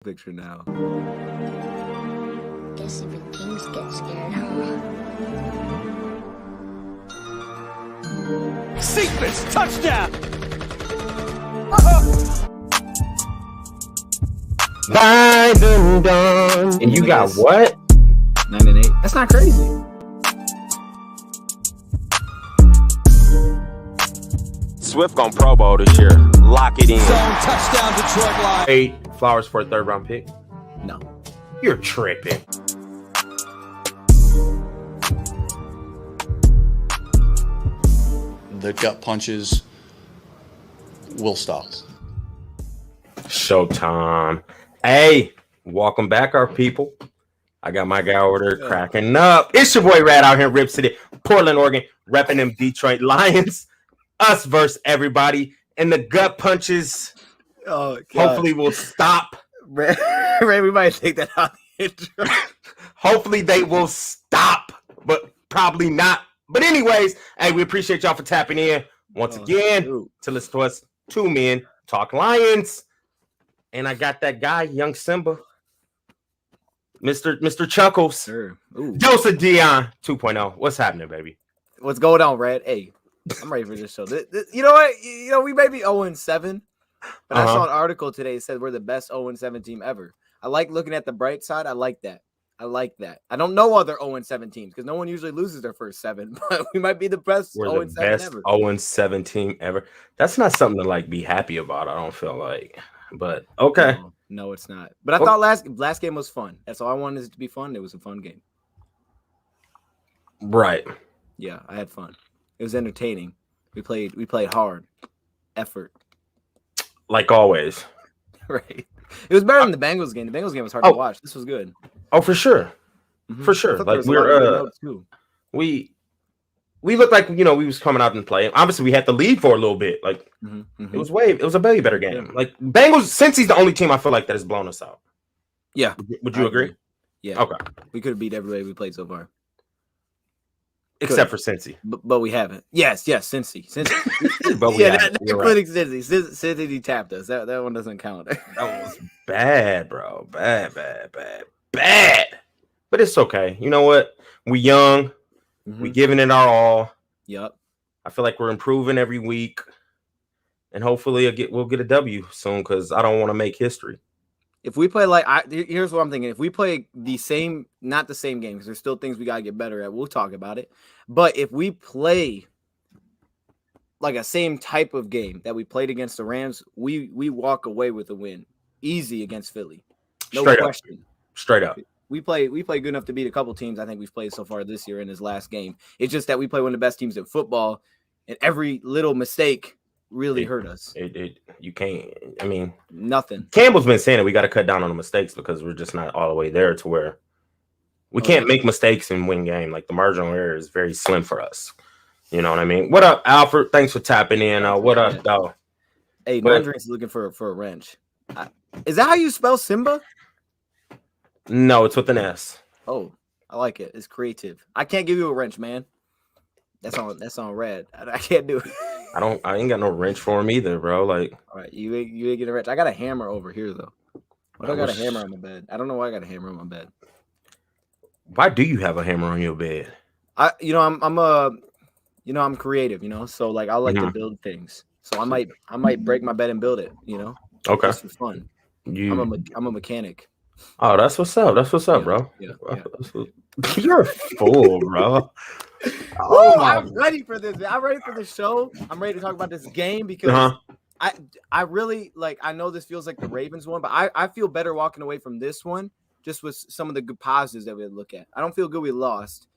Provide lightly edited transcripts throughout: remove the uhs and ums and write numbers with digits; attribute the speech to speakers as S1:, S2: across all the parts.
S1: Picture now.
S2: Guess even kings get scared, huh?
S3: Sequence touchdown.
S4: And you got what?
S1: 9-8. That's not crazy.
S4: Swift on Pro Bowl this year. Lock it in.
S3: Zone touchdown, Detroit Lions.
S4: 8 flowers for a third round pick.
S1: No.
S4: You're tripping.
S5: The gut punches will stop.
S4: Showtime. Hey, welcome back, our people. I got my guy over there cracking up. It's your boy Rad out here in Rip City, Portland, Oregon, repping them Detroit Lions. Us versus everybody. And the gut punches hopefully will stop.
S1: Ray, we might take that out the intro.
S4: Hopefully they will stop, but probably not. But anyways, hey, we appreciate y'all for tapping in once again to listen to us two men talk Lions. And I got that guy, young Simba, Mr. Chuckles, Joseph Dion 2.0. What's happening, baby?
S1: What's going on, Red? Hey, I'm ready for this show. You know what? We may be 0-7, but I saw an article today that said we're the best 0-7 team ever. I like looking at the bright side. I like that. I don't know other 0-7 teams because no one usually loses their first 7, but we might be the best 0-7 ever.
S4: 0-7 team ever. That's not something to be happy about. I don't feel like, but okay.
S1: No, it's not. But I thought last game was fun. That's all I wanted it to be fun. It was a fun game.
S4: Right.
S1: Yeah, I had fun. It was entertaining. We played hard. Effort.
S4: Like always.
S1: Right. It was better than the Bengals game. The Bengals game was hard to watch. This was good.
S4: Oh, for sure. Mm-hmm. For sure. Like we looked like, we was coming out and playing. Obviously, we had to lead for a little bit. Like it was a way better game. Yeah. Like Bengals, since he's the only team I feel like that has blown us out.
S1: Yeah.
S4: Would you agree?
S1: Yeah.
S4: Okay.
S1: We could have beat everybody we played so far.
S4: Except for Cincy.
S1: But we haven't. Yes, Cincy.
S4: But we
S1: including Cincy. Cincy tapped us. That one doesn't count.
S4: That was bad, bro. Bad. But it's okay. You know what? We young. We giving it our all.
S1: Yep.
S4: I feel like we're improving every week. And hopefully we'll get a W soon because I don't want to make history.
S1: If we play here's what I'm thinking. If we play not the same game, because there's still things we got to get better at. We'll talk about it. But if we play like a same type of game that we played against the Rams, we walk away with a win. Easy against Philly. No question.
S4: Straight up.
S1: We play good enough to beat a couple teams I think we've played so far this year in his last game. It's just that we play one of the best teams in football, and every little mistake really hurt us.
S4: You can't. I mean,
S1: nothing.
S4: Campbell's been saying that we got to cut down on the mistakes because we're just not all the way there to where we can't make mistakes and win game. Like the marginal error is very slim for us. You know what I mean? What up, Alfred? Thanks for tapping in. What up, dog?
S1: Hey, Nondrink's looking for a wrench. Is that how you spell Simba?
S4: No, it's with an S.
S1: Oh, I like it. It's creative. I can't give you a wrench, man. That's on red. I can't do it.
S4: I ain't got no wrench for him either, bro. Like,
S1: all right, you ain't get a wrench. I got a hammer over here though. Why do I got a hammer on my bed? I don't know why I got a hammer on my bed.
S4: Why do you have a hammer on your bed?
S1: I'm creative, so like I like to build things. So I might break my bed and build it,
S4: Okay.
S1: Just for fun. I'm a mechanic.
S4: Oh, that's what's up. That's what's up, bro.
S1: Yeah.
S4: You're a fool, bro.
S1: I'm ready for this. I'm ready for the show. I'm ready to talk about this game because I really I know this feels like the Ravens one, but I feel better walking away from this one just with some of the good positives that we look at. I don't feel good we lost,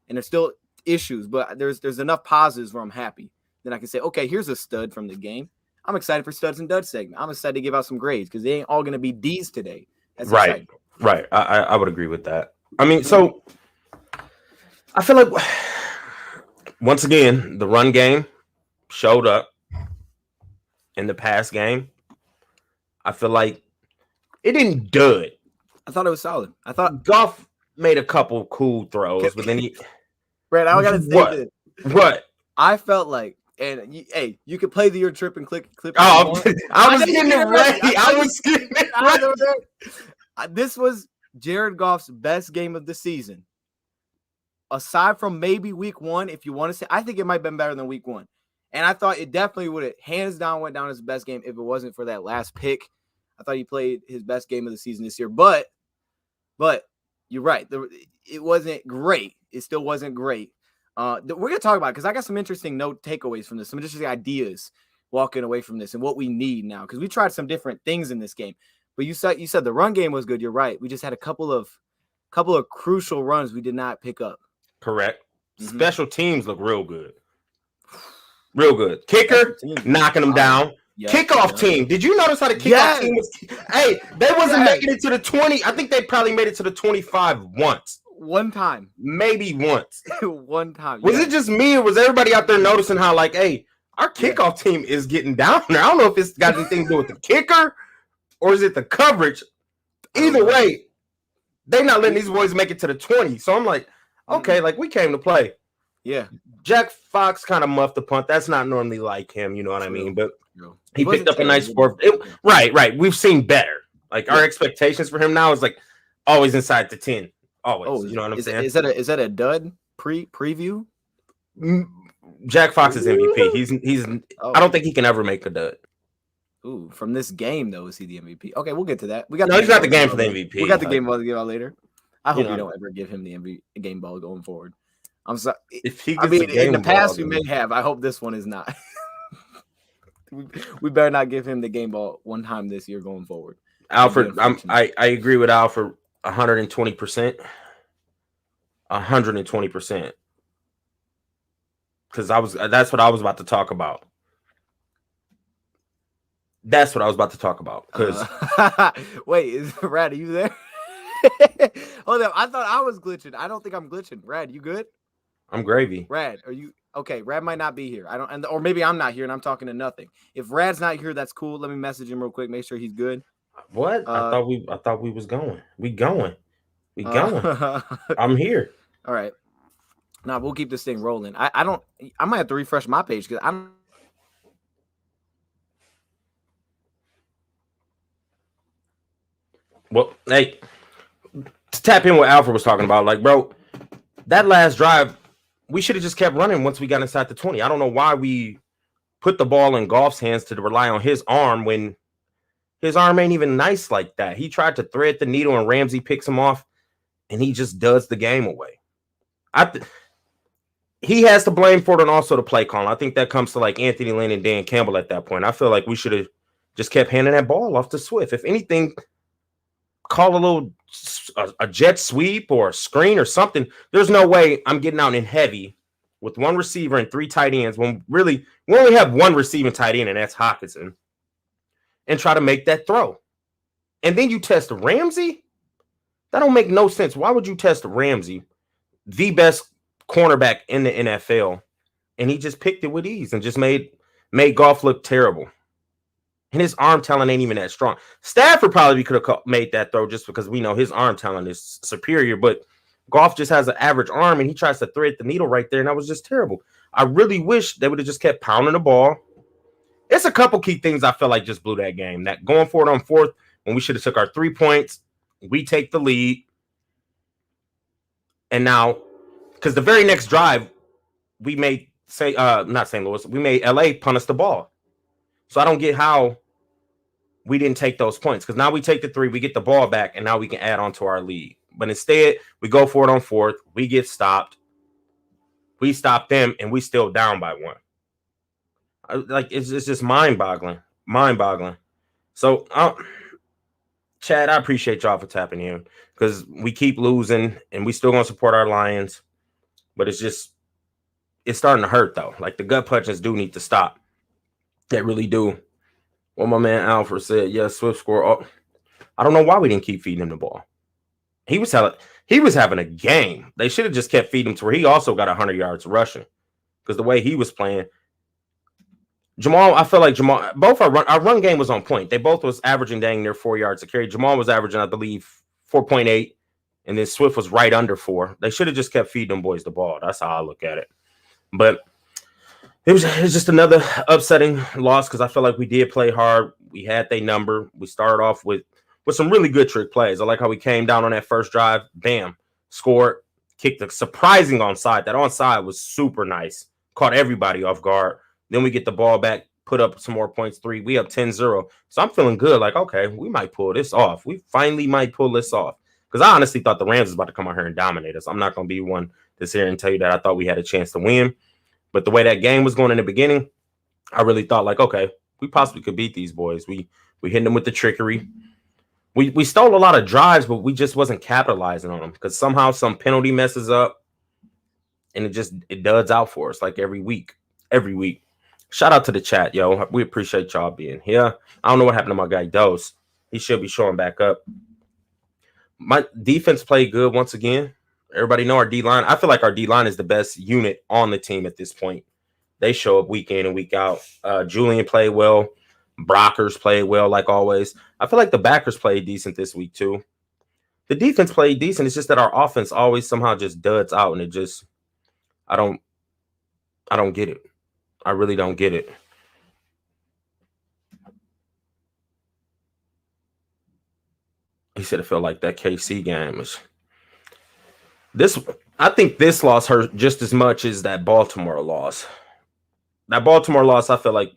S1: and there's still issues, but there's enough positives where I'm happy. Then I can say, okay, here's a stud from the game. I'm excited for studs and duds segment. I'm excited to give out some grades because they ain't all going to be D's today. That's
S4: right.
S1: Exciting.
S4: Right. I would agree with that. I mean, so I feel like once again, the run game showed up in the pass game. I feel like it didn't do it.
S1: I thought it was solid. I thought
S4: Goff made a couple cool throws, but then
S1: Brad, I gotta say this.
S4: What?
S1: I felt like And hey, you can play the your trip and clip.
S4: Oh, I was getting it ready. I was getting it ready.
S1: This was Jared Goff's best game of the season. Aside from maybe week 1, if you want to say, I think it might have been better than week 1. And I thought it definitely would have hands down went down as the best game if it wasn't for that last pick. I thought he played his best game of the season this year. But you're right. It wasn't great. It still wasn't great. We're going to talk about it because I got some interesting takeaways from this, some interesting ideas walking away from this and what we need now. Because we tried some different things in this game. But you said the run game was good. You're right. We just had a couple of crucial runs we did not pick up.
S4: Correct. Mm-hmm. Special teams look real good. Real good. Kicker, knocking them down. Yes, kickoff team. Did you notice how the kickoff team was? Hey, they wasn't making it to the 20. I think they probably made it to the 25 once.
S1: One time.
S4: Maybe once.
S1: One time.
S4: Was it just me or was everybody out there noticing how, like, hey, our kickoff team is getting down there? I don't know if it's got anything to do with the kicker or is it the coverage. Either way, they're not letting these boys make it to the 20. So I'm like, okay, like we came to play.
S1: Yeah.
S4: Jack Fox kind of muffed the punt. That's not normally like him, you know what I mean? But he picked up a nice fourth. Right. We've seen better. Like our expectations for him now is like always inside the 10. Always. You know what I'm saying?
S1: Is that a dud preview?
S4: Jack Fox is MVP. He's I don't think he can ever make a dud.
S1: Ooh, from this game though, is he the MVP? Okay, we'll get to that.
S4: He's not the game for the MVP.
S1: We got the game ball to give out later. I hope we don't ever give him the MVP game ball going forward. I'm sorry.
S4: If he gets
S1: in the past we may have. I hope this one is not. we better not give him the game ball one time this year going forward.
S4: Alfred, I agree with Alfred 120%. 120%. Because that's what I was about to talk about. That's what I was about to talk about. Because
S1: wait, Rad, are you there? Hold up. I thought I was glitching. I don't think I'm glitching. Rad, you good?
S4: I'm gravy.
S1: Rad, are you okay? Rad might not be here. Or maybe I'm not here and I'm talking to nothing. If Rad's not here, that's cool. Let me message him real quick. Make sure he's good.
S4: What? I thought we was going. We going. I'm here.
S1: All right. Now we'll keep this thing rolling. I might have to refresh my page because I'm.
S4: Well, hey, to tap in what Alfred was talking about, like, bro, that last drive, we should have just kept running once we got inside the 20. I don't know why we put the ball in Goff's hands to rely on his arm when his arm ain't even nice like that. He tried to thread the needle and Ramsey picks him off and he just does the game away. He has to blame for it and also the play call. I think that comes to like Anthony Lynn and Dan Campbell at that point. I feel like we should have just kept handing that ball off to Swift. If anything, call a jet sweep or a screen or something. There's no way I'm getting out in heavy with one receiver and 3 tight ends when really we only have one receiving tight end, and that's Hockenson, and try to make that throw. And then you test Ramsey? That don't make no sense. Why would you test Ramsey, the best cornerback in the NFL, and he just picked it with ease and just made Goff look terrible? And his arm talent ain't even that strong. Stafford probably could have made that throw just because we know his arm talent is superior, but Goff just has an average arm and he tries to thread the needle right there, and that was just terrible. I really wish they would have just kept pounding the ball. It's a couple key things I feel like just blew that game. That going for it on fourth when we should have took our 3 points, we take the lead. And now, because the very next drive, we made not St. Louis, we made LA punt us the ball. So I don't get how we didn't take those points, because now we take the 3, we get the ball back, and now we can add on to our lead. But instead, we go for it on fourth, we get stopped, we stop them, and we still down by 1. Like it's just mind-boggling. So, Chad, I appreciate y'all for tapping in, because we keep losing, and we still gonna support our Lions, but it's starting to hurt though. Like the gut punches do need to stop. They really do. Well, my man Alfred said, yes, Swift score. Oh, I don't know why we didn't keep feeding him the ball. He was having a game. They should have just kept feeding him to where he also got 100 yards rushing, because the way he was playing. Jamal, I feel like Jamal, both our run game was on point. They both was averaging dang near 4 yards a carry. Jamal was averaging, I believe, 4.8, and then Swift was right under 4. They should have just kept feeding them boys the ball. That's how I look at it. But It was just another upsetting loss because I feel like we did play hard. We had their number. We started off with some really good trick plays. I like how we came down on that first drive. Bam, scored, kicked a surprising onside. That onside was super nice. Caught everybody off guard. Then we get the ball back, put up some more points, 3. We up 10-0. So I'm feeling good. Like, okay, we might pull this off. We finally might pull this off. Because I honestly thought the Rams was about to come out here and dominate us. I'm not going to be one to sit here and tell you that I thought we had a chance to win. But the way that game was going in the beginning, I really thought like, okay, we possibly could beat these boys. We hit them with the trickery. We stole a lot of drives, but we just wasn't capitalizing on them because somehow some penalty messes up and it duds out for us like every week. Every week. Shout out to the chat, yo. We appreciate y'all being here. I don't know what happened to my guy Dose. He should be showing back up. My defense played good once again. Everybody know our D-line. I feel like our D-line is the best unit on the team at this point. They show up week in and week out. Julian played well. Brockers played well, like always. I feel like the backers played decent this week, too. The defense played decent. It's just that our offense always somehow just duds out, and it just – I don't get it. I really don't get it. He said it felt like that KC game was – I think this loss hurt just as much as that Baltimore loss. That Baltimore loss, I feel like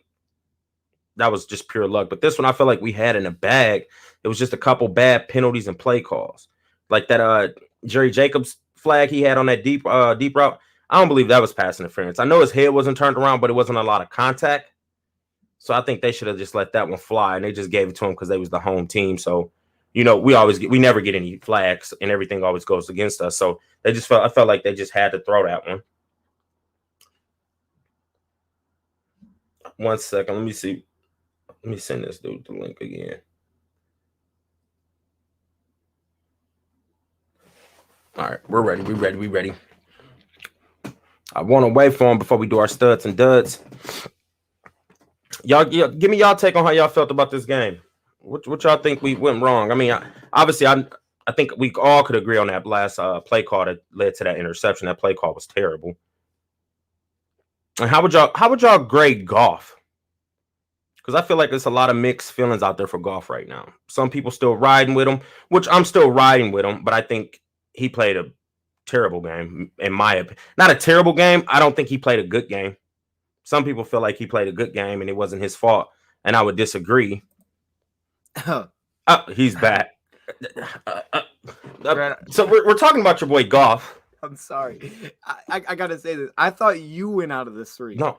S4: that was just pure luck. But this one, I feel like we had in a bag. It was just a couple bad penalties and play calls. Like that Jerry Jacobs flag he had on that deep route. I don't believe that was pass interference. I know his head wasn't turned around, but it wasn't a lot of contact. So I think they should have just let that one fly, and they just gave it to him because they was the home team. So, you know, we never get any flags, and everything always goes against us. So I felt like they just had to throw that one. 1 second. Let me see. Let me send this dude the link again. All right, we're ready. We ready. I want to wait for him before we do our studs and duds. Y'all, give me y'all take on how y'all felt about this game. What y'all think we went wrong? I mean, obviously, I think we all could agree on that last play call that led to that interception. That play call was terrible. And how would y'all grade Goff? Because I feel like there's a lot of mixed feelings out there for Goff right now. Some people still riding with him, which I'm still riding with him, but I think he played a terrible game, in my opinion. Not a terrible game. I don't think he played a good game. Some people feel like he played a good game and it wasn't his fault, and I would disagree. He's back. So we're talking about your boy Goff.
S1: I'm sorry. I gotta say this. I thought you went out of this 3.
S4: No,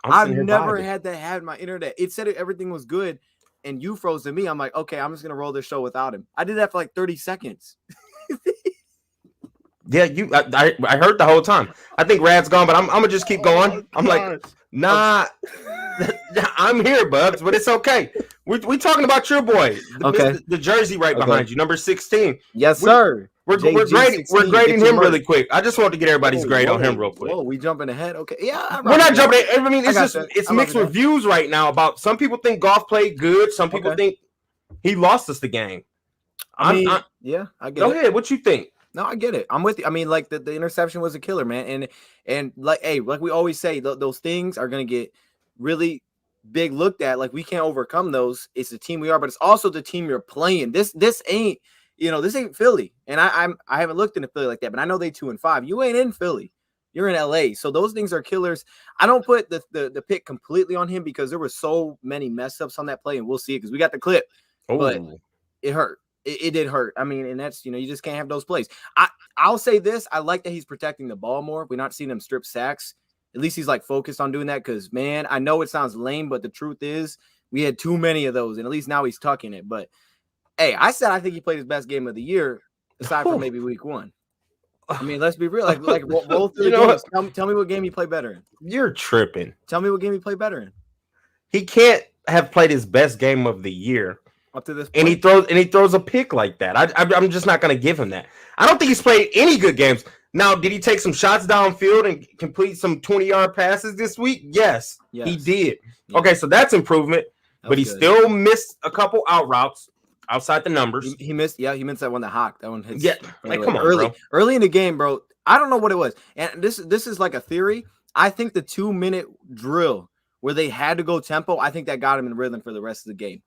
S1: I've never had that had my internet. It said everything was good, and you froze to me. I'm like, okay, I'm just gonna roll this show without him. I did that for like 30 seconds.
S4: Yeah, I heard the whole time. I think Rad's gone, but I'm gonna just keep going. I'm like, nah, I'm here, Bubs, but it's okay. We talking about your boy, the jersey right behind you, number 16.
S1: Yes, sir.
S4: We're grading him really quick. I just want to get everybody's grade on him real quick.
S1: Whoa, we jumping ahead. Okay, yeah,
S4: we're not jumping ahead. I mean, it's mixed reviews right now about some people think Goff played good, some people think he lost us the game.
S1: I get it.
S4: Go ahead. What you think?
S1: No, I get it. I'm with you. I mean, like the interception was a killer, man. And like, hey, like we always say, those things are gonna get really big looked at. Like we can't overcome those. It's the team we are, but it's also the team you're playing. This ain't, this ain't Philly. And I haven't looked into Philly like that, but I know they 2-5. You ain't in Philly. You're in LA. So those things are killers. I don't put the pick completely on him because there were so many mess ups on that play, and we'll see it because we got the clip.
S4: Ooh.
S1: But it hurt. It did hurt. I mean, and that's, you just can't have those plays. I'll say this. I like that he's protecting the ball more. We're not seeing him strip sacks. At least he's like focused on doing that because, man, I know it sounds lame, but the truth is we had too many of those, and at least now he's tucking it. But, hey, I said I think he played his best game of the year aside from maybe week 1. I mean, let's be real. Like roll through the games. Tell me what game he played better in.
S4: You're tripping.
S1: Tell me what game he played better in.
S4: He can't have played his best game of the year.
S1: Up to this
S4: point. And he throws a pick like that. I'm just not going to give him that. I don't think he's played any good games. Now, did he take some shots downfield and complete some 20-yard passes this week? Yes, he did. Yeah. Okay, so that's improvement. But he still missed a couple out routes outside the numbers.
S1: He missed that one, the Hawk. That one hits.
S4: Yeah, like, come on,
S1: early in the game, bro. I don't know what it was. And this is like a theory. I think the 2-minute drill where they had to go tempo, I think that got him in rhythm for the rest of the game.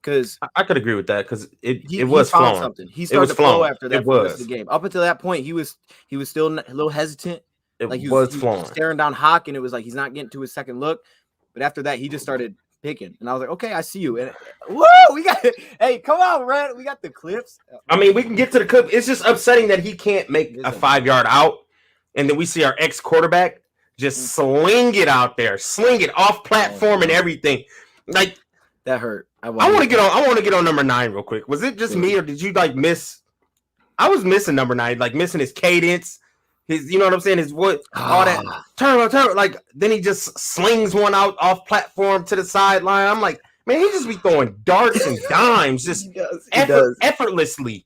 S1: Because
S4: I could agree with that because
S1: he
S4: was
S1: found
S4: flowing.
S1: something. He started to flow after that for the rest of the game. Up until that point, he was still a little hesitant. He was flowing, staring down Hawk, and it was like he's not getting to his second look. But after that, he just started picking, and I was like, okay, I see you. And whoa, we got it. Hey, come on, Red. We got the clips.
S4: I mean, we can get to the clip. It's just upsetting that he can't make a 5-yard out, and then we see our ex-quarterback just sling it out there, sling it off platform and everything. Like
S1: that hurt. I
S4: want to get on number 9 real quick. Was it just me, or did you like miss? I was missing number 9, like missing his cadence. His, you know what I'm saying? His what? All that turn. Like then he just slings one out off platform to the sideline. I'm like, man, he just be throwing darts and dimes, just effortlessly,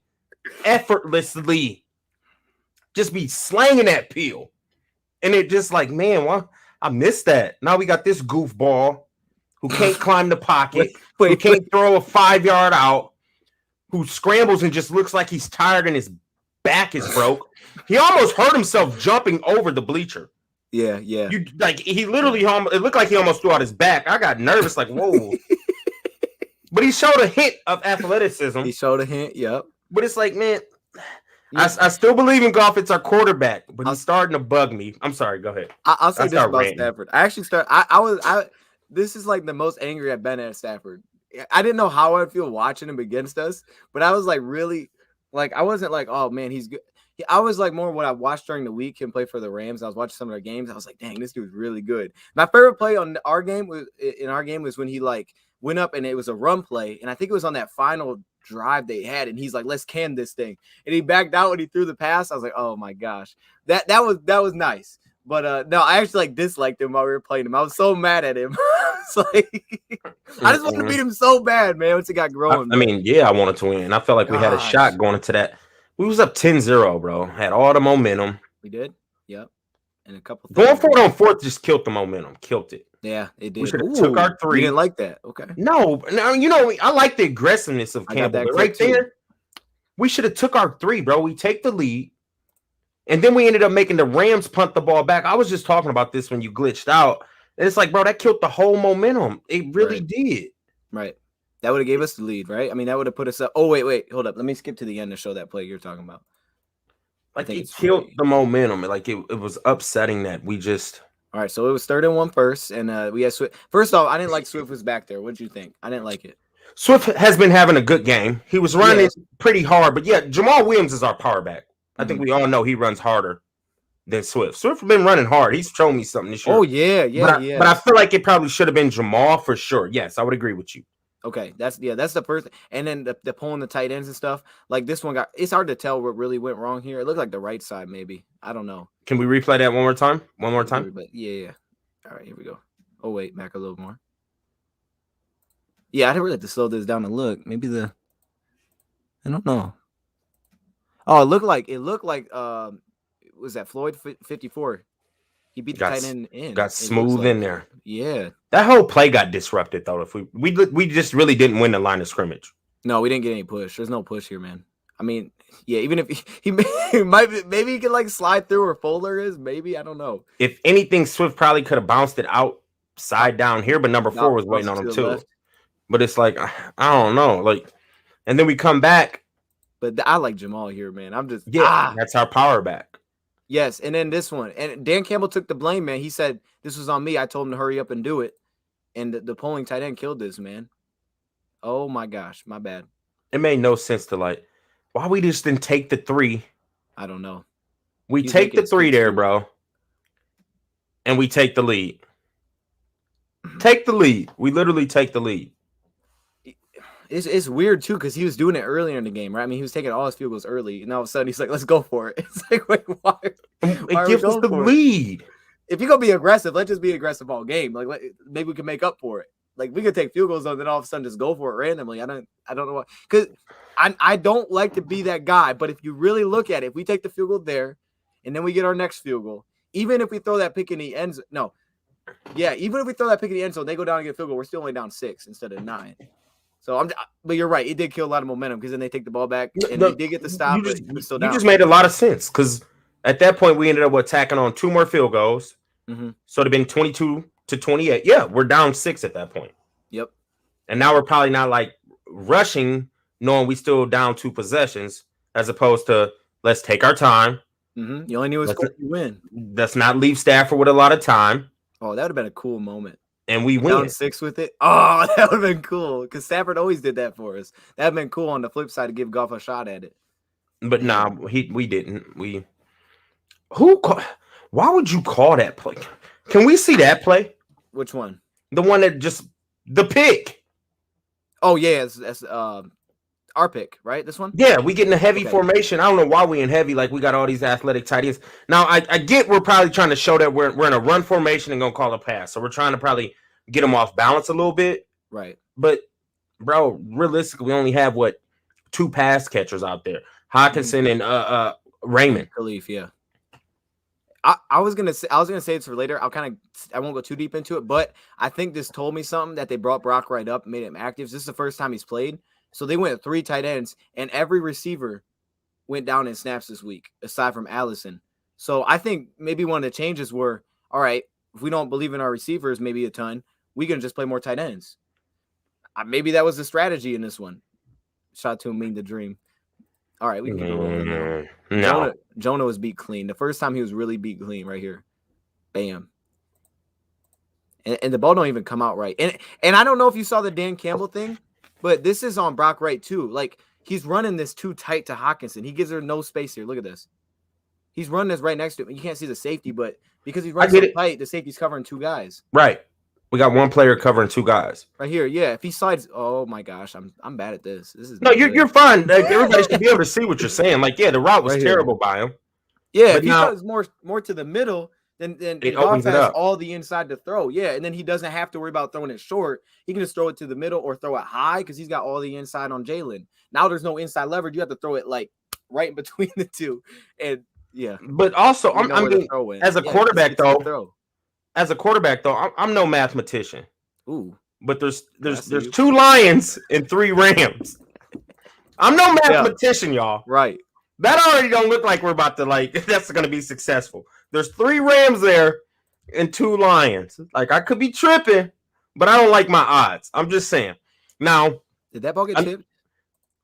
S4: just be slanging that peel. And it just like, man, well, I missed that. Now we got this goofball who can't climb the pocket, who can't throw a 5-yard out, who scrambles and just looks like he's tired and his back is broke. He almost hurt himself jumping over the bleacher.
S1: Yeah.
S4: He literally it looked like he almost threw out his back. I got nervous, like, whoa. But he showed a hint of athleticism.
S1: He showed a hint, yep.
S4: But it's like, man, I still believe in Goff. It's our quarterback, but he's starting to bug me. I'm sorry, go ahead.
S1: I'll say this about Stafford. I actually this is like the most angry I've been at Stafford. I didn't know how I'd feel watching him against us, but I was like really like I wasn't like, oh man, he's good. I was like more what I watched during the week him play for the Rams. I was watching some of their games. I was like, dang, this dude's really good. My favorite play in our game was when he like went up and it was a run play, and I think it was on that final drive they had, and he's like, let's can this thing, and he backed out when he threw the pass. I was like, oh my gosh, that was nice. But no, I actually like disliked him while we were playing him. I was so mad at him. It's like I just wanted to beat him so bad, man. Once it got growing.
S4: I mean, yeah, I wanted to win. I felt like we had a shot going into that. We was up 10-0, bro. Had all the momentum.
S1: We did. Yep. And a couple
S4: going for it on fourth just killed the momentum. Killed it.
S1: Yeah, it did.
S4: We should have took our 3.
S1: You didn't like that. Okay.
S4: No, you know, I like the aggressiveness of Campbell. Right there, we should have took our 3, bro. We take the lead. And then we ended up making the Rams punt the ball back. I was just talking about this when you glitched out. And it's like, bro, that killed the whole momentum. It really did.
S1: Right. That would have gave us the lead, right? I mean, that would have put us up. Oh, wait. Hold up. Let me skip to the end to show that play you're talking about.
S4: Like, it killed the momentum. Like, it was upsetting that we just...
S1: All right, so it was 3rd and 1 first, and we had Swift. First off, I didn't like Swift was back there. What did you think? I didn't like it.
S4: Swift has been having a good game. He was running pretty hard, but yeah, Jamal Williams is our power back. I think we all know he runs harder than Swift. Swift has been running hard. He's shown me something this year.
S1: Oh, yeah.
S4: But I feel like it probably should have been Jamal for sure. Yes, I would agree with you.
S1: Okay, that's the first. And then the pulling the tight ends and stuff. Like this one it's hard to tell what really went wrong here. It looked like the right side, maybe. I don't know.
S4: Can we replay that one more time?
S1: Yeah. All right, here we go. Oh, wait, back a little more. Yeah, I didn't really have to slow this down and look. Maybe I don't know. Oh, it looked like was that Floyd 54? He beat the tight end in.
S4: Got smooth in there.
S1: Yeah.
S4: That whole play got disrupted though. If we just really didn't win the line of scrimmage.
S1: No, we didn't get any push. There's no push here, man. I mean, yeah, even if he maybe he could like slide through where Fuller is, maybe, I don't know.
S4: If anything, Swift probably could have bounced it outside down here, but number 4 was waiting on him too. But it's like, I don't know. Like, and then we come back.
S1: But I like Jamal here, man. I'm just
S4: that's our power back.
S1: Yes, and then this one. And Dan Campbell took the blame, man. He said, this was on me. I told him to hurry up and do it. And the polling tight end killed this, man. Oh, my gosh. My bad.
S4: It made no sense to, like, why we just didn't take the 3.
S1: I don't know.
S4: We take the 3 there, bro. And we take the lead. Take the lead. We literally take the lead.
S1: It's weird, too, because he was doing it earlier in the game, right? I mean, he was taking all his field goals early, and all of a sudden he's like, let's go for it. It's like, wait, why
S4: it gives us the lead.
S1: If you're going to be aggressive, let's just be aggressive all game. Like, maybe we can make up for it. Like, we could take field goals, and then all of a sudden just go for it randomly. I don't know why. Because I don't like to be that guy, but if you really look at it, if we take the field goal there, and then we get our next field goal, even if we throw that pick in the end zone, even if we throw that pick in the end zone, they go down and get a field goal, we're still only down 6 instead of 9. So but you're right. It did kill a lot of momentum because then they take the ball back and they did get the stop. But we still down.
S4: You just made a lot of sense because at that point we ended up attacking on 2 more field goals. So it'd have been 22-28. Yeah, we're down 6 at that point.
S1: Yep.
S4: And now we're probably not like rushing, knowing we still down 2 possessions, as opposed to let's take our time.
S1: You only knew it was going to win.
S4: Let's not leave Stafford with a lot of time.
S1: Oh, that would have been a cool moment.
S4: And we win.
S1: Down 6 with it. Oh, that would have been cool. Because Stafford always did that for us. That would have been cool on the flip side to give Goff a shot at it.
S4: But nah, we didn't. Why would you call that play? Can we see that play?
S1: Which one?
S4: The one that just the pick.
S1: Oh yeah, that's our pick, right? This one?
S4: Yeah, we get in a heavy formation. I don't know why we in heavy, like we got all these athletic tight ends. Now I get we're probably trying to show that we're in a run formation and gonna call a pass. So we're trying to probably get them off balance a little bit.
S1: Right.
S4: But bro, realistically, we only have 2 pass catchers out there. Hawkinson and Raymond.
S1: Khalif, yeah. I was gonna say it's for later. I won't go too deep into it, but I think this told me something that they brought Brock right up, made him active. This is the first time he's played. So they went 3 tight ends, and every receiver went down in snaps this week, aside from Allison. So I think maybe one of the changes were, all right, if we don't believe in our receivers maybe a ton, we can just play more tight ends. Maybe that was the strategy in this one. Shout out to Amin the Dream. All right, we can go.
S4: No.
S1: Jonah was beat clean. The first time he was really beat clean right here. Bam. And the ball don't even come out right. And I don't know if you saw the Dan Campbell thing, but this is on Brock Wright too. Like, he's running this too tight to Hawkinson. He gives her no space here. Look at this. He's running this right next to him. You can't see the safety, but because he's running so tight, the safety's covering 2 guys.
S4: Right. We got 1 player covering 2 guys.
S1: Right here. Yeah. If he slides, oh my gosh, I'm bad at this. This is
S4: you're fine. Like, everybody should be able to see what you're saying. Like, yeah, the route was terrible by him.
S1: Yeah, if he goes more to the middle, then
S4: it
S1: Goff
S4: opens
S1: has
S4: it up.
S1: all the inside to throw. Yeah, and then he doesn't have to worry about throwing it short. He can just throw it to the middle or throw it high because he's got all the inside on Jalen. Now there's no inside leverage. You have to throw it like right in between the two. And yeah.
S4: But also, as a quarterback though, I'm no mathematician.
S1: Ooh.
S4: But there's 2 Lions and 3 Rams. I'm no mathematician, y'all.
S1: Right.
S4: That already don't look like we're about to that's going to be successful. There's 3 Rams there and 2 Lions. Like, I could be tripping, but I don't like my odds. I'm just saying. Now,
S1: did that ball get tipped?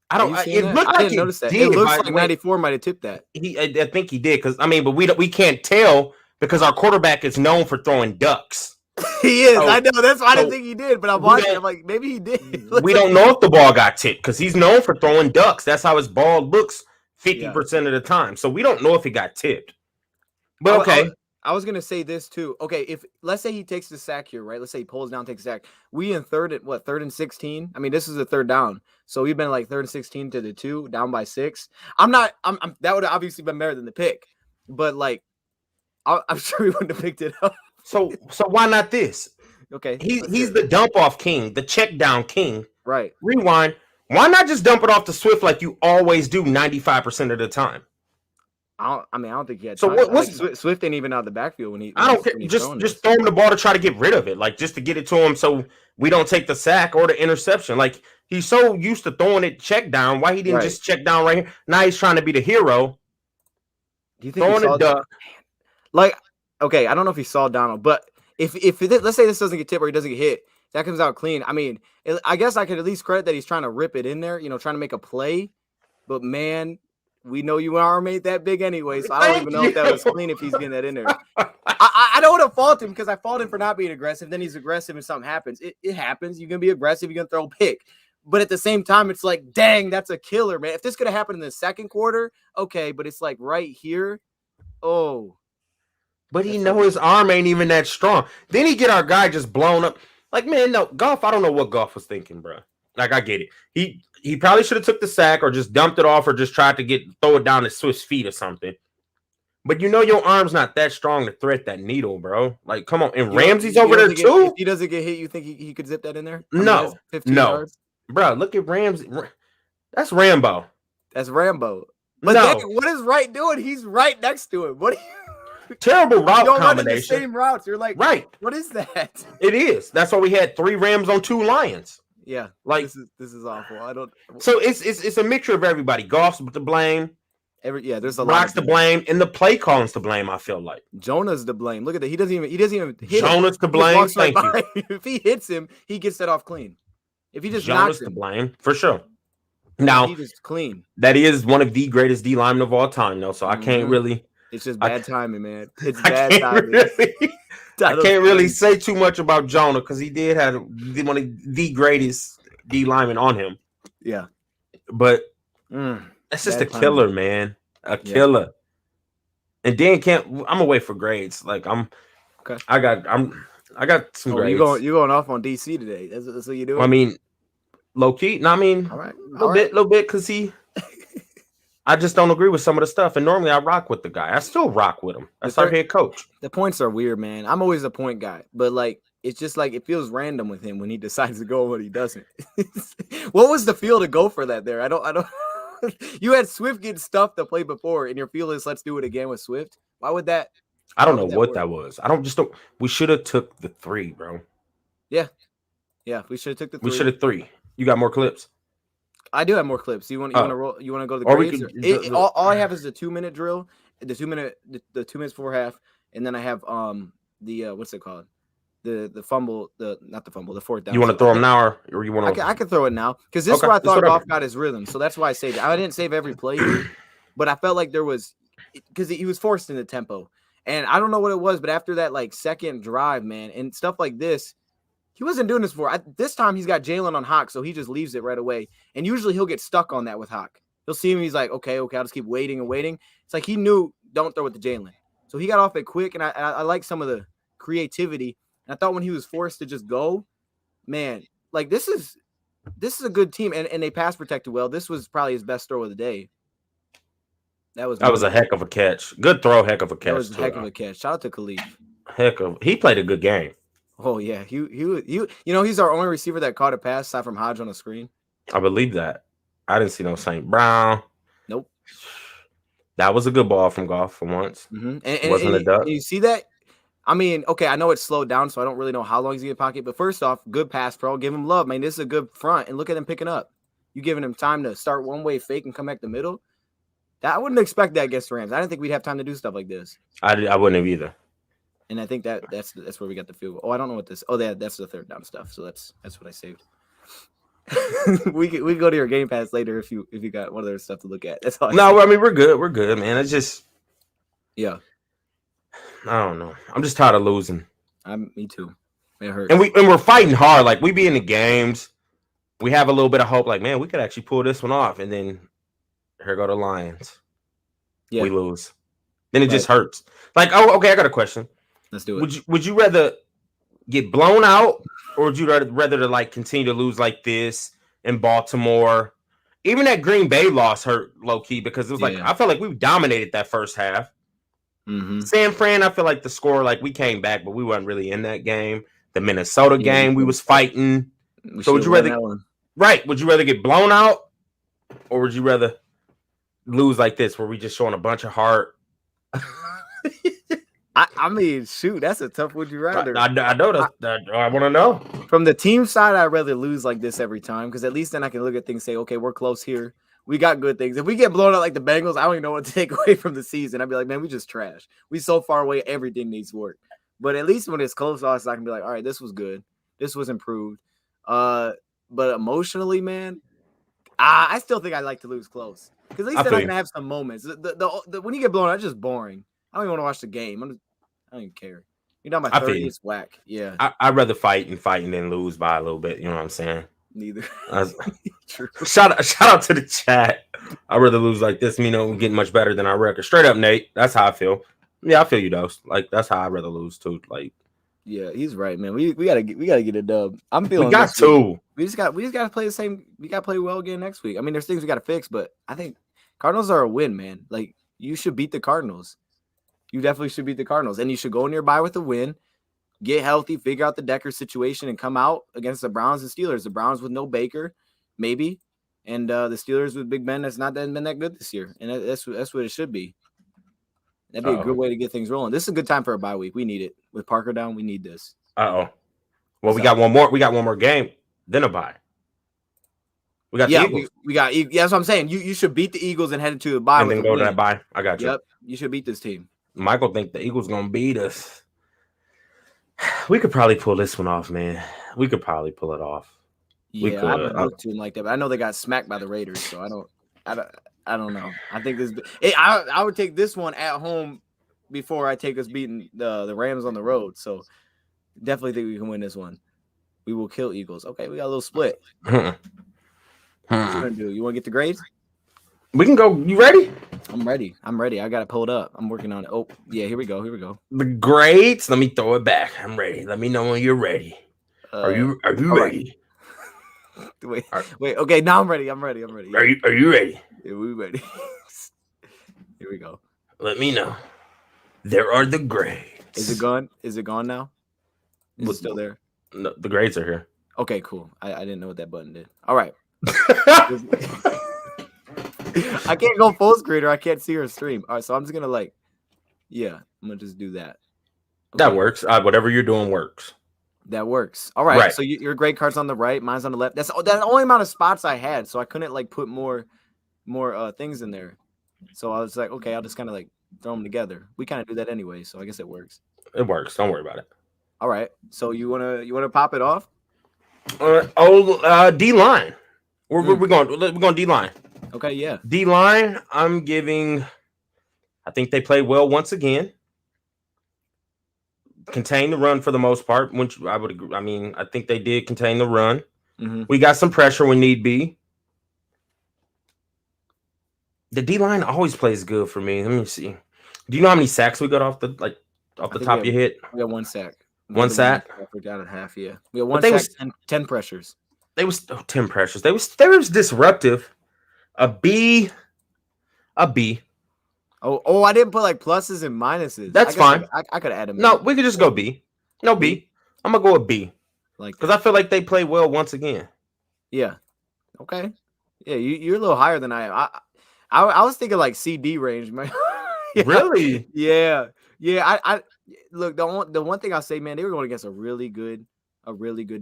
S4: I don't. It looked like
S1: I didn't notice that. It looks like 94 might have tipped that.
S4: I think he did but we can't tell because our quarterback is known for throwing ducks.
S1: He is. I know. That's why I didn't think he did. But I'm watching. I'm like, maybe he did.
S4: We don't know if the ball got tipped because he's known for throwing ducks. That's how his ball looks 50% of the time. So we don't know if he got tipped. But okay.
S1: I was gonna say this too. Okay, if let's say he takes the sack here, right? Let's say he pulls down, takes a sack. We in third and 16. I mean, this is a 3rd down, so we've been like 3rd and 16 to the 2, down by 6. I'm that would have obviously been better than the pick, but like, I'm sure we wouldn't have picked it up.
S4: So why not this?
S1: Okay,
S4: he's the dump off king, the check down king.
S1: Right.
S4: Rewind. Why not just dump it off to Swift like you always do 95% of the time?
S1: I don't think he had.
S4: So
S1: Swift ain't even out of the backfield when he.
S4: I don't care. Just throw him the ball to try to get rid of it, like just to get it to him, so we don't take the sack or the interception. Like, he's so used to throwing it check down. Why he didn't just check down right here? Now he's trying to be the hero.
S1: Do you think throwing a duck? Like, okay, I don't know if he saw Donald, but if let's say this doesn't get tipped or he doesn't get hit, that comes out clean. I mean, I guess I could at least credit that he's trying to rip it in there, trying to make a play. But man, we know you arm ain't that big anyway, so I don't even know if that was clean if he's getting that in there. I don't want to fault him because I fault him for not being aggressive. Then he's aggressive and something happens. It happens. You're going to be aggressive. You're going to throw a pick. But at the same time, it's like, dang, that's a killer, man. If this could have happened in the 2nd quarter, okay, but it's like right here. Oh.
S4: But he know his arm ain't even that strong. Then he get our guy just blown up. Like, man, no, Goff, I don't know what Goff was thinking, bro. Like, I get it. He probably should have took the sack or just dumped it off or just tried to throw it down his Swiss feet or something. But your arm's not that strong to thread that needle, bro. Like, come on. And Ramsey's over there too.
S1: If he doesn't get hit, you think he could zip that in there?
S4: No. 15 yards? Bro, look at Ramsey. That's Rambo.
S1: That's Rambo. But what is Wright doing? He's right next to him. What are you?
S4: Terrible route
S1: you don't
S4: combination.
S1: Run the same routes. You're like,
S4: right.
S1: What is that?
S4: It is. That's why we had 3 Rams on 2 Lions.
S1: Yeah,
S4: like
S1: this is awful. I don't.
S4: So it's a mixture of everybody. Goff's to blame.
S1: There's a lot.
S4: Brock's to blame, and the play calling's to blame. I feel like
S1: Jonah's to blame. Look at that. He doesn't even hit
S4: Jonah's
S1: him.
S4: to blame.
S1: Right
S4: Thank you.
S1: if he hits him, he gets that off clean. If he just
S4: Jonah's
S1: knocks him,
S4: to blame for sure. Now
S1: he just clean.
S4: That is one of the greatest D linemen of all time, though. So I can't really.
S1: It's just bad timing, man. It's bad timing.
S4: I can't really say too much about Jonah because he did have one of the greatest D linemen on him.
S1: Yeah,
S4: but that's just a killer, man. A killer. And Dan I'm away for grades. Like I got some grades.
S1: You going off on DC today? That's what you doing?
S4: I mean, low key. No, I mean,
S1: all right,
S4: little bit, because I just don't agree with some of the stuff. And normally I rock with the guy. I still rock with him. That's our head coach.
S1: The points are weird, man. I'm always a point guy, but like it's just like it feels random with him when he decides to go and when he doesn't. What was the feel to go for that there? I don't. You had Swift get stuff to play before, and your feel is let's do it again with Swift. Why would that?
S4: I don't know what that was. We should have took the 3, bro.
S1: Yeah, we should have took the 3.
S4: We should have 3. You got more clips?
S1: I do have more clips. You want to roll? You want to go to the grades? All I have is the 2-minute drill, the 2 minutes before half, and then I have the what's it called? The fumble, not the fumble, the fourth down.
S4: You want to throw him now, or you want to?
S1: I can throw it now because this is where I thought Goff got his rhythm. So that's why I saved it. I didn't save every play, but I felt like there was because he was forced into tempo, and I don't know what it was, but after that like second drive, man, and stuff like this. He wasn't doing this before. This time he's got Jalen on Hawk, so he just leaves it right away. And usually he'll get stuck on that with Hawk. He'll see him. He's like, okay, I'll just keep waiting and waiting. It's like he knew don't throw it to Jalen. So he got off it quick, and I like some of the creativity. And I thought when he was forced to just go, man, like this is a good team, and they pass protected well. This was probably his best throw of the day. That was
S4: a heck of a catch. Good throw, heck of a catch.
S1: That was a heck of a catch. Shout out to Khalif.
S4: He played a good game.
S1: Oh yeah, he's our only receiver that caught a pass aside from Hodge on the screen.
S4: I believe that. I didn't see no St. Brown.
S1: Nope.
S4: That was a good ball from Goff for once.
S1: Mm-hmm. And wasn't a duck. You see that? I mean, okay, I know it's slowed down, so I don't really know how long he's gonna pocket. But first off, good pass pro. Give him love, man. This is a good front, and look at him picking up. You giving him time to start one way fake and come back the middle. I wouldn't expect that against the Rams. I didn't think we'd have time to do stuff like this.
S4: I wouldn't have either.
S1: And I think that's where we got the field goal. Oh, I don't know what this. Oh, that's the third down stuff. So that's what I saved. we can go to your Game Pass later if you got one other stuff to look at. That's all.
S4: I mean we're good, man. It's just
S1: I
S4: don't know. I'm just tired of losing.
S1: Me too. It hurts.
S4: And we're fighting hard. Like we be in the games, we have a little bit of hope. Like man, we could actually pull this one off. And then here go the Lions. Yeah, we lose. Then it just hurts. Like okay, I got a question.
S1: Let's do it.
S4: Would you rather get blown out, or would you rather to like continue to lose like this in Baltimore? Even that Green Bay loss hurt low key because it was like I felt like we dominated that first half.
S1: Mm-hmm.
S4: San Fran, I feel like the score like we came back, but we weren't really in that game. The Minnesota game, we was fighting. So would you rather Would you rather get blown out, or would you rather lose like this where we just showing a bunch of heart?
S1: I mean, shoot, that's a tough would you rather.
S4: I know that. I want to know.
S1: From the team side, I'd rather lose like this every time because at least then I can look at things and say, okay, we're close here. We got good things. If we get blown out like the Bengals, I don't even know what to take away from the season. I'd be like, man, we just trash. We so far away, everything needs work. But at least when it's close, I can be like, all right, this was good. This was improved. But emotionally, man, I still think I'd like to lose close because at least then I can have some moments. The when you get blown out, it's just boring. I don't even want to watch the game. I don't even care. You're down by 30, it's whack. Yeah.
S4: I'd rather fight and then lose by a little bit. You know what I'm saying?
S1: Neither.
S4: True. Shout out to the chat. I'd rather lose like this. We're getting much better than our record. Straight up, Nate. That's how I feel. Yeah, I feel you though. Like that's how I'd rather lose too. Like,
S1: yeah, he's right, man. We gotta get a dub. I'm feeling.
S4: We got to.
S1: We just gotta play the same. We gotta play well again next week. I mean, there's things we gotta fix, but I think Cardinals are a win, man. Like you should beat the Cardinals. You definitely should beat the Cardinals, and you should go nearby with a win, get healthy, figure out the Decker situation, and come out against the Browns and Steelers. The Browns with no Baker, maybe, and the Steelers with Big Ben. That's not been that good this year, and that's what it should be. That'd be a good way to get things rolling. This is a good time for a bye week. We need it with Parker down. We need this.
S4: Well, we got one more. We got one more game, then a bye. We got the Eagles.
S1: we got. That's what I'm saying. You should beat the Eagles and head into the bye
S4: and
S1: with
S4: then
S1: a
S4: go to
S1: win.
S4: that bye. I got you.
S1: Yep, you should beat this team.
S4: Michael think the Eagles gonna beat us. We could probably pull this one off, man. We could probably pull it off.
S1: Yeah, I haven't looked to them like that, but I know they got smacked by the Raiders, so I don't know. I think this. I would take this one at home before I take us beating the Rams on the road. So definitely think we can win this one. We will kill Eagles. Okay, we got a little split. What you gonna do? You want to get the grades?
S4: We can go. You ready?
S1: I'm ready. I got it pulled up. I'm working on it. Oh, yeah, here we go.
S4: The grades. Let me throw it back. I'm ready. Let me know when you're ready. Are you ready?
S1: Wait. Okay, now I'm ready.
S4: Are you ready?
S1: Yeah, we ready. Here we go.
S4: Let me know. There are the grades.
S1: Is it gone? Is it gone now? Is it still there?
S4: No, the grades are here.
S1: Okay, cool. I didn't know what that button did. All right. I can't go full screen or I can't see her stream. All right, so I'm just gonna I'm gonna just do that. Okay.
S4: That works. Whatever you're doing works.
S1: That works. All right. So your grade card's on the right, mine's on the left. That's the only amount of spots I had, so I couldn't put more things in there. So I was like, okay, I'll just kind of throw them together. We kind of do that anyway, so I guess it works.
S4: It works. Don't worry about it.
S1: All right. So you wanna pop it off?
S4: D line. We're going D line.
S1: Okay, yeah.
S4: D line. I'm giving. I think they played well once again. Contain the run for the most part. Which I would agree. I mean, I think they did contain the run.
S1: Mm-hmm.
S4: We got some pressure when need be. The D line always plays good for me. Let me see. Do you know how many sacks we got off the top of your head?
S1: We got 1 sack.
S4: One sack.
S1: I forgot at half. Yeah, we got 1 sack. 10 pressures.
S4: They was 10 pressures. They was disruptive. A B.
S1: Oh, I didn't put pluses and minuses.
S4: That's fine.
S1: I could add them.
S4: No, we could just go B. No B. I'm gonna go with B. Because I feel like they play well once again.
S1: Yeah. Okay. Yeah, you're a little higher than I am. I was thinking CD range, man.
S4: Yeah. Really?
S1: Yeah. I look, the one thing I'll say, man, they were going against a really good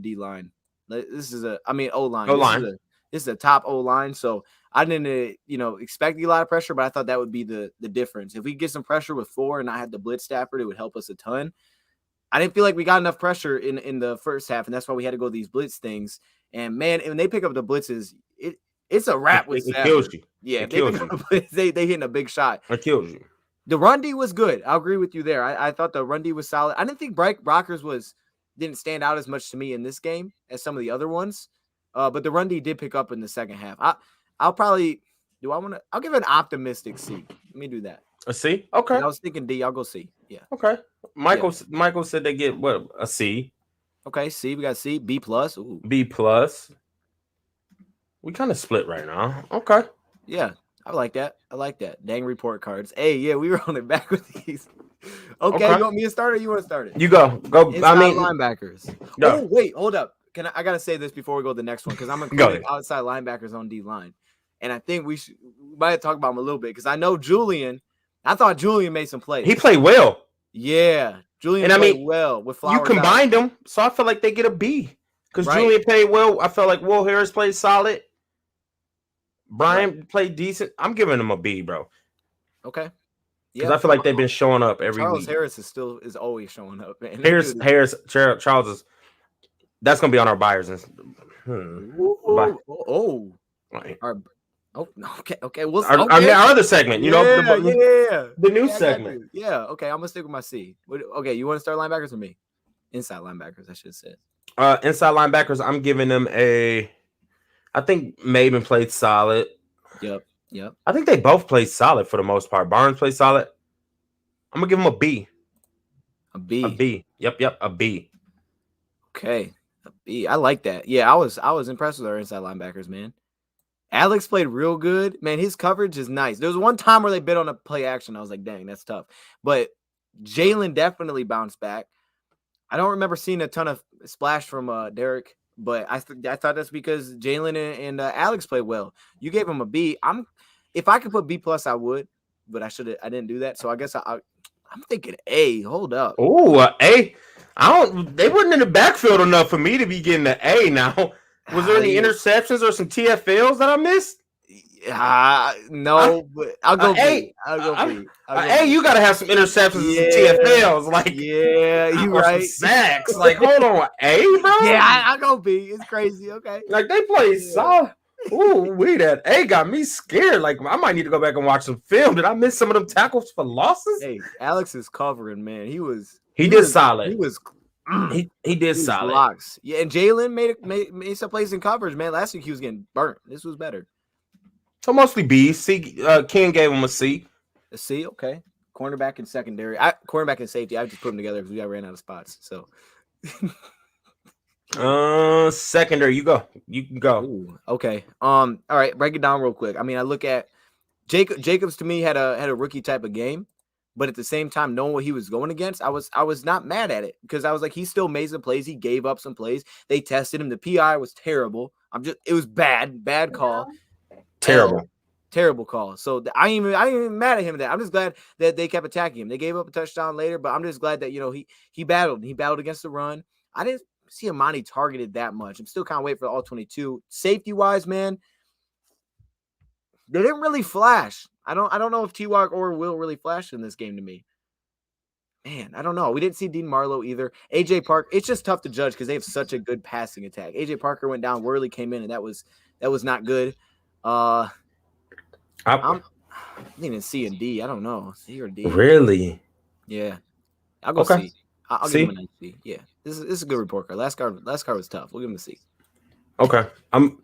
S1: D line. This is O line. This is a top O line. So I didn't expect a lot of pressure, but I thought that would be the difference. If we get some pressure with 4 and I had to blitz Stafford, it would help us a ton. I didn't feel like we got enough pressure in the first half, and that's why we had to go these blitz things. And man, when they pick up the blitzes, it's a wrap with Stafford.
S4: It kills you.
S1: Yeah, they hitting a big shot.
S4: It kills you.
S1: The run D was good. I'll agree with you there. I thought the run D was solid. I didn't think Brockers didn't stand out as much to me in this game as some of the other ones. But the run D did pick up in the second half. I'll give it an optimistic C. Let me do that.
S4: A C? Okay.
S1: I was thinking D. I'll go C. Yeah.
S4: Okay. Michael said they get a C.
S1: Okay, C. We got C. B plus. Ooh.
S4: B plus. We kind of split right now. Okay.
S1: Yeah. I like that. Dang report cards. Hey, yeah, we were on it back with these. Okay. You want me to start or you want to start it?
S4: You go.
S1: Linebackers.
S4: Go.
S1: Oh, wait, hold up. I gotta say this before we go to the next one because I'm including outside linebackers on D line, and I think we might talk about them a little bit because I know Julian. I thought Julian made some plays.
S4: He played well.
S1: Yeah, Julian played well with Flowers.
S4: You combined them, so I feel like they get a B because Julian played well. I felt like Will Harris played solid. Brian played decent. I'm giving him a B, bro.
S1: Okay.
S4: Because I feel like they've been showing up every week.
S1: Charles Harris is always showing up, man.
S4: Charles is. That's gonna be on our buyers.
S1: Okay.
S4: Our other segment,
S1: the
S4: new segment.
S1: Yeah. Okay. I'm gonna stick with my C. Okay. You want to start linebackers or me? Inside linebackers, I should have said.
S4: Inside linebackers, I'm giving them a. I think Maven played solid.
S1: Yep.
S4: I think they both played solid for the most part. Barnes played solid. I'm gonna give him a B.
S1: A B.
S4: A B. Yep. A B.
S1: Okay. A B. I like that. Yeah, I was impressed with our inside linebackers, man. Alex played real good. Man, his coverage is nice. There was one time where they bit on a play action. I was like, dang, that's tough. But Jalen definitely bounced back. I don't remember seeing a ton of splash from Derek, but I thought that's because Jalen and Alex played well. You gave him a B. If I could put B plus, I would, but I didn't do that. So I guess I'm thinking A. Hold up.
S4: Oh, A. They wasn't in the backfield enough for me to be getting an A now. Was there any interceptions or some TFLs that I missed?
S1: No, but I'll go B. I'll go B.
S4: Hey, you gotta have some interceptions and some TFLs. Like,
S1: yeah, you
S4: or
S1: right.
S4: some sacks. Like, hold on, A, bro.
S1: Yeah, I'll go B. It's crazy. Okay.
S4: Like they play solid. Ooh, that A got me scared. Like I might need to go back and watch some film. Did I miss some of them tackles for losses?
S1: Hey, Alex is covering, man. He
S4: did solid.
S1: He
S4: did solid.
S1: Blocks. Yeah, and Jalen made some plays in coverage, man. Last week he was getting burnt. This was better.
S4: So mostly B. C. Ken gave him a C.
S1: A C, okay. Cornerback and secondary. Cornerback and safety. I just put them together because we ran out of spots. So
S4: secondary, you go. You can go.
S1: Ooh, okay. All right, break it down real quick. I mean, I look at Jacobs to me had a rookie type of game, but at the same time, knowing what he was going against, I was not mad at it because I was like, he still made some plays. He gave up some plays. They tested him. The PI was terrible. It was bad call. Terrible call. So I ain't even mad at him. That I'm just glad that they kept attacking him. They gave up a touchdown later, but I'm just glad that he battled. He battled against the run. I didn't see Amani targeted that much. I'm still kind of waiting for all 22. Safety wise, man, they didn't really flash. I don't know if T-Walk or Will really flashed in this game to me. Man, I don't know. We didn't see Dean Marlowe either. AJ Parker, it's just tough to judge because they have such a good passing attack. AJ Parker went down, Worley came in, and that was not good. I'm thinking C and D. I don't know. C or D.
S4: Really?
S1: Yeah. I'll go C. I'll give him a nice C. Yeah. This is a good report card. Last card was tough. We'll give him a C.
S4: Okay. I'm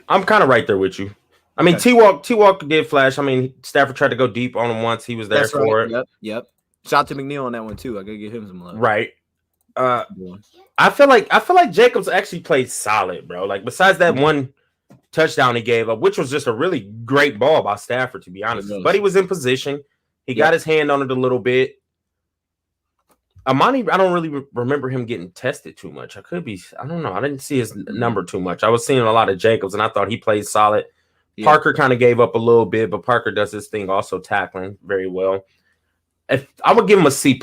S4: kind of right there with you. I mean, T-Walk did flash. I mean, Stafford tried to go deep on him once. He was there for it.
S1: Yep. Shout to McNeil on that one too. I gotta give him some love.
S4: Right. I feel like Jacobs actually played solid, bro. Like besides that one touchdown he gave up, which was just a really great ball by Stafford, to be honest. But he was in position. He got his hand on it a little bit. Amani, I don't really remember him getting tested too much. I don't know. I didn't see his number too much. I was seeing a lot of Jacobs, and I thought he played solid. Yeah. Parker kind of gave up a little bit, but Parker does his thing also tackling very well. If I would give him a C+.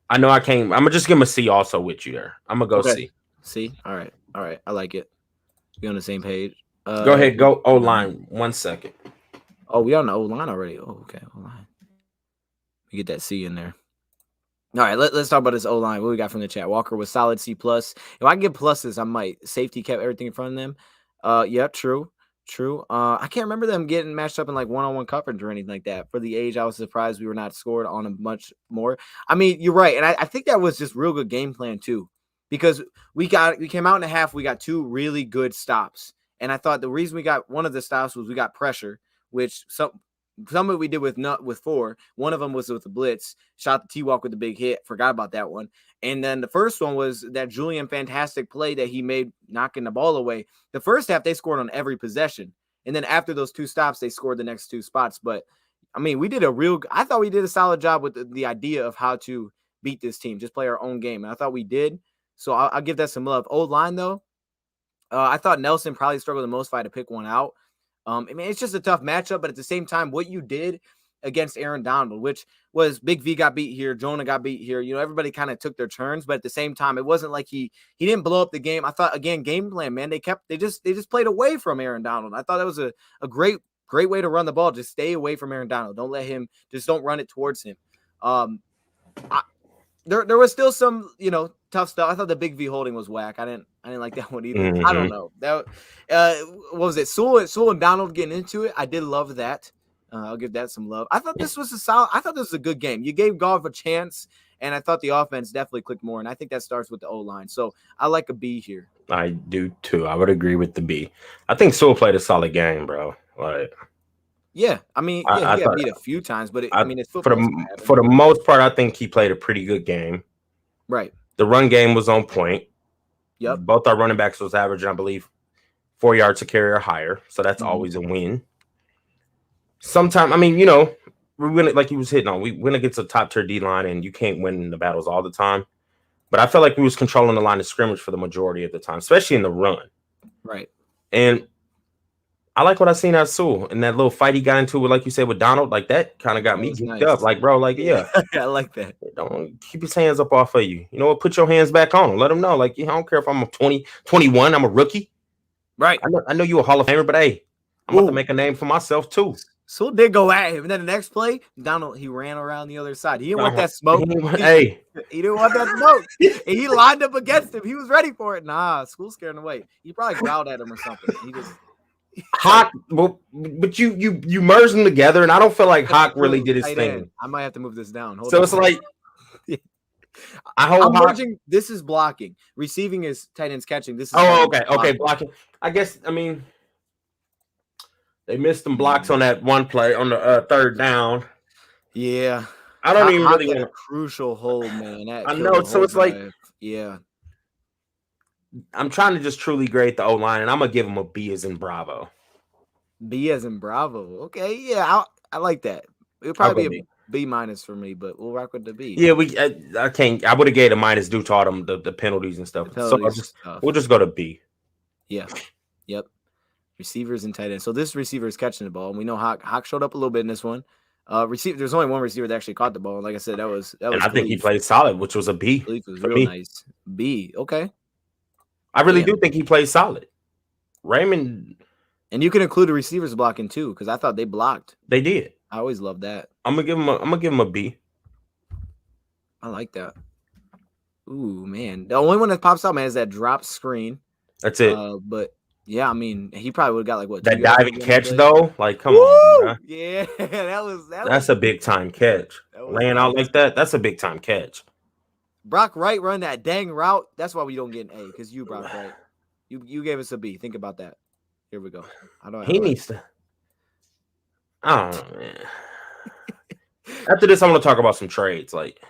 S4: I know I can't. I'm going to just give him a C also with you there. I'm going to go C.
S1: C? All right. I like it. We on the same page.
S4: Go ahead. Go O-line. 1 second.
S1: Oh, we on the O-line already. Oh, okay. O-line. We get that C in there. All right, let's talk about this O-line. What we got from the chat? Walker was solid C+. If I give pluses, I might. Safety kept everything in front of them. Yep, true. I can't remember them getting matched up in like one-on-one coverage or anything like that. For the age, I was surprised we were not scored on a much more. I mean, you're right, and I think that was just real good game plan too, because we came out in a half. We got 2 really good stops, and I thought the reason we got one of the stops was we got pressure, which some of it we did with 4. One of them was with the blitz. Shot the T-Walk with the big hit. Forgot about that one. And then the first one was that Julian fantastic play that he made knocking the ball away. The first half, they scored on every possession. And then after those 2 stops, they scored the next 2 spots. But, I mean, I thought we did a solid job with the idea of how to beat this team. Just play our own game. And I thought we did. So I'll give that some love. O-line, though, I thought Nelson probably struggled the most if I had to pick one out. I mean, it's just a tough matchup, but at the same time, what you did against Aaron Donald, which was Big V got beat here, Jonah got beat here. Everybody kind of took their turns, but at the same time, it wasn't like he didn't blow up the game. I thought, again, game plan, man, they just played away from Aaron Donald. I thought that was a great way to run the ball. Just stay away from Aaron Donald. Don't run it towards him. There was still some, tough stuff. I thought the Big V holding was whack. I didn't like that one either. Mm-hmm. I don't know. That what was it? Sewell and Donald getting into it. I did love that. I'll give that some love. I thought this was a good game. You gave Goff a chance, and I thought the offense definitely clicked more. And I think that starts with the O-line. So I like a B here.
S4: I do too. I would agree with the B. I think Sewell played a solid game, bro. Like,
S1: yeah, I mean, he got beat a few times, but it's football.
S4: For the most part, I think he played a pretty good game.
S1: Right.
S4: The run game was on point.
S1: Yep.
S4: Both our running backs was averaging, I believe, 4 yards to carry or higher. So that's always a win. Sometimes, I mean, we're gonna, like he was hitting on, we're gonna get to top tier D line, and you can't win the battles all the time. But I felt like we was controlling the line of scrimmage for the majority of the time, especially in the run.
S1: Right.
S4: And I like what I seen at Sewell and that little fight he got into with, like you said, with Donald. Like that kind of got me geeked
S1: nice.
S4: up. Like, bro, like yeah,
S1: I like that.
S4: don't keep his hands up off of you. You know what? Put your hands back on him. Let him know. Like, I don't care if I'm a 20, 21, I'm a rookie.
S1: Right.
S4: I know you a Hall of Famer, but hey, I'm about to make a name for myself too.
S1: So did go at him, and then the next play, Donald he ran around the other side. He didn't want that smoke.
S4: Hey,
S1: he didn't want that smoke. And he lined up against him. He was ready for it. Nah, School scared him away. He probably growled at him or something. He just
S4: Hawk, but you merged them together, and I don't feel like Hawk really did his thing.
S1: I might have to move this down.
S4: So it's like
S1: I'm merging. This is blocking. Receiving is tight ends catching. This is
S4: okay, blocking. I guess they missed some blocks on that one play on the third down.
S1: Yeah,
S4: I don't even really
S1: want a crucial hold, man.
S4: I know. So it's like,
S1: yeah,
S4: I'm trying to just truly grade the O line, and I'm gonna give him a B as in Bravo.
S1: B as in Bravo. Okay, yeah, I like that. It'll probably be a B minus for me, but we'll rock with the B.
S4: Yeah, I can't. I would have gave a minus due to all them the penalties and stuff. We'll just go to B.
S1: Yeah. Yep. Receivers and tight ends. So this receiver is catching the ball, and we know Hawk showed up a little bit in this one. There's only one receiver that actually caught the ball, and like I said, that was.
S4: And I think he played solid, which was a B.
S1: It was real nice. B. Okay.
S4: I really do think he played solid. Raymond,
S1: and you can include the receivers blocking too, because I thought they blocked.
S4: They did.
S1: I always love that.
S4: I'm gonna give him a B.
S1: I like that. Ooh, man. The only one that pops out, man, is that drop screen.
S4: That's it.
S1: But yeah, I mean, he probably would have got like what
S4: that diving catch though. Like, come on, bro.
S1: Yeah,
S4: that's a big time catch. Laying out like that, that's a big time catch.
S1: Brock Wright run that dang route. That's why we don't get an A, because you, Brock Wright. You gave us a B. Think about that. Here we go.
S4: He needs to. I don't know, man. After this, I'm gonna talk about some trades. Like,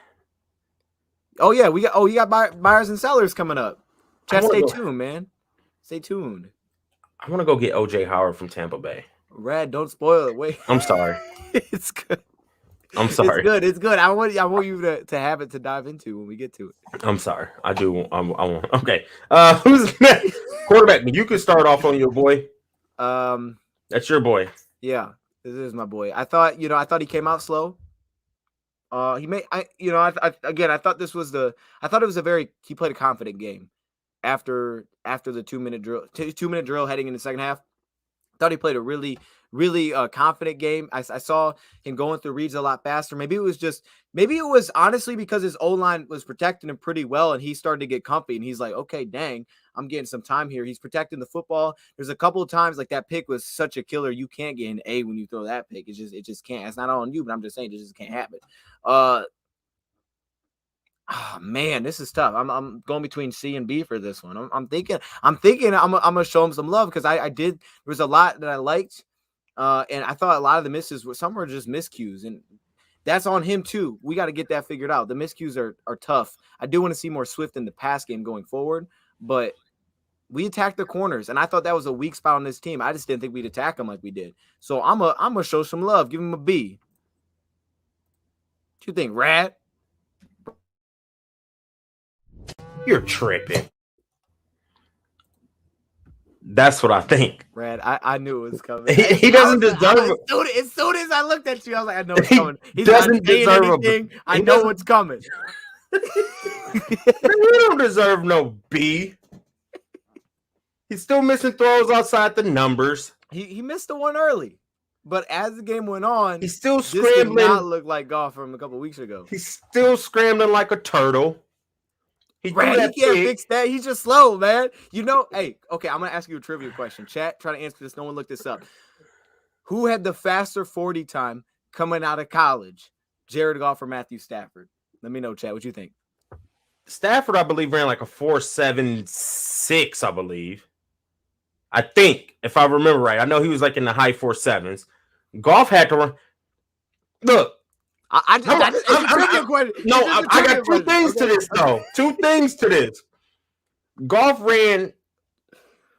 S1: oh yeah, you got buyers and sellers coming up. Chat, stay tuned, man. Stay tuned.
S4: I want to go get OJ Howard from Tampa Bay.
S1: Rad, don't spoil it. Wait.
S4: I'm sorry.
S1: It's good.
S4: I'm sorry.
S1: It's good. I want you to have it to dive into when we get to it.
S4: I'm sorry. I do. I want. Okay. Who's next? Quarterback. You can start off on your boy. That's your boy.
S1: Yeah, this is my boy. I thought he came out slow. He thought this was he played a confident game after the 2-minute drill heading in the second half. Thought he played a really confident game. I saw him going through reads a lot faster. Maybe it was honestly because his O-line was protecting him pretty well, and he started to get comfy, and he's like, okay, dang, I'm getting some time here. He's protecting the football. There's a couple of times like that pick was such a killer. You can't get an A when you throw that pick. It just can't. It's not on you, but I'm just saying it just can't happen. Oh, man, this is tough. I'm going between C and B for this one. I'm thinking I'm gonna show him some love, because there was a lot that I liked, and I thought a lot of the misses were just miscues, and that's on him too. We got to get that figured out. The miscues are tough. I do want to see more Swift in the pass game going forward, but we attacked the corners, and I thought that was a weak spot on this team. I just didn't think we'd attack them like we did. So I'm gonna show some love. Give him a B. What you think, Rad?
S4: You're tripping. That's what I think.
S1: Rad, I knew it was coming.
S4: He doesn't deserve
S1: it. As soon as I looked at you, I was like, I know it's coming. He
S4: doesn't deserve
S1: anything. I know what's coming.
S4: He don't deserve no B. He's still missing throws outside the numbers.
S1: He missed the one early. But as the game went on,
S4: he's still scrambling.
S1: This did not look like Goff from a couple weeks ago.
S4: He's still scrambling like a turtle.
S1: He can't fix that. He's just slow, man. Hey, okay, I'm going to ask you a trivia question. Chat, try to answer this. No one looked this up. Who had the faster 40 time coming out of college? Jared Goff or Matthew Stafford? Let me know, chat. What you think?
S4: Stafford, I believe, ran like a 4.76, I believe. I think, if I remember right. I know he was like in the high 4.7s. Goff had to run. Look. I got two things to this, though. Two things to this. Goff ran,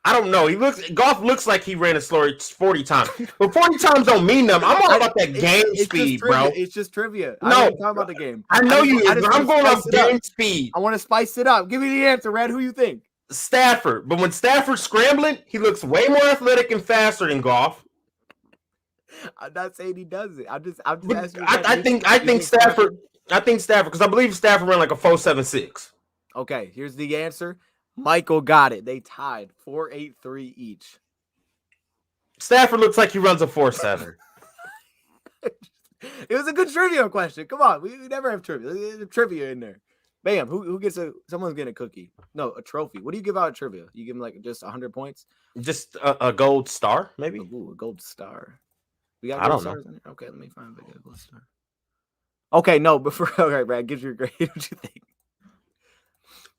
S4: I don't know. Goff looks like he ran a slower 40 times. But 40 times don't mean nothing. I'm all about that game speed, bro.
S1: It's just trivia.
S4: No.
S1: I'm not talking about the game.
S4: I know you is, but I'm going off game speed.
S1: I want to spice it up. Give me the answer, Red. Who you think?
S4: Stafford. But when Stafford's scrambling, he looks way more athletic and faster than Goff.
S1: I'm not saying he does it. I'm just asking.
S4: I think Stafford. I think Stafford, because I believe Stafford ran like a 4.76.
S1: Okay, here's the answer. Michael got it. They tied 4.83 each.
S4: Stafford looks like he runs a 4.7.
S1: It was a good trivia question. Come on, we never have trivia. There's trivia in there. Bam. Who gets someone's getting a cookie? No, a trophy. What do you give out at trivia? You give them like just 100 points?
S4: Just a gold star, maybe.
S1: Ooh, a gold star. We got
S4: I
S1: gold
S4: don't know.
S1: stars in there? Okay, let me find a gold star. Okay, no, okay, Brad, give your grade. What you think?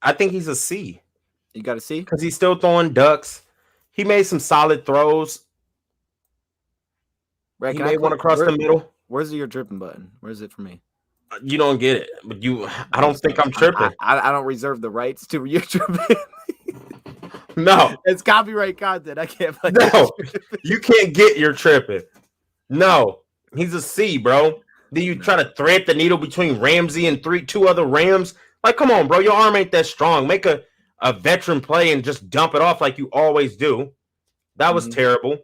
S4: I think he's a C.
S1: You got a C?
S4: Because he's still throwing ducks. He made some solid throws.
S1: Brad,
S4: He made one across the middle.
S1: Where's your dripping button? Where's it for me?
S4: You don't get it, but I don't think I'm tripping.
S1: I don't reserve the rights to your tripping.
S4: No,
S1: it's copyright content. I can't play.
S4: No, you can't get your tripping. No, he's a C, bro. Then you try to thread the needle between Ramsey and two other Rams. Like, come on, bro. Your arm ain't that strong. Make a veteran play and just dump it off like you always do. That was terrible.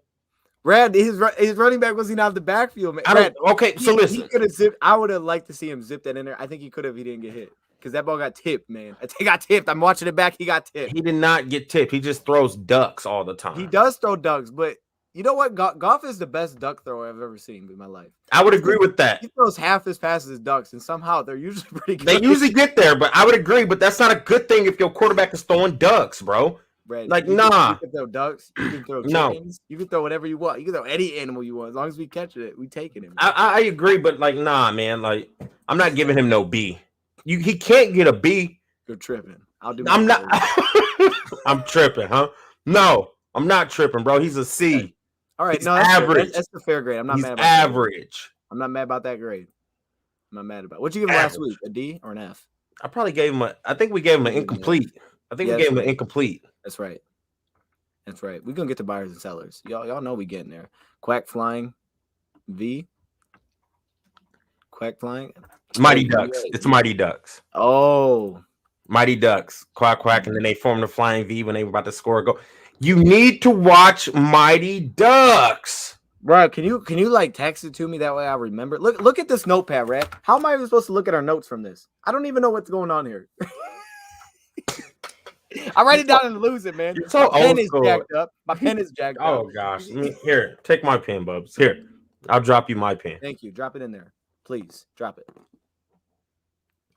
S1: Brad, his running back wasn't out of the backfield, man. Brad,
S4: listen.
S1: He could have zipped. I would have liked to see him zip that in there. I think he could have. He didn't get hit because that ball got tipped, man. He got tipped. I'm watching it back. He got tipped.
S4: He did not get tipped. He just throws ducks all the time.
S1: He does throw ducks, but you know what? Goff is the best duck thrower I've ever seen in my life.
S4: I would agree with that.
S1: He throws half as fast as ducks, and somehow they're usually pretty good.
S4: They usually get there, but I would agree. But that's not a good thing if your quarterback is throwing ducks, bro.
S1: Brad,
S4: like,
S1: you
S4: nah.
S1: can throw ducks. You can throw chickens. You can throw whatever you want. You can throw any animal you want. As long as we catch it, we taking it.
S4: I agree, but like, nah, man. Like, I'm not giving him no B. He can't get a B.
S1: You're tripping.
S4: I'm not. I'm tripping, huh? No, I'm not tripping, bro. He's a C.
S1: Okay. All right,
S4: he's
S1: no,
S4: average.
S1: That's the fair grade. I'm not
S4: he's
S1: mad about
S4: average.
S1: That. I'm not mad about that grade. I'm not mad about it. What'd you give him last week? A D or an F?
S4: I probably gave him I think we gave him an incomplete. I think we gave him an incomplete.
S1: That's right. That's right. We're gonna get to buyers and sellers. Y'all know we getting there. Quack flying V. Quack flying.
S4: Mighty Ducks. It's Mighty Ducks.
S1: Oh.
S4: Mighty Ducks. Quack quack. And then they formed the flying V when they were about to score a goal. You need to watch Mighty Ducks.
S1: Bro, can you like text it to me that way I remember? Look at this notepad, Red. How am I even supposed to look at our notes from this? I don't even know what's going on here. I write it down and lose it, man.
S4: So
S1: my pen is jacked up. My pen is jacked up.
S4: Oh gosh. Here, take my pen, Bubs. Here. I'll drop you my pen.
S1: Thank you. Drop it in there. Please drop it.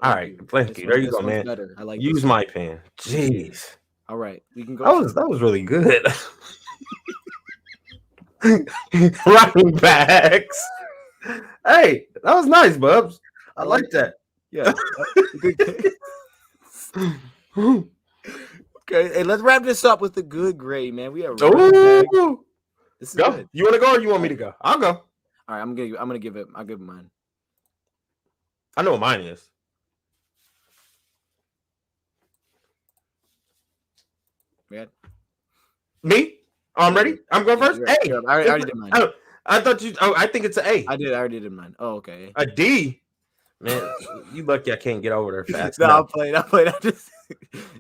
S4: All right. Thank you. There you go, man.
S1: Better. I like
S4: use my pen. Jeez.
S1: All right. We can go.
S4: That was really good. Running backs. Hey, that was nice, Bubs. I like that.
S1: Yeah. Okay, hey, let's wrap this up with a good grade, man. We have this is
S4: go.
S1: Good.
S4: You want to go or you want me to go? I'll go.
S1: All right, I'm gonna give it. I'll give it mine.
S4: I know what mine is.
S1: Yeah.
S4: Me? Oh, I'm ready. I'm going first.
S1: Yeah,
S4: A.
S1: I already did mine.
S4: I thought you. Oh, I think it's an A.
S1: I already did mine. Oh, okay.
S4: A D. Man, you lucky I can't get over there fast.
S1: No, I'll play it. I just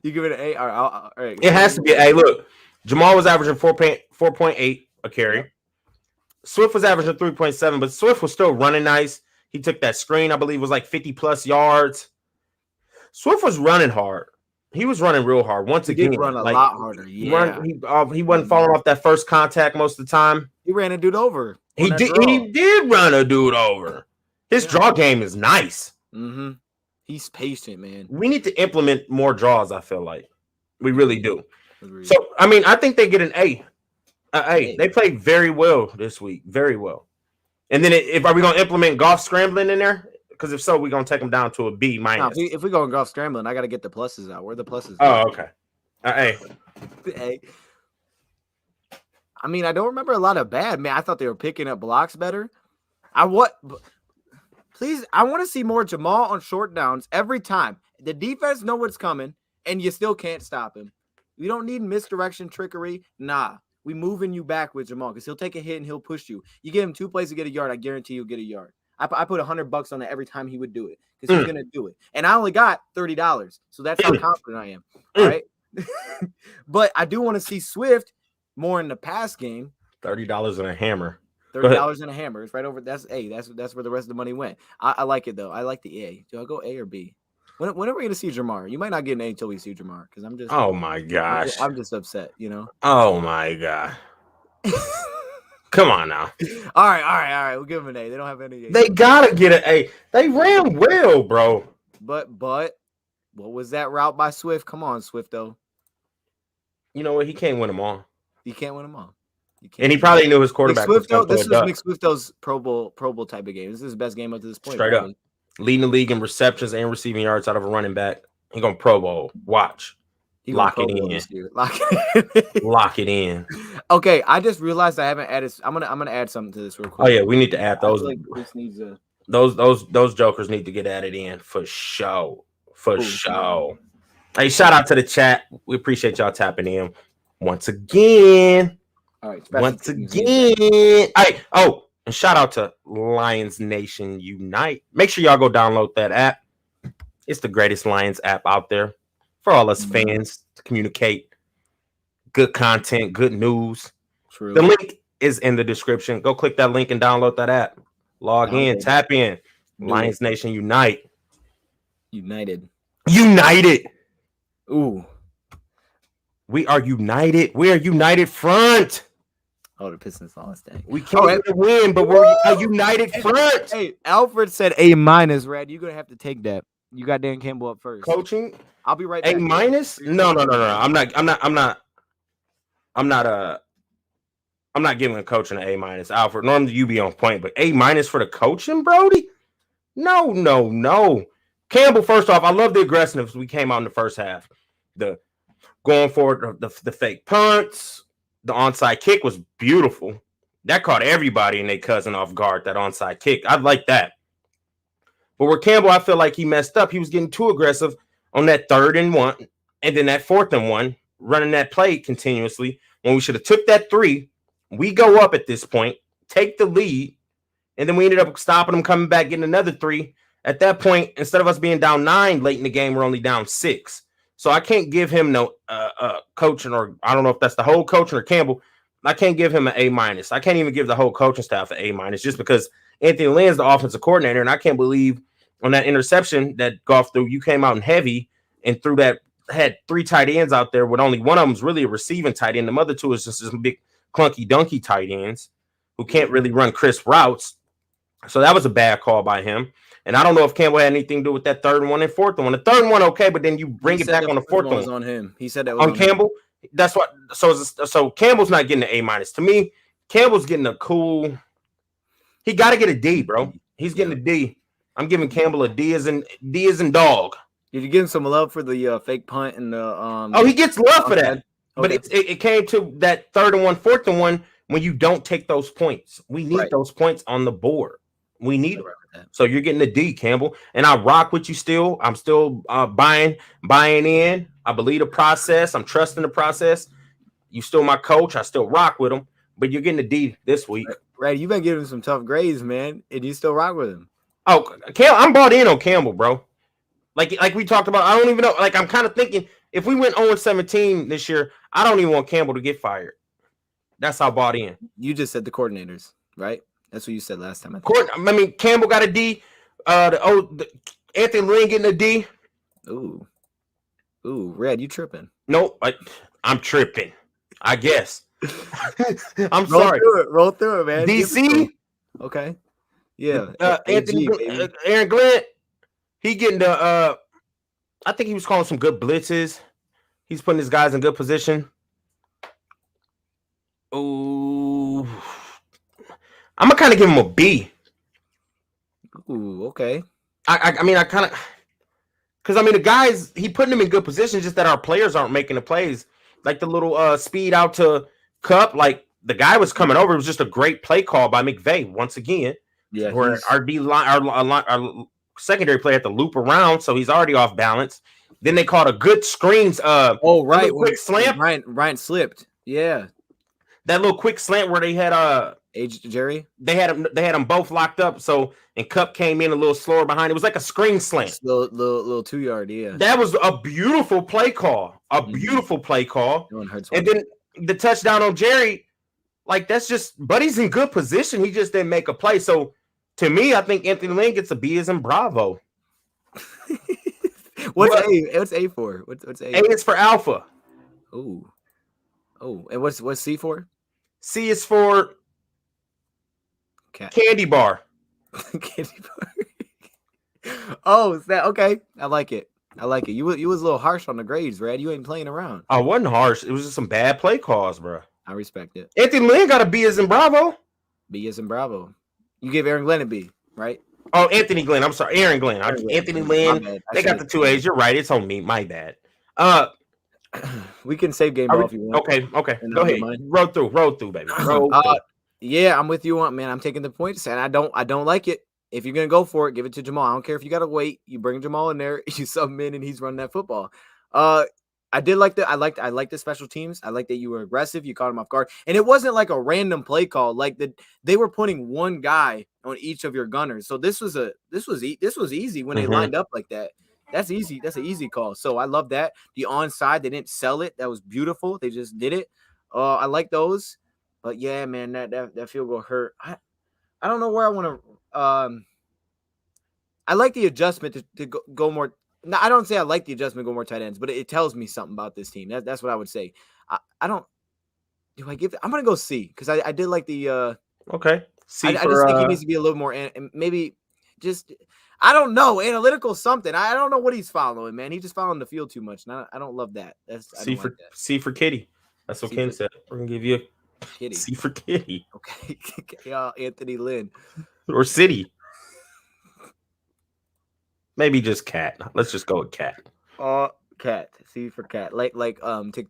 S1: you give it an A. All right.
S4: It has to be an A. Look, Jamal was averaging 4.8 a carry. Yep. Swift was averaging 3.7, but Swift was still running nice. He took that screen, I believe, was like 50 plus yards. Swift was running hard. He was running real hard. Once again,
S1: did run a lot harder. Yeah,
S4: he wasn't falling off that first contact most of the time.
S1: He ran a dude over.
S4: He did run a dude over. His draw game is nice.
S1: Mm-hmm. He's patient, man.
S4: We need to implement more draws. I feel like we really do. Agreed. So, I mean, I think they get an A. They played very well this week, very well. And then, are we going to implement Goff scrambling in there? Because if so, we're going to take them down to a B minus.
S1: No, if we go Goff scrambling, I got to get the pluses out. Where are the pluses?
S4: Oh, okay. A.
S1: I mean, I don't remember a lot of bad. Man, I thought they were picking up blocks better. Please, I want to see more Jamal on short downs every time. The defense know what's coming, and you still can't stop him. We don't need misdirection, trickery. Nah, we moving you back with Jamal because he'll take a hit and he'll push you. You give him 2 plays to get a yard, I guarantee you'll get a yard. I put $100 on it every time he would do it because he's going to do it. And I only got $30, so that's how confident I am. All right? But I do want to see Swift more in the pass game.
S4: $30 and a hammer.
S1: $30 and a hammer. It's right over. That's where the rest of the money went. I like it though. I like the A. Do I go A or B? When are we gonna see Jamar? You might not get an A until we see Jamar because I'm just.
S4: Oh my gosh.
S1: I'm just upset.
S4: Oh my god. Come on now.
S1: All right. We'll give them an A. They don't have any A.
S4: They gotta get an A. They ran well, bro.
S1: But what was that route by Swift? Come on, Swift though.
S4: You know what? He can't win them all.
S1: You can't win them all.
S4: And he probably knew his quarterback.
S1: This is Nick Swifto's Pro Bowl type of game. This is his best game up to this point.
S4: Straight up. Leading the league in receptions and receiving yards out of a running back. He going to Pro Bowl. Watch. Lock it in. Lock it in.
S1: Okay, I just realized I haven't added. I'm gonna add something to this real quick.
S4: Oh yeah, we need to add those.
S1: This needs a...
S4: Those jokers need to get added in for sure. For sure. Hey, shout out to the chat. We appreciate y'all tapping in once again.
S1: All right.
S4: Once again. All right. Oh, and shout out to Lions Nation Unite. Make sure y'all go download that app. It's the greatest Lions app out there for all us fans to communicate good content, good news.
S1: True.
S4: The link is in the description. Go click that link and download that app. Log in, tap in. Lions Nation Unite.
S1: United. Ooh.
S4: We are united. We are united front.
S1: Oh, the Pistons lost that.
S4: We can't win, but we're a united front.
S1: Hey, Alfred said A-. Rad, you're gonna have to take that. You got Dan Campbell up first.
S4: Coaching.
S1: I'll be right back.
S4: A-? No. I'm not giving a coaching an A-. Alfred, normally you be on point, but A- for the coaching, Brody? No. Campbell, first off, I love the aggressiveness we came out in the first half. The going forward, the fake punts, the onside kick was beautiful. That caught everybody and their cousin off guard, that onside kick. I like that. But where Campbell, I feel like he messed up. He was getting too aggressive on that 3rd and 1, and then that 4th and 1, running that play continuously. When we should have took that 3, we go up at this point, take the lead, and then we ended up stopping them, coming back, getting another 3. At that point, instead of us being down 9 late in the game, we're only down 6. So I can't give him no coaching, or I don't know if that's the whole coaching or Campbell. I can't give him an A-. I can't even give the whole coaching staff an A- just because Anthony Lynn's the offensive coordinator, and I can't believe on that interception that Goff threw, you came out in heavy and threw that, had 3 tight ends out there with only one of them was really a receiving tight end. The other 2 is just some big clunky donkey tight ends who can't really run crisp routes. So that was a bad call by him. And I don't know if Campbell had anything to do with that 3rd one and 4th one. The 3rd one, okay, but then you bring it back on the 4th one.
S1: Was on him. He said that was
S4: on Campbell. Him. That's what. So Campbell's not getting an A-. To me, Campbell's getting a cool. He got to get a D, bro. He's getting a D. I'm giving Campbell a D as in dog.
S1: Did you give him some love for the fake punt and the
S4: Oh, he gets love for that. Okay. But it came to that 3rd and 1, 4th and 1 when you don't take those points. We need those points on the board. We need it. So you're getting a D, Campbell. And I rock with you still. I'm still buying in. I believe the process. I'm trusting the process. You still my coach. I still rock with him. But you're getting a D this week.
S1: Right. You've been giving him some tough grades, man. And you still rock with him.
S4: Oh, I'm bought in on Campbell, bro. Like we talked about. I don't even know. Like, I'm kind of thinking if we went 0-17 this year, I don't even want Campbell to get fired. That's how bought in.
S1: You just said the coordinators, right? That's what you said last time.
S4: I mean, Campbell got a D. The Anthony Lynn getting a D.
S1: Ooh, Red, you tripping?
S4: Nope, I'm tripping. I guess. I'm
S1: Roll
S4: sorry.
S1: Roll through it, man.
S4: DC.
S1: Okay. Yeah.
S4: Anthony, Aaron Glenn. He getting the. I think he was calling some good blitzes. He's putting his guys in good position. Ooh. I'm gonna kind of give him a B.
S1: Ooh, okay.
S4: I mean, I kind of, because I mean, the guys, he putting them in good positions, just that our players aren't making the plays. Like the little speed out to Cup, like the guy was coming over. It was just a great play call by McVay once again.
S1: Yeah,
S4: where our D line, our secondary player had to loop around, so he's already off balance. Then they called a good screens.
S1: Right,
S4: quick slant.
S1: Ryan slipped. Yeah,
S4: that little quick slant where they had
S1: Jerry.
S4: They had them both locked up. So and Cup came in a little slower behind. It was like a screen slant.
S1: Little 2 yard. Yeah,
S4: that was a beautiful play call. a beautiful play call.
S1: That one hurts.
S4: And then the touchdown on Jerry, like that's just Buddy's in good position. He just didn't make a play. So to me, I think Anthony Lynn gets a B as in Bravo.
S1: What's A? What's A for? What's A?
S4: A is for Alpha.
S1: Oh, and what's C for?
S4: C is for
S1: Cat.
S4: Candy Bar.
S1: Candy bar. Oh, is that okay? I like it. You was a little harsh on the grades, Red. You ain't playing around.
S4: I wasn't harsh. It was just some bad play calls, bro.
S1: I respect it.
S4: Anthony Lynn got a B as in Bravo.
S1: B as in Bravo. You give Aaron Glenn a B, right?
S4: Oh, Anthony Glenn. I'm sorry, Aaron Glenn. Anthony Lynn. They got the 2 A's. You're right. It's on me. My bad.
S1: We can save game ball if you want.
S4: Okay. Go ahead. Roll through, baby. Roll through.
S1: Yeah, I'm with you on, man. I'm taking the points, and I don't like it. If you're gonna go for it, give it to Jamal. I don't care if you gotta wait. You bring Jamal in there, you sub him in, and he's running that football. I like the special teams. I like that you were aggressive. You caught him off guard, and it wasn't like a random play call. Like they were putting one guy on each of your gunners. So this was easy when they lined up like that. That's easy. That's an easy call. So I love that. The onside, they didn't sell it. That was beautiful. They just did it. I like those. But yeah, man, that field goal hurt. I don't know where I want to. I like the adjustment to go more. No, I don't say I like the adjustment go more tight ends, but it tells me something about this team. That's what I would say. I don't. Do I give it? I'm gonna go C because I did like the.
S4: Okay. C.
S1: I just think he needs to be a little more and maybe just. I don't know, analytical something. I don't know what he's following, man. He's just following the field too much. And I don't love that.
S4: C for Kitty. That's what Ken said. We're gonna give you a
S1: Kitty.
S4: C for Kitty.
S1: Okay, Anthony Lynn
S4: or City. Maybe just Cat. Let's just go with Cat.
S1: Cat. C for Cat. Like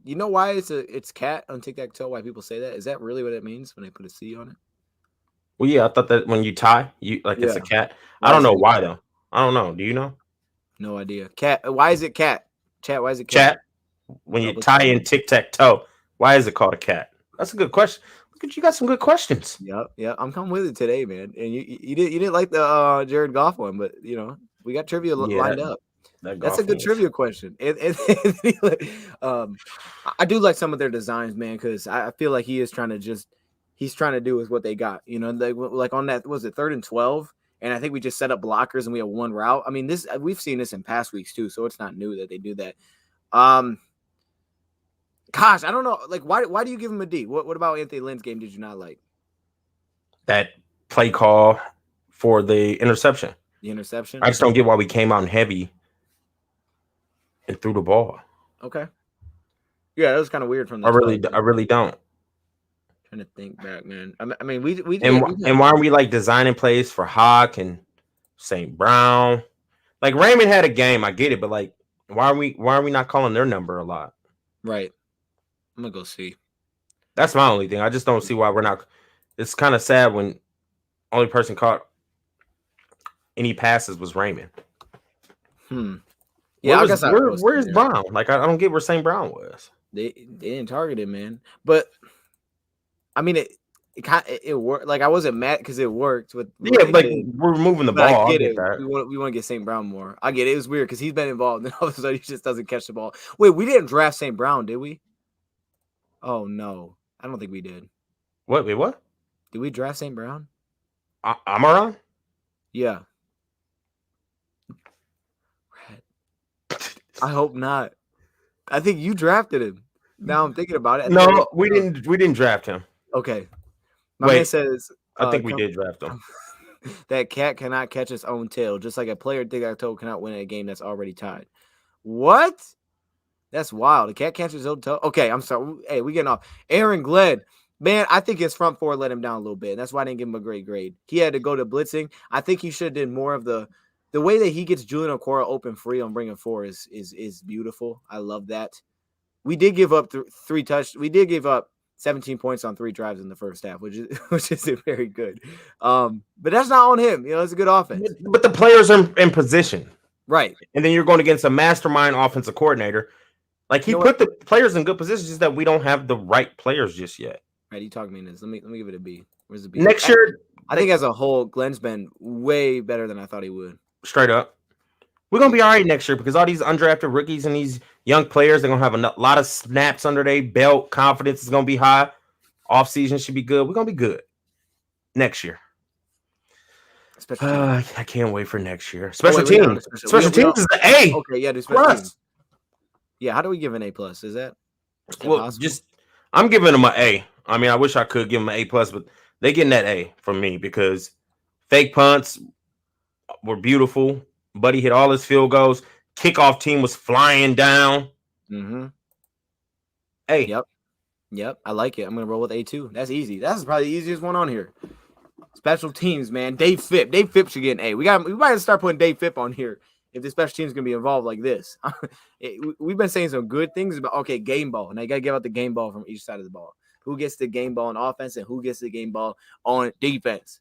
S1: you know why it's Cat on Tic Tac Toe? Why people say that? Is that really what it means when they put a C on it?
S4: Well, yeah, I thought that when you tie, it's a cat. I don't know why though. I don't know. Do you know? No
S1: idea. Cat. Why is it cat? Chat. Why is it
S4: cat? When you tie in Tic Tac Toe, why is it called a cat? That's a good question. Look at you, got some good questions.
S1: Yep. I'm coming with it today, man. And you didn't like the Jared Goff one, but we got trivia lined up. That's a good trivia question. I do like some of their designs, man, because I feel like he's trying to do is what they got. Like on that, was it 3rd and 12? And I think we just set up blockers and we have one route. I mean, we've seen this in past weeks too, so it's not new that they do that. Gosh, I don't know. Like, why do you give him a D? What about Anthony Lynn's game did you not like?
S4: That play call for the interception.
S1: The interception?
S4: I just don't get why we came out heavy and threw the ball.
S1: Okay. Yeah, that was kind of weird from the
S4: I really don't.
S1: Trying to think back, man. I mean, we
S4: and why are we like designing plays for Hawk and St. Brown? Like Raymond had a game, I get it, but like, why are we not calling their number a lot?
S1: Right. I'm gonna go see.
S4: That's my only thing. I just don't see why we're not. It's kind of sad when only person caught any passes was Raymond.
S1: Yeah,
S4: where's Brown? Like I don't get where St. Brown was.
S1: They didn't target him, man. But I mean, it worked. Like I wasn't mad because it worked. We're
S4: moving the ball.
S1: I get it. We want to get St. Brown more. I get it. It was weird because he's been involved, and all of a sudden he just doesn't catch the ball. Wait, we didn't draft St. Brown, did we? Oh no, I don't think we did.
S4: What? Wait, what?
S1: Did we draft St. Brown?
S4: Amaron?
S1: Yeah. I hope not. I think you drafted him. Now I'm thinking about it.
S4: No, we didn't. We didn't draft him.
S1: Okay. Man says.
S4: I think we did draft him.
S1: That cat cannot catch its own tail, just like a player tic-tac-toe cannot win a game that's already tied. What? That's wild. The cat catches his own tail. Okay, I'm sorry. Hey, we getting off. Aaron Glenn. Man, I think his front four let him down a little bit. And that's why I didn't give him a great grade. He had to go to blitzing. I think he should have did more of the way that he gets Julian Okora open free on bringing four is beautiful. I love that. We did give up three touch. We did give up 17 points on 3 drives in the first half, which is very good. But that's not on him. It's a good offense.
S4: But the players are in position.
S1: Right.
S4: And then you're going against a mastermind offensive coordinator. Like he put the players in good positions, just that we don't have the right players just yet.
S1: Right, you talking me in this. Let me give it a B. Where's the B?
S4: Next year,
S1: I think as a whole, Glenn's been way better than I thought he would.
S4: Straight up. We're gonna be all right next year because all these undrafted rookies and these young players, they're gonna have a lot of snaps under their belt. Confidence is gonna be high. Off season should be good. We're gonna be good next year. I can't wait for next year. Special teams. Special teams is the A.
S1: Okay, yeah, the special teams. Yeah, how do we give an A+? Is that
S4: possible? I'm giving them an A. I mean, I wish I could give them an A+, but they getting that A from me because fake punts were beautiful. Buddy hit all his field goals. Kickoff team was flying down.
S1: Mm-hmm.
S4: A.
S1: Yep. I like it. I'm gonna roll with A2. That's easy. That's probably the easiest one on here. Special teams, man. Dave Phipp should get an A. We might start putting Dave Phipp on here if the special teams gonna be involved like this. We've been saying some good things about game ball, and I gotta give out the game ball from each side of the ball. Who gets the game ball on offense and who gets the game ball on defense?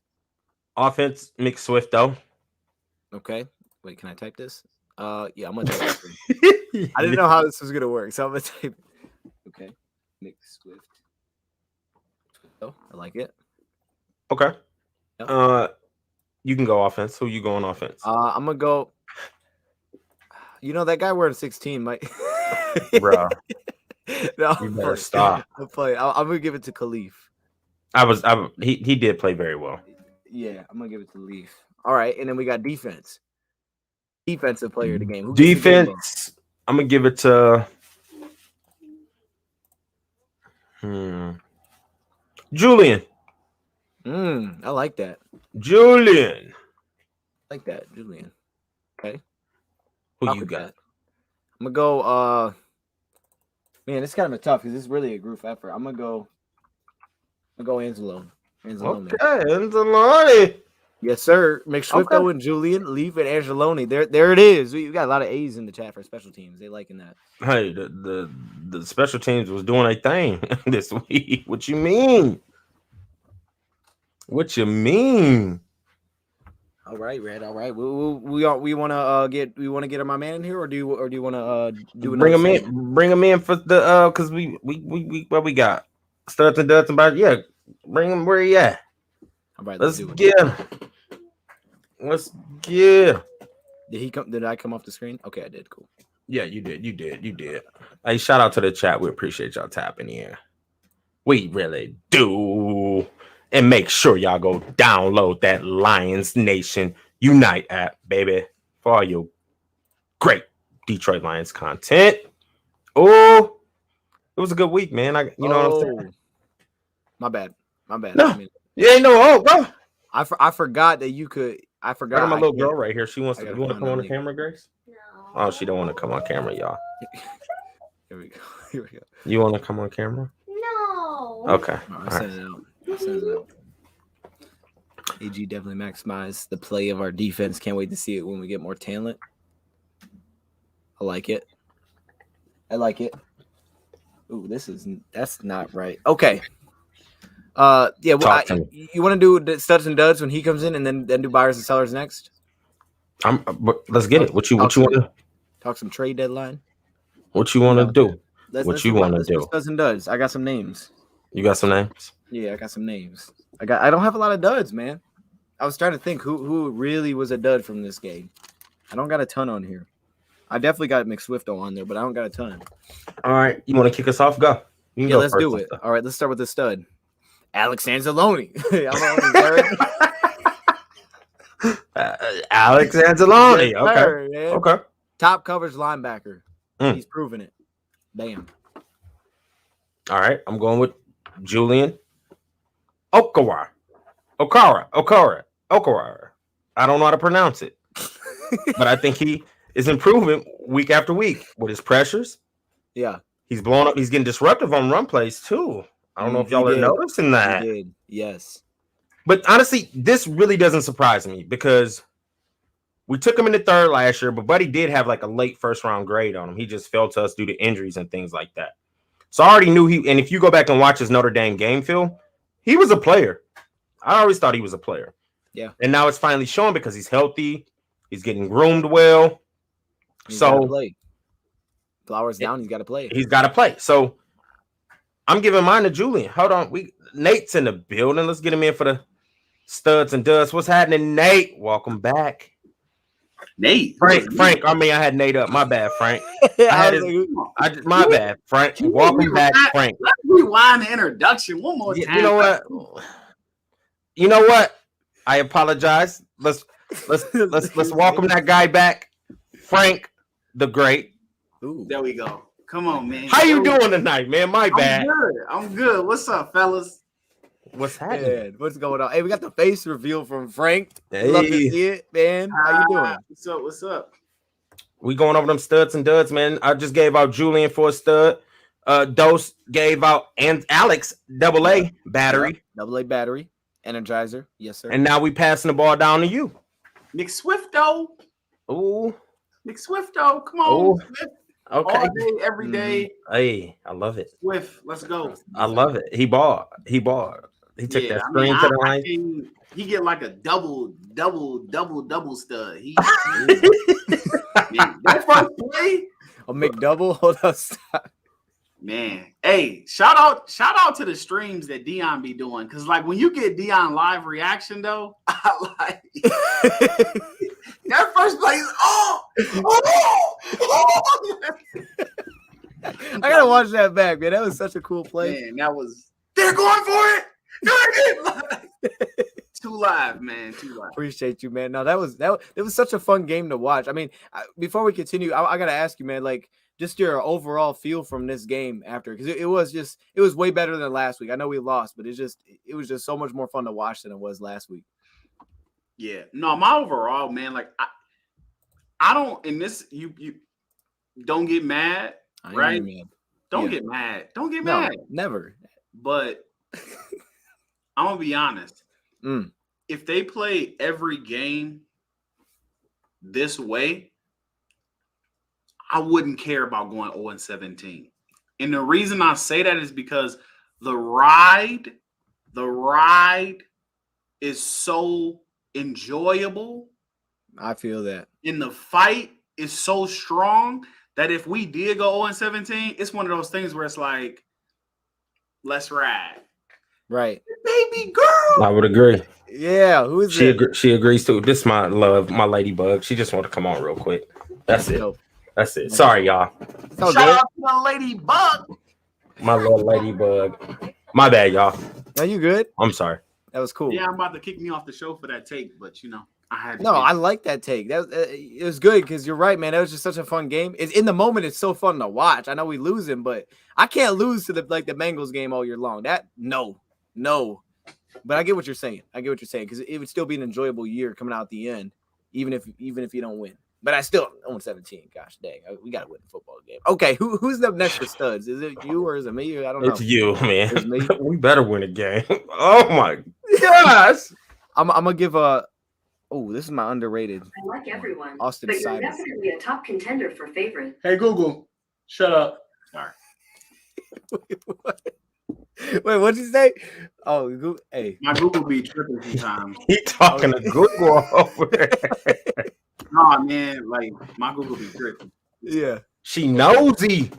S4: Offense, Mick Swift though.
S1: Okay. Wait, can I type this? Yeah, I'm gonna type it. I didn't know how this was gonna work, so I'm gonna type. Okay, Nick Swift. Oh, I like it.
S4: Okay. Yep. You can go offense. Who you go on offense?
S1: I'm gonna go. You know that guy wearing 16, Mike.
S4: Bro,
S1: no,
S4: you better stop.
S1: I'm gonna give it to Khalif.
S4: He did play very well.
S1: Yeah, I'm gonna give it to Leaf. All right, and then we got defense. Defensive player of the game.
S4: Defense. I'm gonna give it to Julian.
S1: I like that.
S4: Julian.
S1: Julian. Okay.
S4: Who you got?
S1: I'm gonna go. Man, it's kind of tough because it's really a group effort. I'm gonna go Anzalone.
S4: Okay, Anzalone.
S1: Yes, sir. McSwifto and Julian, Leaf and Angeloni. There it is. We got a lot of A's in the chat for special teams. They liking that.
S4: Hey, the special teams was doing a thing this week. What you mean?
S1: All right, Red. All right. We want to get my man in here, or do you want to do
S4: bring him in? Bring him in for the because we what we got studs and duds about bring him where he at.
S1: All right,
S4: let's get him. Let's get.
S1: Did he come? Did I come off the screen? Okay, I did. Cool.
S4: Yeah, you did. Hey, shout out to the chat. We appreciate y'all tapping in. We really do. And make sure y'all go download that Lions Nation Unite app, baby, for all your great Detroit Lions content. Oh, it was a good week, man. You know what I'm saying?
S1: My bad.
S4: No, you ain't no bro.
S1: I forgot that you could. I forgot.
S4: I got my little girl right here. She wants to. You want to come on the camera, Grace?
S2: No.
S4: Oh, she don't want to come on camera, y'all.
S1: Here we go.
S4: You want to come on camera?
S2: No.
S4: Okay.
S1: I'll send it out. AG definitely maximized the play of our defense. Can't wait to see it when we get more talent. I like it. Ooh, that's not right. Okay. Yeah. You want to do the studs and duds when he comes in, and then do buyers and sellers next?
S4: Let's get it. What you want to
S1: talk some trade deadline?
S4: What you want to do? What you want to do?
S1: Studs and duds. I got some names.
S4: You got some names?
S1: Yeah, I got some names. I don't have a lot of duds, man. I was trying to think who really was a dud from this game. I don't got a ton on here. I definitely got McSwifto on there, but I don't got a ton.
S4: All right, you want to kick us off? Go.
S1: Yeah, let's do it. All right, let's start with the stud. Alex Anzalone.
S4: Alex Anzalone. Okay.
S1: Top coverage linebacker. He's proven it. Bam.
S4: All right, I'm going with Julian Okara. I don't know how to pronounce it, but I think he is improving week after week with his pressures.
S1: Yeah,
S4: he's blowing up. He's getting disruptive on run plays too. I don't know if y'all are noticing that.
S1: He did. Yes,
S4: but honestly, this really doesn't surprise me because we took him in the third last year, but Buddy did have like a late first round grade on him. He just fell to us due to injuries and things like that. So I already knew and if you go back and watch his Notre Dame game film, he was a player. I always thought he was a player.
S1: Yeah.
S4: And now it's finally showing because he's healthy. He's getting groomed well. He's
S1: play. Flowers down. He's got to play.
S4: He's got to play. So I'm giving mine to Julian. Hold on. Nate's in the building. Let's get him in for the studs and duds. What's happening, Nate? Welcome back.
S6: Nate.
S4: Frank. I mean, I had Nate up. My bad, Frank. My bad, Frank.
S6: Can
S4: Welcome back, Frank.
S6: Let's rewind the introduction one more time.
S4: You know what? You know what? I apologize. Let's welcome that guy back, Frank the Great.
S1: Ooh.
S6: There we go. Come on, man.
S4: How you doing tonight, man? My bad.
S6: I'm good. What's up, fellas?
S4: What's happening?
S1: Man, what's going on? Hey, we got the face reveal from Frank.
S4: Hey.
S1: Love to see it, man. How you doing?
S6: What's up?
S4: We going over them studs and duds, man. I just gave out Julian for a stud. Dose gave out and Alex AA battery.
S1: AA battery. Energizer. Yes, sir.
S4: And now we passing the ball down to you.
S6: McSwifto.
S4: Ooh.
S6: McSwifto. Come on. Swift.
S4: Okay.
S6: All day, every day.
S4: Hey, I love it.
S6: Swift. Let's go.
S4: I love it. He balled. He took that screen to the line.
S6: He get like a double stud. Man, that first play.
S1: A McDouble. Hold up. Stop.
S6: Man, hey, shout out to the streams that Dion be doing, because like when you get Dion live reaction though, I like that first play is
S1: I gotta watch that back, man. That was such a cool play.
S6: Man, they're going for it. Too live, man. Too live.
S1: Appreciate you, man. No, it was such a fun game to watch. I mean, before we continue, I gotta ask you, man, like just your overall feel from this game after, because it was way better than last week. I know we lost, but it was just so much more fun to watch than it was last week.
S6: Yeah, no, my overall, man, like I don't in this you don't get mad, right? Don't get mad. Don't get mad.
S1: Never.
S6: But I'm gonna be honest. If they play every game this way, I wouldn't care about going 0-17. And the reason I say that is because the ride is so enjoyable.
S1: I feel that.
S6: And the fight is so strong that if we did go 0-17, it's one of those things where it's like, let's ride.
S1: Right.
S6: Baby girl.
S4: I would agree.
S1: Yeah. Who is it?
S4: She agrees to. This is my love, my ladybug. She just want to come on real quick. That's it.
S1: Dope.
S4: That's it. Sorry, y'all.
S6: Shout out to the ladybug.
S4: My little ladybug. My bad, y'all.
S1: Are you good?
S4: I'm sorry.
S1: That was cool.
S6: Yeah, I'm about to kick me off the show for that take, but I had
S1: no. I like that take. That it was good because you're right, man. That was just such a fun game. It's in the moment. It's so fun to watch. I know we losing, but I can't lose to the Bengals game all year long. No. But I get what you're saying. Because it would still be an enjoyable year coming out at the end, even if you don't win. But I still own 17. Gosh dang, we gotta win the football game. Okay, who's up next for studs? Is it you or is it me? I don't know.
S4: It's you, man.
S1: It's me.
S4: We better win a game. Oh my gosh!
S1: I'm gonna give a. Oh, this is my underrated.
S7: I like everyone,
S1: Austin
S7: but you're
S1: Simon.
S7: definitely a top contender for favorite.
S6: Hey Google, shut up. Sorry.
S1: Wait, what'd you say? Oh, Google, hey.
S6: My Google be tripping sometimes.
S4: He talking to Google over there.
S6: Nah, man, like my Google be tripping.
S1: Yeah.
S4: She nosy.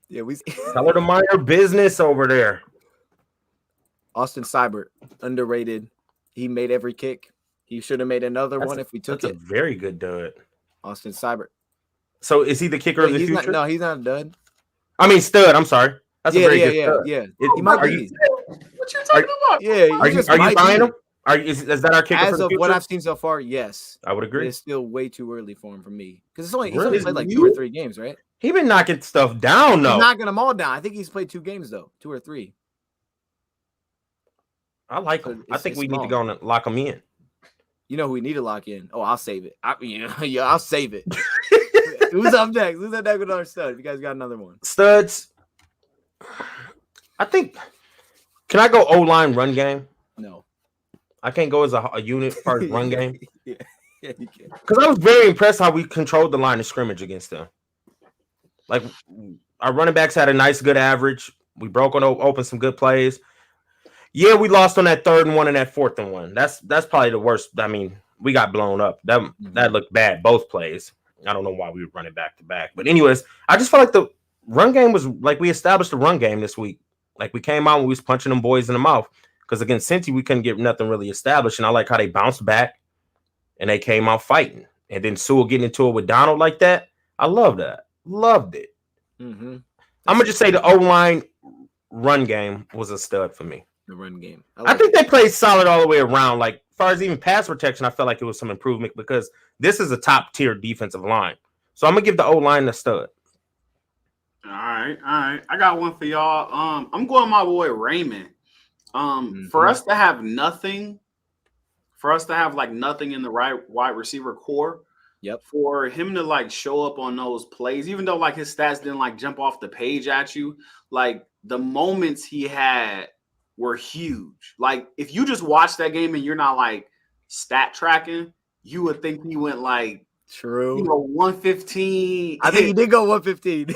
S1: Yeah, we
S4: Tell her to mind her business over there.
S1: Austin Seibert, underrated. He made every kick. He should have made another one if we took
S4: it. A very good dud.
S1: Austin Seibert.
S4: So is he the kicker of the future?
S1: No, he's not a dud.
S4: I mean stud. I'm sorry. That's a very good stud.
S1: Yeah. He might be.
S6: What you talking about?
S1: Yeah.
S4: Are you buying him? Is that our kicker?
S1: As of what I've seen so far, yes.
S4: I would agree.
S1: It's still way too early for him me because he's only played like 2 or 3 games, right?
S4: He been knocking stuff down though.
S1: He's knocking them all down. I think he's played 2 games though, 2 or 3.
S4: I like him. I think we need to go and lock him in.
S1: You know who we need to lock in? Oh, I'll save it. I'll save it. Who's up next? Who's up next with our stud? If you guys got another one.
S4: Studs. I think. Can I go O-line run game?
S1: No. I
S4: can't go as a unit part of run game.
S1: Yeah, you can.
S4: Because I was very impressed how we controlled the line of scrimmage against them. Like our running backs had a nice, good average. We broke open some good plays. Yeah, we lost on that 3rd and 1 and that 4th and 1. That's probably the worst. I mean, we got blown up. That looked bad, both plays. I don't know why we were running back to back. But anyways, I just felt like the run game was like we established the run game this week. Like we came out and we was punching them boys in the mouth. Because against Cincy, we couldn't get nothing really established. And I like how they bounced back and they came out fighting. and then Sewell getting into it with Donald like that. I love that. Loved it.
S1: Mm-hmm.
S4: I'm gonna just say the O-line run game was a stud for me.
S1: The run game.
S4: I think they played solid all the way around. Like, as far as even pass protection, I felt like it was some improvement because this is a top tier defensive line. So I'm gonna give the O-line the stud.
S6: All right. I got one for y'all. I'm going my boy Raymond. For us to have nothing, like nothing in the right wide receiver core.
S1: Yep.
S6: For him to like show up on those plays, even though like his stats didn't like jump off the page at you, like the moments he had were huge. Like if you just watch that game and you're not like stat tracking, you would think he went like 115.
S1: I think he did go 115.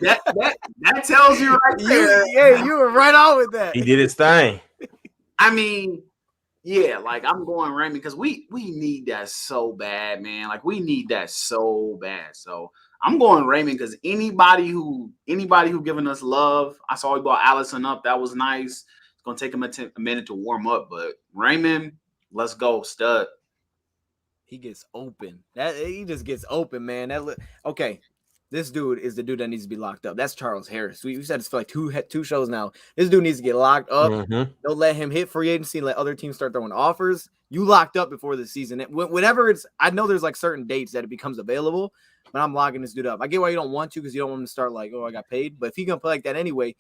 S6: That tells you right there.
S1: Yeah, you were right on with that.
S4: He did his thing.
S6: I mean, yeah, like I'm going Raymond because we need that so bad, man. Like we need that so bad. So I'm going Raymond because anybody who giving us love, I saw he brought Allison up. That was nice. It's gonna take him a minute to warm up, but Raymond, let's go, stud.
S1: He gets open. He just gets open, man. Okay. This dude is the dude that needs to be locked up. That's Charles Harris. We said this for like two shows now. This dude needs to get locked up.
S4: Mm-hmm.
S1: Don't let him hit free agency and let other teams start throwing offers. You locked up before the season. Whenever I know there's like certain dates that it becomes available, but I'm locking this dude up. I get why you don't want to because you don't want him to start like, oh, I got paid. But if he's going to play like that anyway,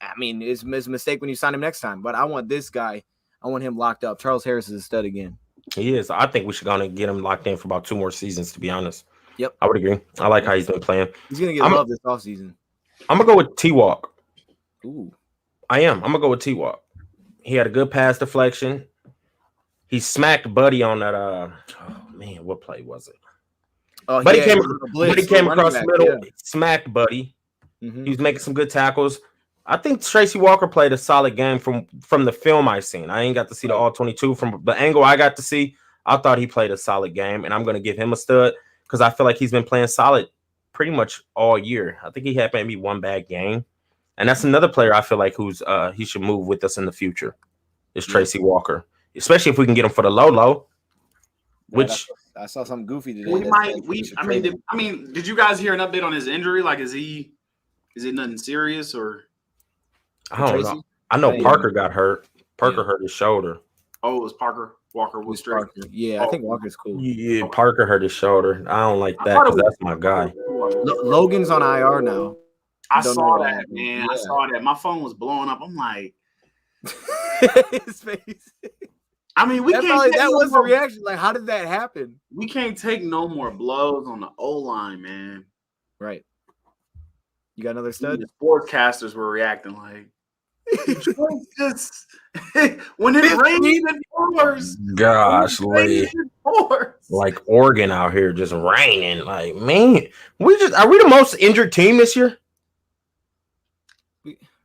S1: I mean, it's a mistake when you sign him next time. But I want this guy. I want him locked up. Charles Harris is a stud again.
S4: He is. I think we should go and get him locked in for about 2 more seasons, to be honest.
S1: Yep.
S4: I would agree. I like how he's been playing.
S1: He's going to get love this offseason. I'm
S4: going to go with T-Walk.
S1: Ooh.
S4: I am. I'm going to go with T-Walk. He had a good pass deflection. He smacked Buddy on that. Oh, man, what play was it? Buddy came across the middle, smacked Buddy. Mm-hmm. He was making some good tackles. I think Tracy Walker played a solid game from the film I seen. I ain't got to see the all 22. From the angle I got to see, I thought he played a solid game, and I'm going to give him a stud because I feel like he's been playing solid pretty much all year. I think he had maybe one bad game, and that's another player I feel like who's he should move with us in the future. Is Tracy Walker, especially if we can get him for the low. Which
S1: I saw something goofy today.
S6: Did you guys hear an update on his injury? Like, is it nothing serious or?
S4: I don't know. I know Parker got hurt. Parker hurt his shoulder.
S6: Oh, it was Parker. Walker was straight.
S1: Yeah, I think Walker's cool.
S4: Yeah, Parker hurt his shoulder. I don't like that because that's my guy.
S1: Logan's on IR now.
S6: I saw that, man. Yeah. I saw that. My phone was blowing up. I'm like,
S1: his face.
S6: I mean, that
S1: was the reaction. Like, how did that happen?
S6: We can't take no more blows on the O-line, man.
S1: Right. You got another stud?
S6: The sportscasters were reacting like, just when it rains, it pours.
S4: Gosh, like Oregon out here just raining. Like, man, are we the most injured team this year?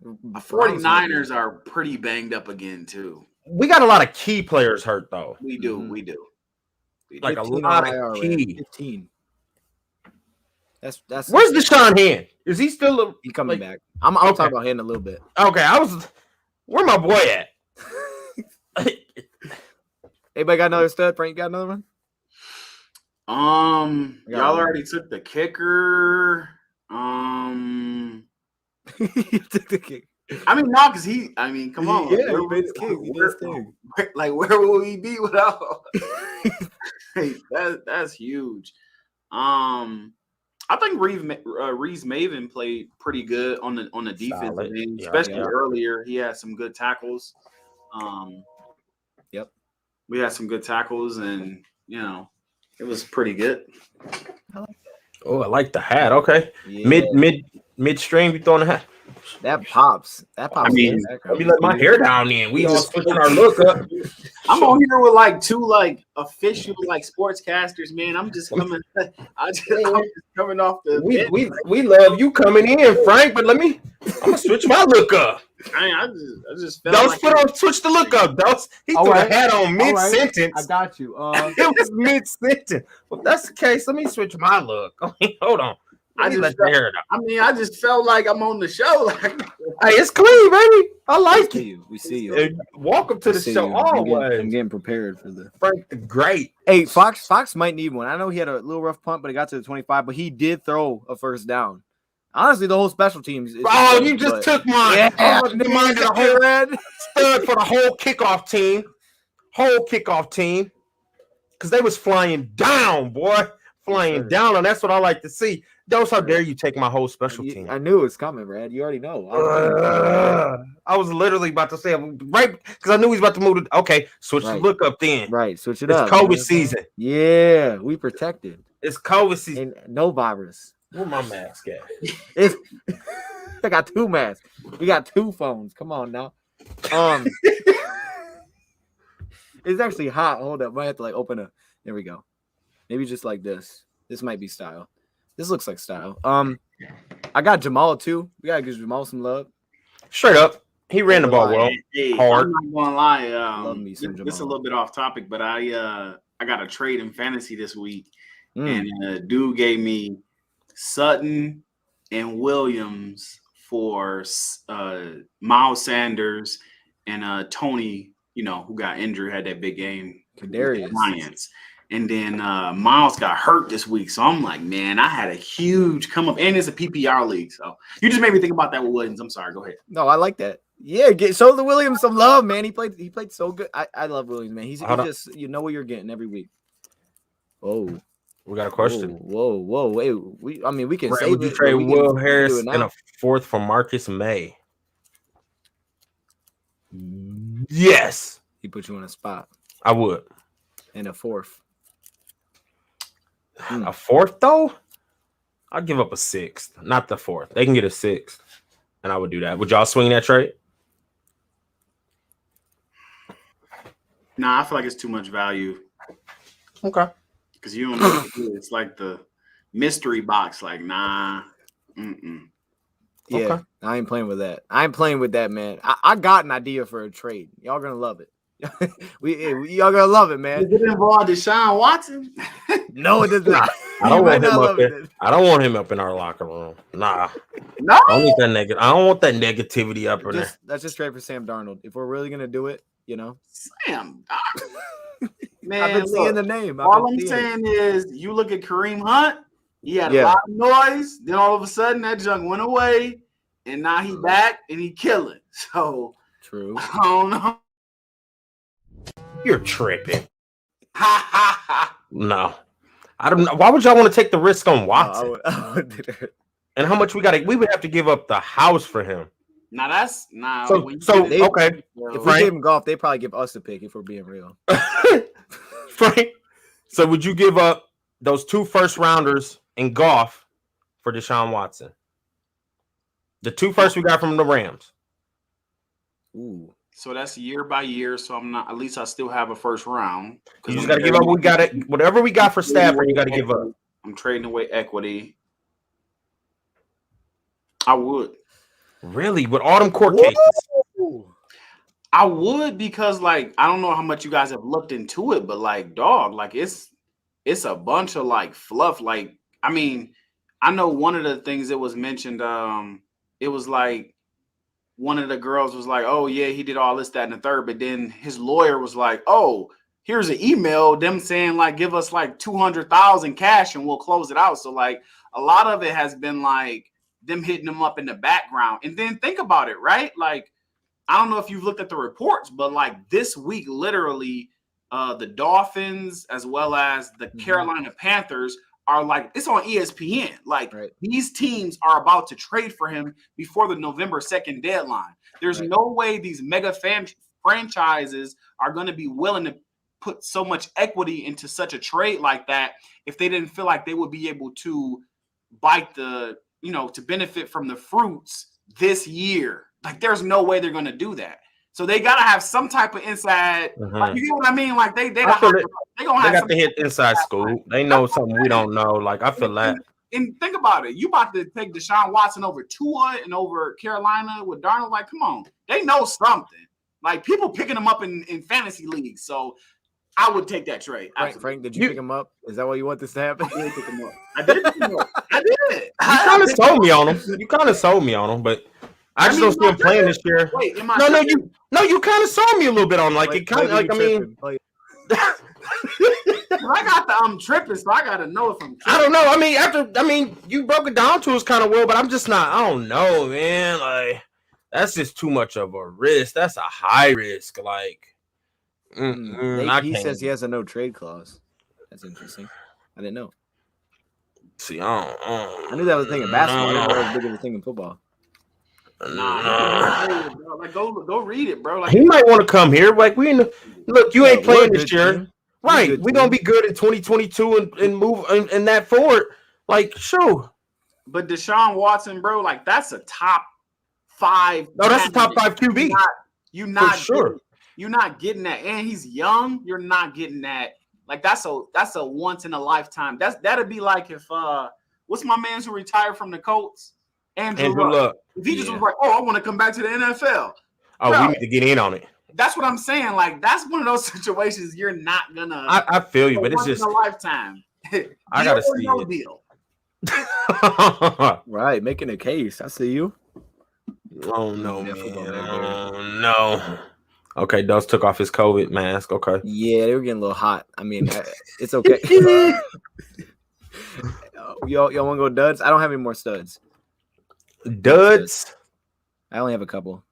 S6: 49ers are pretty banged up again too.
S4: We got a lot of key players hurt though.
S6: We do.
S4: Like a lot of key.
S1: 15. That's
S4: where's Deshaun Hand? Is he still
S1: he coming back? I'm talking about him in a little bit.
S4: Okay, where my boy at?
S1: Anybody got another stud? Frank, you got another one?
S6: Y'all already took the kicker.
S1: You took the kick.
S6: I mean, no, because come on.
S1: Yeah, he made his kick. He did his thing.
S6: Like, where will we be without? Hey, that's huge. I think Reese Maven played pretty good on the defense, especially earlier. He had some good tackles.
S1: Yep,
S6: we had some good tackles, and it was pretty good.
S1: I like that.
S4: Oh, I like the hat. Okay, yeah. Midstream, you throwing the hat.
S1: That pops.
S4: I mean, let me let my hair down in. We all switching our look up.
S6: I'm on here with like two like official like sportscasters, man. I'm just coming. I'm just coming off the.
S4: We love you coming in, Frank. But I'm gonna switch my look up.
S6: I just felt
S4: switch the look up. He threw a hat on mid sentence.
S1: I got you.
S4: It was mid sentence. Well, if that's the case, let me switch my look. Hold on.
S6: I just felt like I'm on the show. Like,
S4: hey, it's clean, baby. I like it.
S1: We see you.
S4: Welcome to the show. Always.
S1: I'm getting prepared for the
S4: Frank the Great.
S1: Hey, Fox might need one. I know he had a little rough punt, but he got to the 25, but he did throw a first down. Honestly, the whole special teams.
S4: You just took mine.
S1: Yeah,
S4: I was mine the whole stud for the whole kickoff team. Because they was flying down, boy. Flying down, and that's what I like to see. Dose, how dare you take my whole special team?
S1: I knew it was coming, Brad. You already know.
S4: I was literally about to say, right, because I knew he was about to move to, okay, switch the look up then.
S1: Right, switch it up.
S4: It's COVID season.
S1: Yeah, we protected.
S4: It's COVID season.
S1: And no virus.
S4: Where my mask at?
S1: I got 2 masks. We got 2 phones. Come on now. It's actually hot. Hold up. I have to open a. There we go. Maybe just like this. This might be style. This looks like style. I got Jamal too. We gotta give Jamal some love.
S4: Straight up, he ran the ball well. Hard.
S6: I'm not gonna lie.
S1: Love me some Jamal.
S6: This is a little bit off topic, but I got a trade in fantasy this week, and dude gave me Sutton and Williams for Miles Sanders and Tony. You know, who got injured, had that big game.
S1: Kadarius.
S6: Lions. And then Miles got hurt this week. So I'm like, man, I had a huge come up. And it's a PPR league. So you just made me think about that with Williams. I'm sorry. Go ahead.
S1: No, I like that. Yeah, show the Williams some love, man. He played so good. I love Williams, man. He's just, you know what you're getting every week. Oh.
S4: We got a question.
S1: Whoa. Wait, we can say
S4: would you trade Will Harris and a 4th for Marcus May? Yes.
S1: He put you on a spot.
S4: I would.
S1: And a 4th.
S4: A 4th though? I'll give up a 6th, not the 4th. They can get a 6th, and I would do that. Would y'all swing that trade?
S6: Nah, I feel like it's too much value.
S4: Okay.
S6: Because you don't know what to do. It's like the mystery box. Like, nah.
S1: Yeah,
S4: okay.
S1: I ain't playing with that. Man. I got an idea for a trade. Y'all gonna love it. Y'all gonna love it, man.
S6: Does it involve Deshaun Watson?
S1: No, it does not.
S4: I don't want him up there. I don't want him up in our locker room. Nah.
S6: No.
S4: I don't want that negativity up in there.
S1: Let's just trade for Sam Darnold. If we're really gonna do it, you know.
S6: Sam Darnold. Man,
S1: I've been seeing the name.
S6: All I'm saying is, you look at Kareem Hunt. He had a lot of noise. Then all of a sudden, that junk went away, and now he back and he killing. So
S1: true.
S6: I don't know.
S4: You're tripping. No, I don't know. Why would y'all want to take the risk on Watson? And how much we would have to give up the house for him.
S6: Now that's
S4: okay.
S1: If we gave him Goff, they probably give us the pick if we're being real.
S4: Frank, so would you give up those 2 first-rounders in Goff for Deshaun Watson? The 2 first we got from the Rams.
S1: Ooh.
S6: So that's year by year. So I'm not. At least I still have a first round.
S4: You just got to give up. Whatever we got for Stafford, you got to give up.
S6: I'm trading away equity. I would.
S4: Really? With all them court cases?
S6: I would, because I don't know how much you guys have looked into it, but dog, it's a bunch of fluff. I mean, I know one of the things that was mentioned, it was one of the girls was like, oh yeah, he did all this, that, and the third, but then his lawyer was like, oh, here's an email, them saying give us $200,000 cash and we'll close it out. So a lot of it has been them hitting them up in the background. And then think about it, right? I don't know if you've looked at the reports, but this week, literally, the Dolphins as well as the Carolina Panthers are it's on ESPN. These teams are about to trade for him before the November 2nd deadline. There's no way these mega franchises are going to be willing to put so much equity into such a trade like that if they didn't feel like they would be able to bite to benefit from the fruits this year. There's no way they're going to do that. So they got to have some type of inside. You get what I mean? They
S4: got to hit inside school. They know something we don't know. I feel that.
S6: And think about it. You about to take Deshaun Watson over Tua and over Carolina with Darnold. Come on. They know something. People picking them up in fantasy leagues. So I would take that trade.
S1: Frank, did you pick him up? Is that why you want this to happen?
S6: I did pick him up. I did pick him up. I did.
S4: You kind of sold me on him. You kind of sold me on him, but I just don't see him playing this year.
S6: Wait, am I
S4: you kind of sold me a little bit on like it kind of like I mean.
S6: I got the I'm tripping, so I gotta know if I'm tripping.
S4: I don't know. I mean, you broke it down to us kind of well, but I'm just not. I don't know, man. Like that's just too much of a risk. That's a high risk. Like,
S1: he says he has a no trade clause. That's interesting. I didn't know.
S4: See,
S1: I knew that was a thing in basketball. I didn't know that was bigger of a thing in football.
S6: Like go read it, bro. Like
S4: he might want to come here. Like look, you ain't playing this year. Team. Right, we're gonna be good in 2022 and move in that forward. Like, sure.
S6: But Deshaun Watson, bro, like that's a top 5.
S4: No, that's a top 5 QB.
S6: You're not
S4: sure.
S6: You're not getting that, and he's young. You're not getting that. Like that's a once in a lifetime. That'd be like if what's my man who retired from the Colts? Andrew Luck. If he just was like, oh, I want to come back to the NFL.
S4: Oh, bro, we need to get in on it.
S6: That's what I'm saying. Like that's one of those situations you're not gonna.
S4: I feel you, but it's just
S6: a lifetime.
S4: I gotta see it.
S6: Deal.
S1: Right, making a case. I see you.
S4: Oh no, man. Oh no. Okay, Dust took off his COVID mask. Okay.
S1: Yeah, they were getting a little hot. I mean, it's okay. y'all want to go duds? I don't have any more studs.
S4: Duds?
S1: I only have a couple.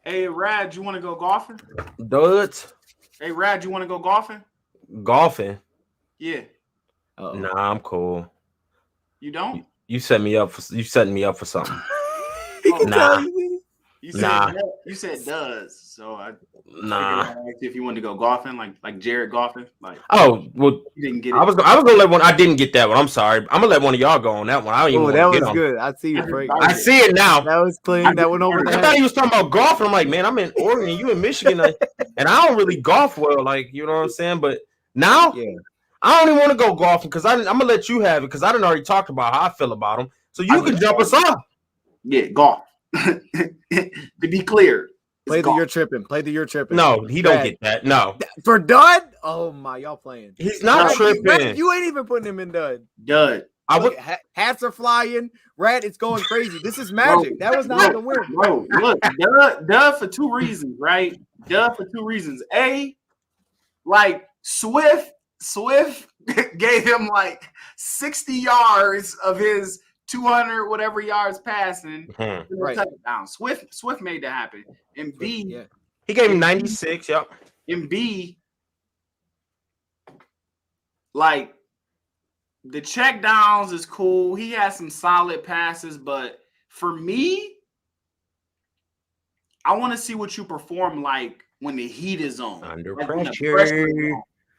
S6: Hey, Rad, you want to go golfing?
S4: Duds?
S6: Hey, Rad, you want to go golfing?
S4: Golfing?
S6: Yeah.
S1: Uh-oh.
S4: Nah, I'm cool.
S6: You don't?
S4: You setting me up for something.
S1: Nah.
S6: You said does. So I
S4: asked
S6: if you wanted to go golfing, like Jared golfing. Like
S4: well,
S6: you didn't get it.
S4: I was gonna let one. I didn't get that one. I'm sorry. I'm gonna let one of y'all go on that one. I don't even.
S1: That was good. I see you, Frank.
S4: I see it now.
S1: That was clean. That went over.
S4: I thought he was talking about golf. And I'm like, man, I'm in Oregon. You in Michigan, and I don't really golf well. Like, you know what I'm saying? But now, I don't even want to go golfing because I'm gonna let you have it because I done already talked about how I feel about him. So you can jump us off.
S6: Yeah, golf. To be clear.
S1: Play the you're tripping.
S4: No, he don't get that. No.
S1: For dud? Oh my, y'all playing.
S4: He's not tripping.
S1: You ain't even putting him in dud.
S6: Dud.
S1: Hats are flying. Rat, it's going crazy. This is magic. That was not the win.
S6: Bro, look, dud for 2 reasons, right? Dud for 2 reasons. A, like Swift gave him like 60 yards of his 200 whatever yards passing,
S4: right?
S6: Touchdown. Swift made that happen. And B,
S4: he gave him 96. Yep.
S6: And B, like the check downs is cool. He has some solid passes, but for me, I want to see what you perform like when the heat is on.
S4: Under pressure.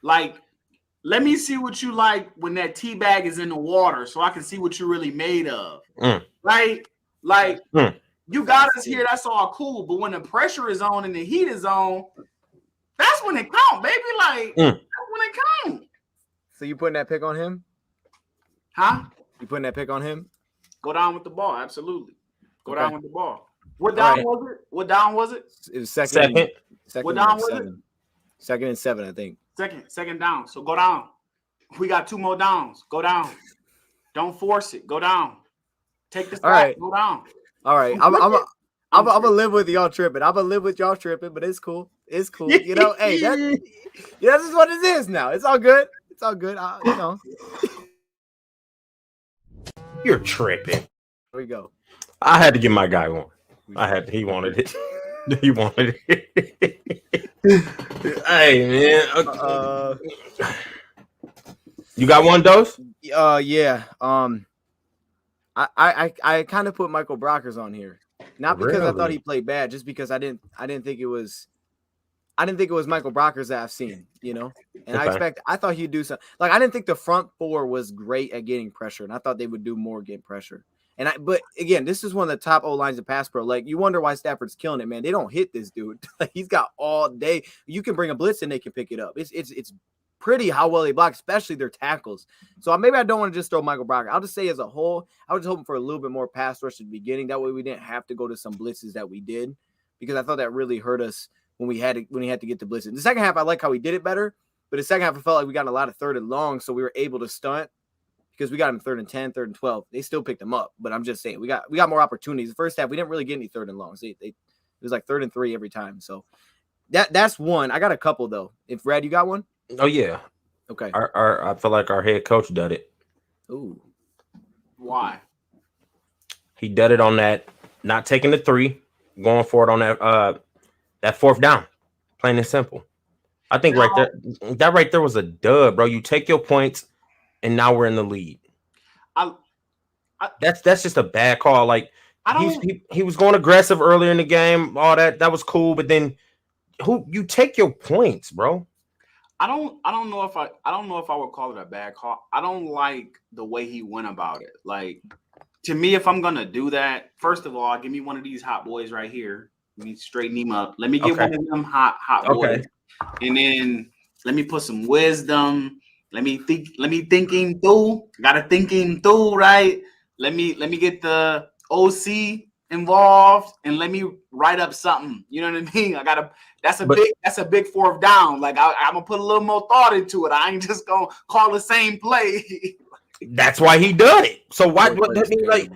S6: Like, let me see what you like when that tea bag is in the water so I can see what you're really made of. Right? Like, you got us here. That's all cool. But when the pressure is on and the heat is on, that's when it counts, baby. Like, that's when it counts.
S1: So you putting that pick on him?
S6: Huh?
S1: You putting that pick on him?
S6: Go down with the ball. Absolutely. Go down with the ball. What down was it? What down was it?
S1: It was second.
S6: What down was it?
S1: 2nd and 7, I think.
S6: Second down. So go down. We got 2 more downs. Go down. Don't force it. Go down. Take the sack. Go down.
S1: All right. I'm gonna live with y'all tripping. I'm gonna live with y'all tripping, but it's cool. It's cool. You know, hey, that's just what it is now. It's all good. It's all good. You know.
S4: You're tripping.
S1: Here we go.
S4: I had to give my guy one. He wanted it. He wanted it. Hey man. You got one dose?
S1: Yeah. I kind of put Michael Brockers on here. Not because I thought he played bad, just because I didn't think it was Michael Brockers that I've seen, you know. And I thought he'd do something. Like, I didn't think the front 4 was great at getting pressure, and I thought they would do more getting pressure. But again, this is one of the top O lines of pass pro. Like, you wonder why Stafford's killing it, man. They don't hit this dude. Like, he's got all day. You can bring a blitz and they can pick it up. It's pretty how well they block, especially their tackles. So maybe I don't want to just throw Michael Brocker. I'll just say as a whole, I was hoping for a little bit more pass rush at the beginning. That way we didn't have to go to some blitzes that we did, because I thought that really hurt us when he had to get the blitzes. In the second half, I like how he did it better. But the second half, I felt like we got a lot of 3rd and long, so we were able to stunt because we got them 3rd and 10, 3rd and 12. They still picked them up, but I'm just saying we got more opportunities. The first half, we didn't really get any 3rd and longs. It was like 3rd and 3 every time. So that's one. I got a couple though. If Brad, you got one?
S4: Oh yeah.
S1: Okay.
S4: I feel like our head coach did it.
S1: Ooh.
S6: Why?
S4: He did it on that, not taking the 3, going for it on that 4th down. Plain and simple. I think that right there was a dub, bro. You take your points, and now we're in the lead. That's just a bad call. Like he was going aggressive earlier in the game, all that was cool, but then you take your points, bro.
S6: I don't know if I would call it a bad call. I don't like the way he went about it. Like, to me, if I'm gonna do that, first of all, give me one of these hot boys right here. Let me straighten him up. Let me get one of them hot boys. And then let me put some wisdom. Let me think him through. Gotta think him through, right? Let me get the OC involved and let me write up something. You know what I mean? That's a big 4th down. Like I'm gonna put a little more thought into it. I ain't just gonna call the same play.
S4: That's why he did it. So what that mean? Like,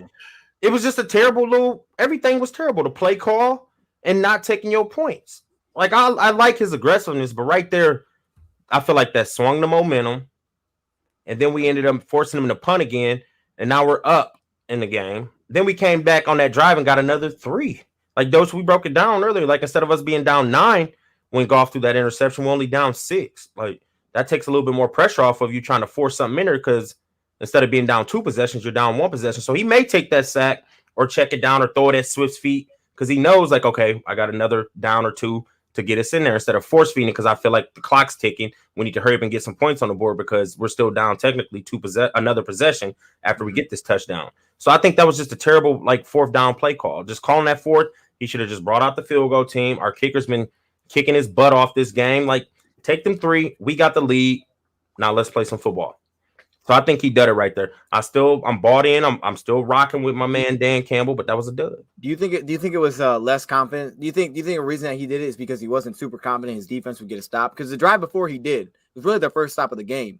S4: it was just a terrible everything was terrible. The play call and not taking your points. Like I like his aggressiveness, but right there, I feel like that swung the momentum, and then we ended up forcing him to punt again, and now we're up in the game. Then we came back on that drive and got another 3. Like those, we broke it down earlier. Like instead of us being down 9 when Goff threw that interception, we're only down 6. Like that takes a little bit more pressure off of you trying to force something in there because instead of being down 2 possessions, you're down 1 possession. So he may take that sack or check it down or throw it at Swift's feet because he knows, like, okay, I got another down or 2 to get us in there instead of force feeding because I feel like the clock's ticking. We need to hurry up and get some points on the board because we're still down technically another possession after we get this touchdown. So I think that was just a terrible 4th down play call. Just calling that 4th, he should have just brought out the field goal team. Our kicker's been kicking his butt off this game. Like, take them 3. We got the lead. Now let's play some football. So I think he did it right there. I'm bought in. I'm still rocking with my man Dan Campbell, but that was a dud.
S1: Do you think it was less confident? Do you think a reason that he did it is because he wasn't super confident his defense would get a stop? Because the drive before he did, it was really their first stop of the game.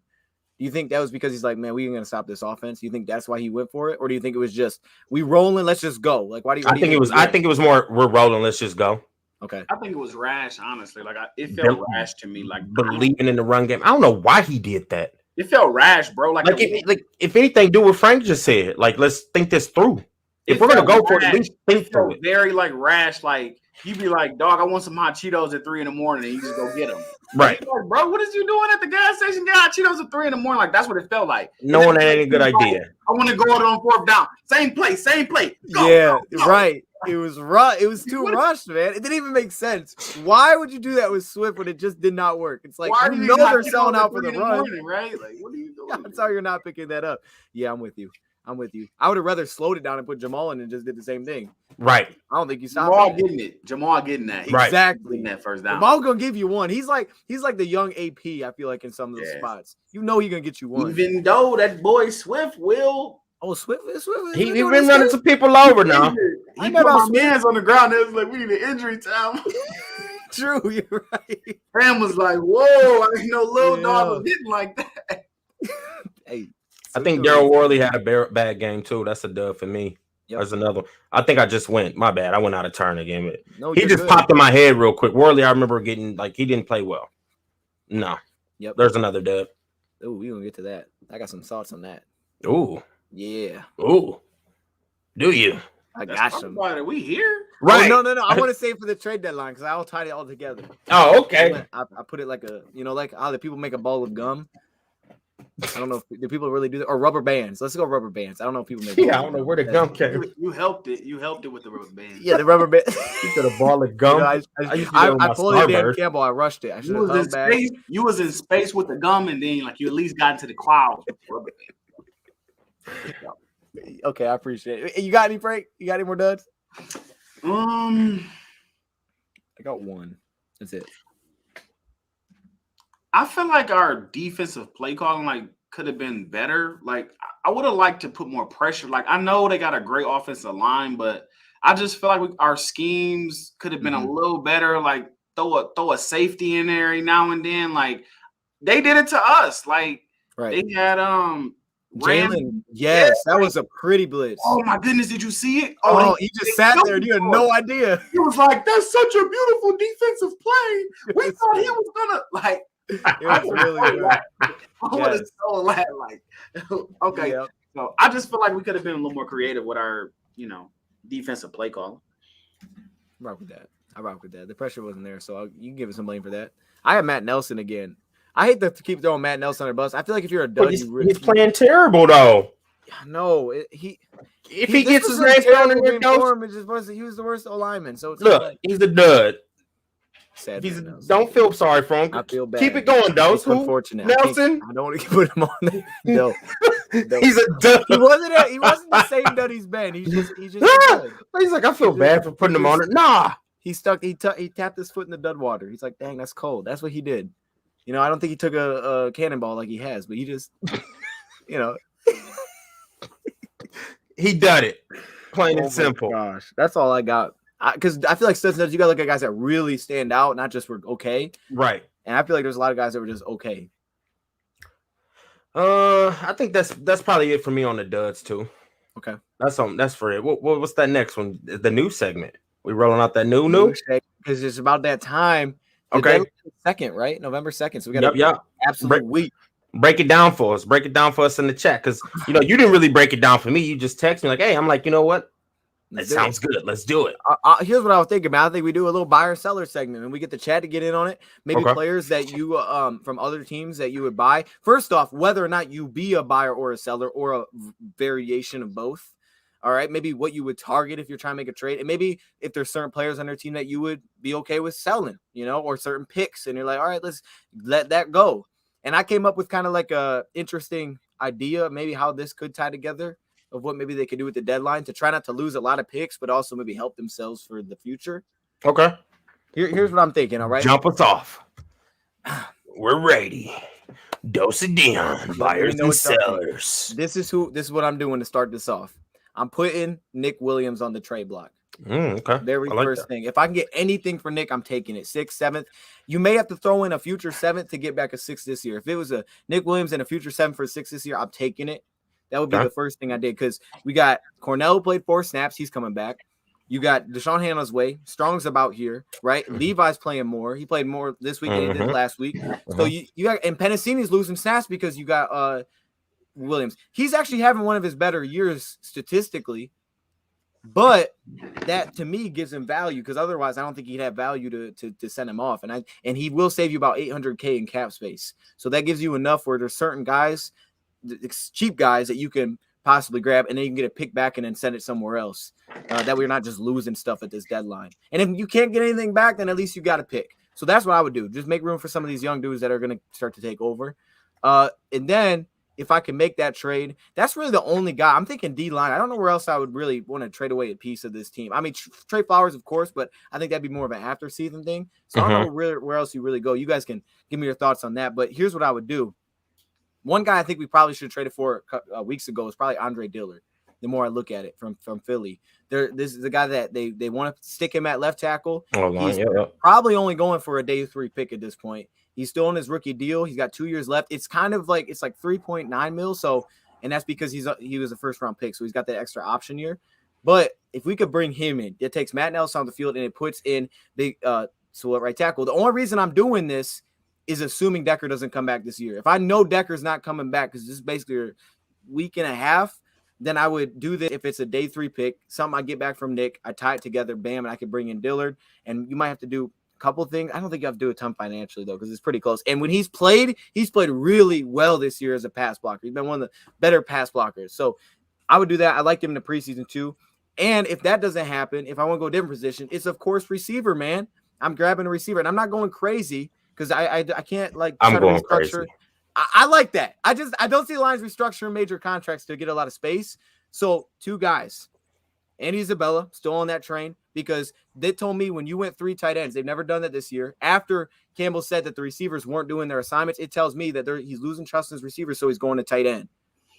S1: Do you think that was because he's like, man, we ain't gonna stop this offense? Do you think that's why he went for it, or do you think it was just we rolling, let's just go? Like, why do you?
S4: I think it was more we're rolling, let's just go.
S1: Okay.
S6: I think it was rash, honestly. Like it felt rash to me. Like
S4: believing in the run game. I don't know why he did that.
S6: It felt rash, bro. Like
S4: if anything, do what Frank just said. Like, let's think this through. If we're gonna go for it, at least think through it.
S6: Very rash. Like you be like, dog, I want some hot Cheetos at 3 a.m. and you just go get them.
S4: Right,
S6: like, bro. What is you doing at the gas station? Get hot Cheetos at 3 a.m. Like that's what it felt like.
S4: No one had any good idea.
S6: I want to go out on 4th down. Same play. Go,
S1: yeah,
S6: go.
S1: Right. It was It was too rushed, man. It didn't even make sense. Why would you do that with Swift when it just did not work? It's like you know they're selling out for the run,
S6: right? Like, what are you doing?
S1: That's how you're not picking that up. Yeah, I'm with you. I would have rather slowed it down and put Jamal in and just did the same thing.
S4: Right.
S1: I don't think you stopped.
S6: Jamal getting that.
S1: Exactly.
S6: Getting that 1st down.
S1: Jamal gonna give you one. He's like the young AP. I feel like in some of those spots, you know, he gonna get you one.
S6: Even though that boy Swift will.
S1: Oh, Swift.
S4: He been running some people over now.
S6: I got my man's on the ground. It was like, we need an injury time.
S1: True, you're right.
S6: Fam was like, whoa, I didn't know little dog was hitting like that.
S1: Hey,
S4: I think Daryl Worley had a bad game too. That's a dub for me.
S1: Yep.
S4: There's another. I think I just went. My bad. I went out of turn again.
S1: No,
S4: he just popped in my head real quick. Worley, I remember getting he didn't play well. No.
S1: Yep.
S4: There's another dub.
S1: Oh, we gonna get to that. I got some thoughts on that.
S4: Ooh.
S1: Yeah.
S4: Ooh. Do you?
S1: I got some.
S6: Are we here?
S1: Right. Oh, no. I want to save for the trade deadline because I'll tie it all together.
S4: Oh, okay.
S1: I put it like like how the people make a ball of gum. I don't know if do people really do that or rubber bands. Let's go rubber bands. I don't know if people make.
S4: Yeah, I don't know where the gum came.
S6: You helped it. You helped it with the rubber band.
S1: Yeah, the rubber band.
S4: You could have ball of gum.
S1: I pulled it in Campbell. I rushed it. I should have held back.
S6: You was in space with the gum, and then you at least got into the clouds with the rubber band.
S1: Okay, I appreciate it. You got any, Frank? You got any more duds?
S6: I
S1: got one. That's it.
S6: I feel like our defensive play calling could have been better. Like I would have liked to put more pressure. Like I know they got a great offensive line, but I just feel like our schemes could have been a little better. Like throw a safety in there every now and then. Like they did it to us. Like
S1: Right.
S6: they had
S1: Jalen. Yes, that was a pretty blitz.
S6: Oh my goodness, did you see it?
S1: Oh, he just sat there and you had no idea.
S6: He was like, "That's such a beautiful defensive play." We thought he was gonna like.
S1: It was really good.
S6: I would have so laughed. Like, okay,
S1: Yep.
S6: so I just feel like we could have been a little more creative with our, defensive play call.
S1: I rock with that. The pressure wasn't there, so you can give us some blame for that. I have Matt Nelson again. I hate to keep throwing Matt Nelson on the bus. I feel like if you're a dud,
S4: he's playing terrible though.
S1: No,
S4: if he gets his name thrown in there,
S1: he was the worst lineman. So it's
S4: he's a dud.
S1: Sad.
S4: Don't feel sorry for him.
S1: I feel bad.
S4: Keep it going, Dose.
S1: It's unfortunate.
S4: Nelson.
S1: I don't want to put him on there. No.
S4: He's a dud.
S1: He wasn't the same dud he's been. He's just
S4: He's like, I feel bad for putting him on it. Nah.
S1: He tapped his foot in the dud water. He's like, dang, that's cold. That's what he did. I don't think he took a cannonball like he has, but he just,
S4: he done it. Plain and simple.
S1: Gosh, that's all I got. Because I feel like studs, you got to look at guys that really stand out, not just were okay.
S4: Right.
S1: And I feel like there's a lot of guys that were just okay.
S4: I think that's probably it for me on the duds too.
S1: Okay.
S4: That's for it. What's that next one? The new segment. We rolling out that new?
S1: Because it's about that time.
S4: Okay.
S1: 2nd, right? November 2nd. So we got absolute week.
S4: Break it down for us. Break it down for us in the chat. Because you didn't really break it down for me. You just text me like, hey, I'm like, you know what? That sounds good. Let's do it.
S1: Here's what I was thinking about. I think we do a little buyer seller segment and we get the chat to get in on it. Maybe players that you from other teams that you would buy. First off, whether or not you be a buyer or a seller or a variation of both. All right. Maybe what you would target if you're trying to make a trade. And maybe if there's certain players on their team that you would be okay with selling, or certain picks. And you're like, all right, let's let that go. And I came up with kind of like a interesting idea, maybe how this could tie together. Of what maybe they could do with the deadline to try not to lose a lot of picks, but also maybe help themselves for the future.
S4: Okay.
S1: Here's what I'm thinking, all right?
S4: Jump us off. We're ready. Dose of Dion, buyers and sellers.
S1: This is what I'm doing to start this off. I'm putting Nick Williams on the trade block.
S4: Okay.
S1: Very first thing. If I can get anything for Nick, I'm taking it. 6th, 7th. You may have to throw in a future 7th to get back a 6th this year. If it was a Nick Williams and a future 7th for a 6th this year, I'm taking it. That would be the first thing I did because we got Cornell played 4 snaps. He's coming back. You got Deshaun Hannah's way. Strong's about here, right? Levi's playing more. He played more this week than he did last week. So you got and Penasini's losing snaps because you got Williams. He's actually having one of his better years statistically, but that to me gives him value because otherwise I don't think he'd have value to send him off. And he will save you about $800K in cap space. So that gives you enough where there's certain guys. It's cheap guys that you can possibly grab and then you can get a pick back and then send it somewhere else that we're not just losing stuff at this deadline. And if you can't get anything back, then at least you got a pick. So that's what I would do. Just make room for some of these young dudes that are going to start to take over. And then if I can make that trade, that's really the only guy. I'm thinking D-line. I don't know where else I would really want to trade away a piece of this team. I mean, Trey Flowers, of course, but I think that'd be more of an after-season thing. So I don't know where else you really go. You guys can give me your thoughts on that. But here's what I would do. One guy I think we probably should have traded for weeks ago is probably Andre Dillard. The more I look at it from Philly, this is the guy that they want to stick him at left tackle. He's probably only going for a day 3 pick at this point. He's still on his rookie deal. He's got 2 years left. It's kind of like 3.9 mil. So, and that's because he was a first round pick, so he's got that extra option year. But if we could bring him in, it takes Matt Nelson on the field and it puts in big so at right tackle. The only reason I'm doing this is assuming Decker doesn't come back this year. If I know Decker's not coming back because this is basically a week and a half, then I would do this if it's a day 3 pick, something I get back from Nick, I tie it together, bam, and I can bring in Dillard. And you might have to do a couple things. I don't think you have to do a ton financially, though, because it's pretty close. And when he's played really well this year as a pass blocker. He's been one of the better pass blockers. So I would do that. I liked him in the preseason, too. And if that doesn't happen, if I want to go a different position, it's, of course, receiver, man. I'm grabbing a receiver, and I'm not going crazy. Because I can't
S4: I'm going crazy.
S1: I like that. I don't see the Lions restructuring major contracts to get a lot of space. So 2 guys, Andy Isabella still on that train because they told me when you went 3 tight ends, they've never done that this year. After Campbell said that the receivers weren't doing their assignments, it tells me that he's losing trust in his receivers, so he's going to tight end.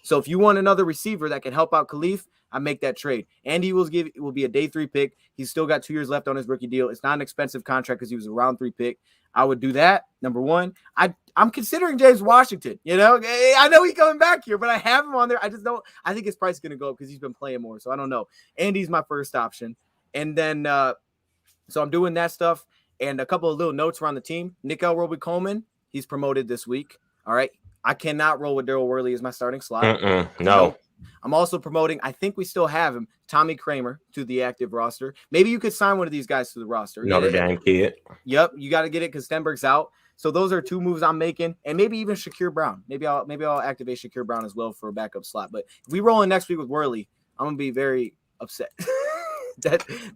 S1: So if you want another receiver that can help out Khalif, I make that trade. Andy will be a day 3 pick. He's still got 2 years left on his rookie deal. It's not an expensive contract because he was a round 3 pick. I would do that. Number one, I'm considering James Washington. You know, I know he's coming back here, but I have him on there. I just don't. I think his price is going to go up because he's been playing more. So I don't know. Andy's my first option, and then so I'm doing that stuff and a couple of little notes around the team. Nick Elroy-Coleman, he's promoted this week. All right, I cannot roll with Daryl Worley as my starting slot.
S4: No.
S1: I'm also promoting, I think we still have him, Tommy Kramer to the active roster. Maybe you could sign one of these guys to the roster.
S4: Notre Dame kid.
S1: Yep, you got to get it because Stenberg's out. So those are 2 moves I'm making, and maybe even Shakir Brown. Maybe I'll activate Shakir Brown as well for a backup slot. But if we roll in next week with Worley, I'm gonna be very upset.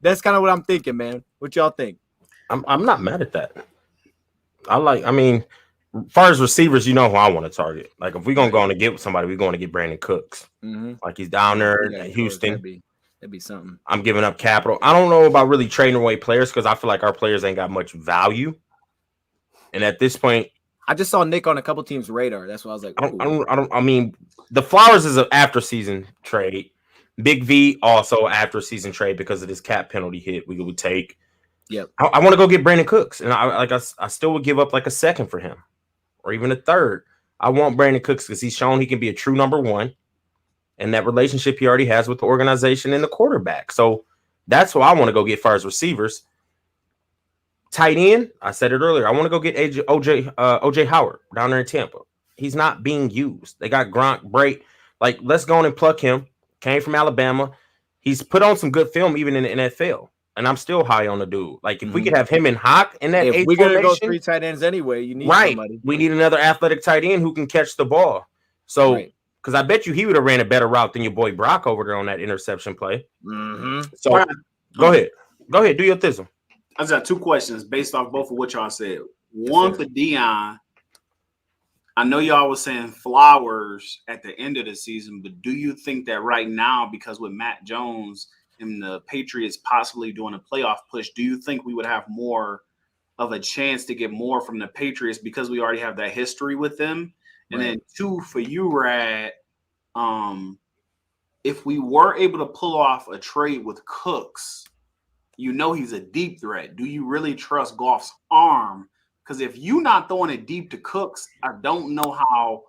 S1: That's kind of what I'm thinking, man. What y'all think?
S4: I'm not mad at that. As far as receivers, you know who I want to target. Like if we're gonna go on and get somebody, we're going to get Brandon Cooks. Like he's down there in Houston.
S1: That'd be something.
S4: I'm giving up capital. I don't know about really trading away players because I feel like our players ain't got much value. And at this point,
S1: I just saw Nick on a couple teams' radar. That's why I was like,
S4: I mean, the Flowers is an after season trade. Big V also after season trade because of this cap penalty hit we would take.
S1: Yep.
S4: I want to go get Brandon Cooks, and I still would give up like a second for him, or even a third. I want Brandon Cooks because he's shown he can be a true number one, and that relationship he already has with the organization and the quarterback. So that's what I want to go get as far as receivers. Tight end, I said it earlier. I want to go get OJ Howard down there in Tampa. He's not being used. They got Gronk, Brait. Like, let's go on and pluck him. Came from Alabama. He's put on some good film even in the NFL. And I'm still high on the dude. Like, if we could have him and Hawk in that
S1: if we're going to go 3 tight ends anyway, you need somebody.
S4: We need another athletic tight end who can catch the ball. So, because I bet you he would have ran a better route than your boy Brock over there on that interception play. So, go ahead. Go ahead. Do your thism.
S6: I just got 2 questions based off both of what y'all said. One for Dion. I know y'all was saying Flowers at the end of the season, but do you think that right now, because with Matt Jones and the Patriots possibly doing a playoff push, do you think we would have more of a chance to get more from the Patriots because we already have that history with them? And then 2 for you, Rad. If we were able to pull off a trade with Cooks, you know he's a deep threat. Do you really trust Goff's arm? Because if you're not throwing it deep to Cooks, I don't know how,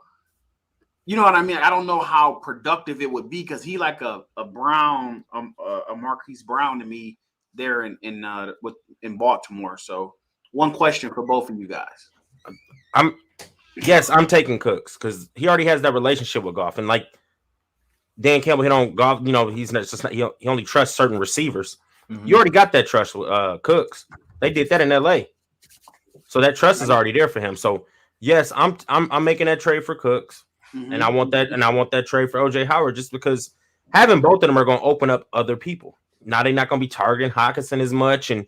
S6: you know what I mean? I don't know how productive it would be because he like a Brown, a Marquise Brown to me there in Baltimore. So 1 question for both of you guys.
S4: I'm taking Cooks because he already has that relationship with Goff. And like Dan Campbell hit on Goff, you know, he only trusts certain receivers. You already got that trust with Cooks. They did that in LA. So that trust is already there for him. So yes, I'm making that trade for Cooks, and I want that trade for OJ Howard just because having both of them are going to open up other people. Now they're not going to be targeting Hawkinson as much, and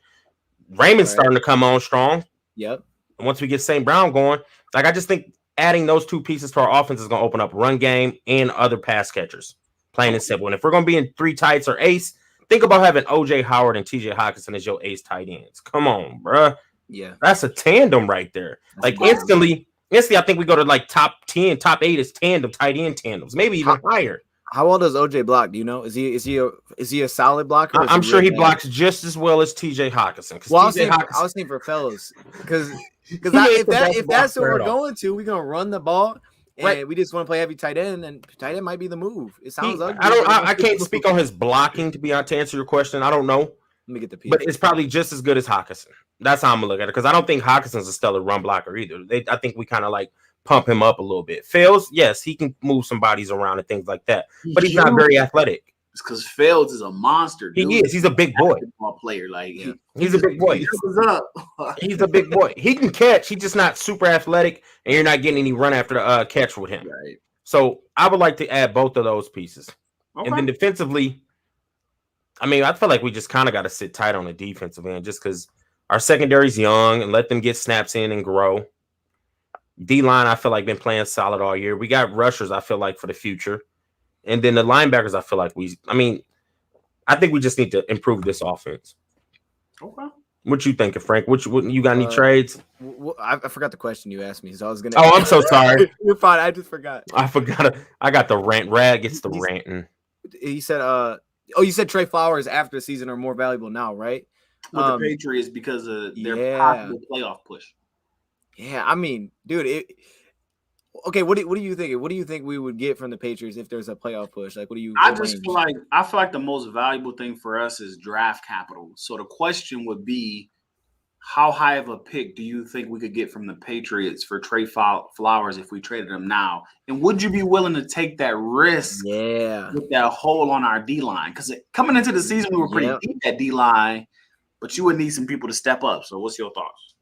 S4: Raymond's starting to come on strong.
S1: Yep.
S4: And once we get St. Brown going, like I just think adding those 2 pieces to our offense is going to open up run game and other pass catchers. Plain and simple. And if we're going to be in 3 tights or ace, think about having OJ Howard and TJ Hawkinson as your ace tight ends. Come on, bruh.
S1: Yeah.
S4: That's a tandem right there.
S1: That's
S4: like instantly, I think we go to like top 10, top 8 is tandem, tight end tandems, maybe even higher.
S1: How well does OJ block? Do you know? Is he a solid blocker?
S4: I'm sure he blocks just as well as TJ Hawkinson.
S1: Well, I was thinking for fellas because if that's what we're going to, we're gonna run the ball. And we just want to play heavy tight end, and tight end might be the move. It sounds ugly.
S4: I can't speak on his blocking to answer your question. I don't know.
S1: Let me get the piece.
S4: But it's probably just as good as Hawkinson. That's how I'm gonna look at it because I don't think Hawkinson's a stellar run blocker either. I think we kind of like pump him up a little bit. Fields, yes, he can move some bodies around and things like that, but he's not very athletic.
S6: It's because Fields is a monster. Dude.
S4: He is. He's a big boy.
S6: Player, like
S4: he's a big boy. He's a big boy. He can catch. He's just not super athletic, and you're not getting any run after the catch with him.
S6: Right.
S4: So I would like to add both of those pieces, and then defensively, I mean, I feel like we just kind of got to sit tight on the defensive end, just because our secondary's young and let them get snaps in and grow. D-line, I feel like been playing solid all year. We got rushers, I feel like, for the future. And then the linebackers, I feel like I think we just need to improve this offense.
S6: Okay.
S4: What you thinking, Frank? What you got any trades?
S1: I forgot the question you asked me, so I was gonna.
S4: Oh, I'm so sorry.
S1: You're fine. I just forgot.
S4: I forgot. I got the rant. Rad gets the ranting.
S1: He said, you said Trey Flowers after the season are more valuable now, right?
S6: With the Patriots because of their possible playoff push.
S1: Yeah, I mean, dude. Okay, what do you think? What do you think we would get from the Patriots if there's a playoff push? Like, what do you?
S6: I feel like the most valuable thing for us is draft capital. So the question would be, how high of a pick do you think we could get from the Patriots for Trey Flowers if we traded him now? And would you be willing to take that risk?
S1: Yeah,
S6: with that hole on our D line, because coming into the season we were pretty deep at D line, but you would need some people to step up. So, what's your thoughts?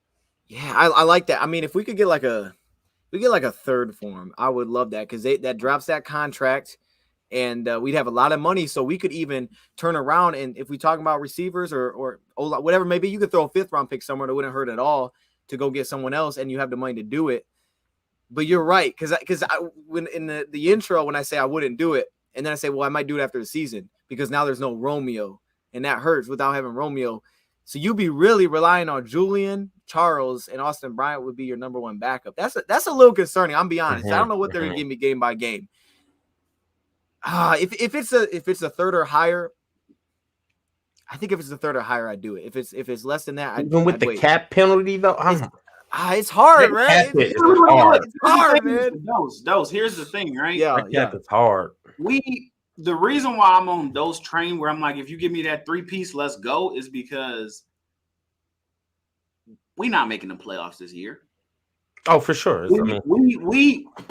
S1: Yeah, I like that. I mean, if we could get like a third for him, I would love that because that drops that contract, and we'd have a lot of money, so we could even turn around and if we talk about receivers or whatever, maybe you could throw a 5th round pick somewhere that wouldn't hurt at all to go get someone else, and you have the money to do it. But you're right, because when in the intro when I say I wouldn't do it, and then I say, well, I might do it after the season because now there's no Romeo, and that hurts without having Romeo. So you'd be really relying on Julian, Charles, and Austin Bryant would be your number one backup. That's a little concerning. I'm be honest. I don't know what they're gonna give me game by game. If it's a third or higher, I think if it's a third or higher, I'd do it. If it's less than that,
S4: even with the cap penalty though,
S1: it's hard, right?
S4: It's hard.
S1: It's hard, man.
S6: Those. Here's the thing, right?
S1: Yeah,
S4: it's hard.
S6: The reason why I'm on those train where I'm like, if you give me that 3-piece, let's go, is because we're not making the playoffs this year.
S4: Oh, for sure.
S1: Well,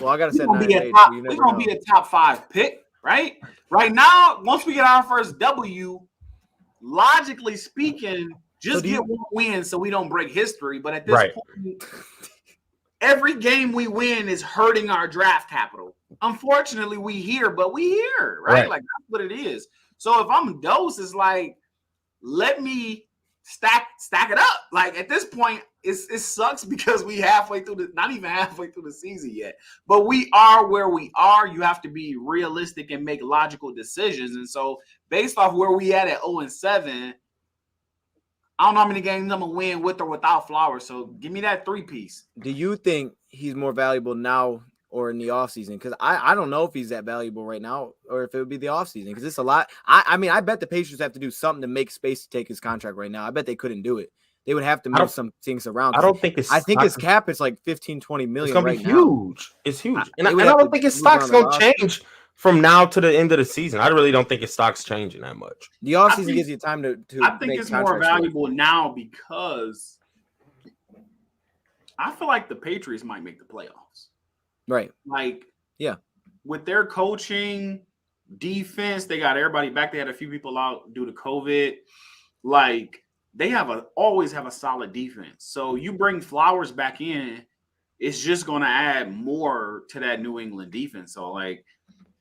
S1: I gotta say,
S6: we're gonna be a top 5 pick, right? Right now, once we get our first W, logically speaking, get one win so we don't break history. But at this point, every game we win is hurting our draft capital. Unfortunately, we here, right? Like that's what it is. So if I'm Dose, it's like, let me stack it up. Like at this point, it sucks because we not even halfway through the season yet. But we are where we are. You have to be realistic and make logical decisions. And so based off where we at 0-7, I don't know how many games I'm gonna win with or without Flowers. So give me that 3-piece.
S1: Do you think he's more valuable now or in the offseason? Because I don't know if he's that valuable right now or if it would be the offseason because it's a lot. I mean, I bet the Patriots have to do something to make space to take his contract right now. I bet they couldn't do it. They would have to move some things around.
S4: I think his
S1: cap is like 15-20 million.
S4: It's gonna be huge. It's huge. And I don't think his stock's gonna change from now to the end of the season. I really don't think his stock's changing that much.
S1: The offseason gives you time to
S6: I think it's more valuable now because I feel like the Patriots might make the playoffs.
S1: Right.
S6: Like,
S1: yeah.
S6: With their coaching, defense, they got everybody back. They had a few people out due to COVID. Like, they always have a solid defense. So you bring Flowers back in, it's just going to add more to that New England defense. So, like,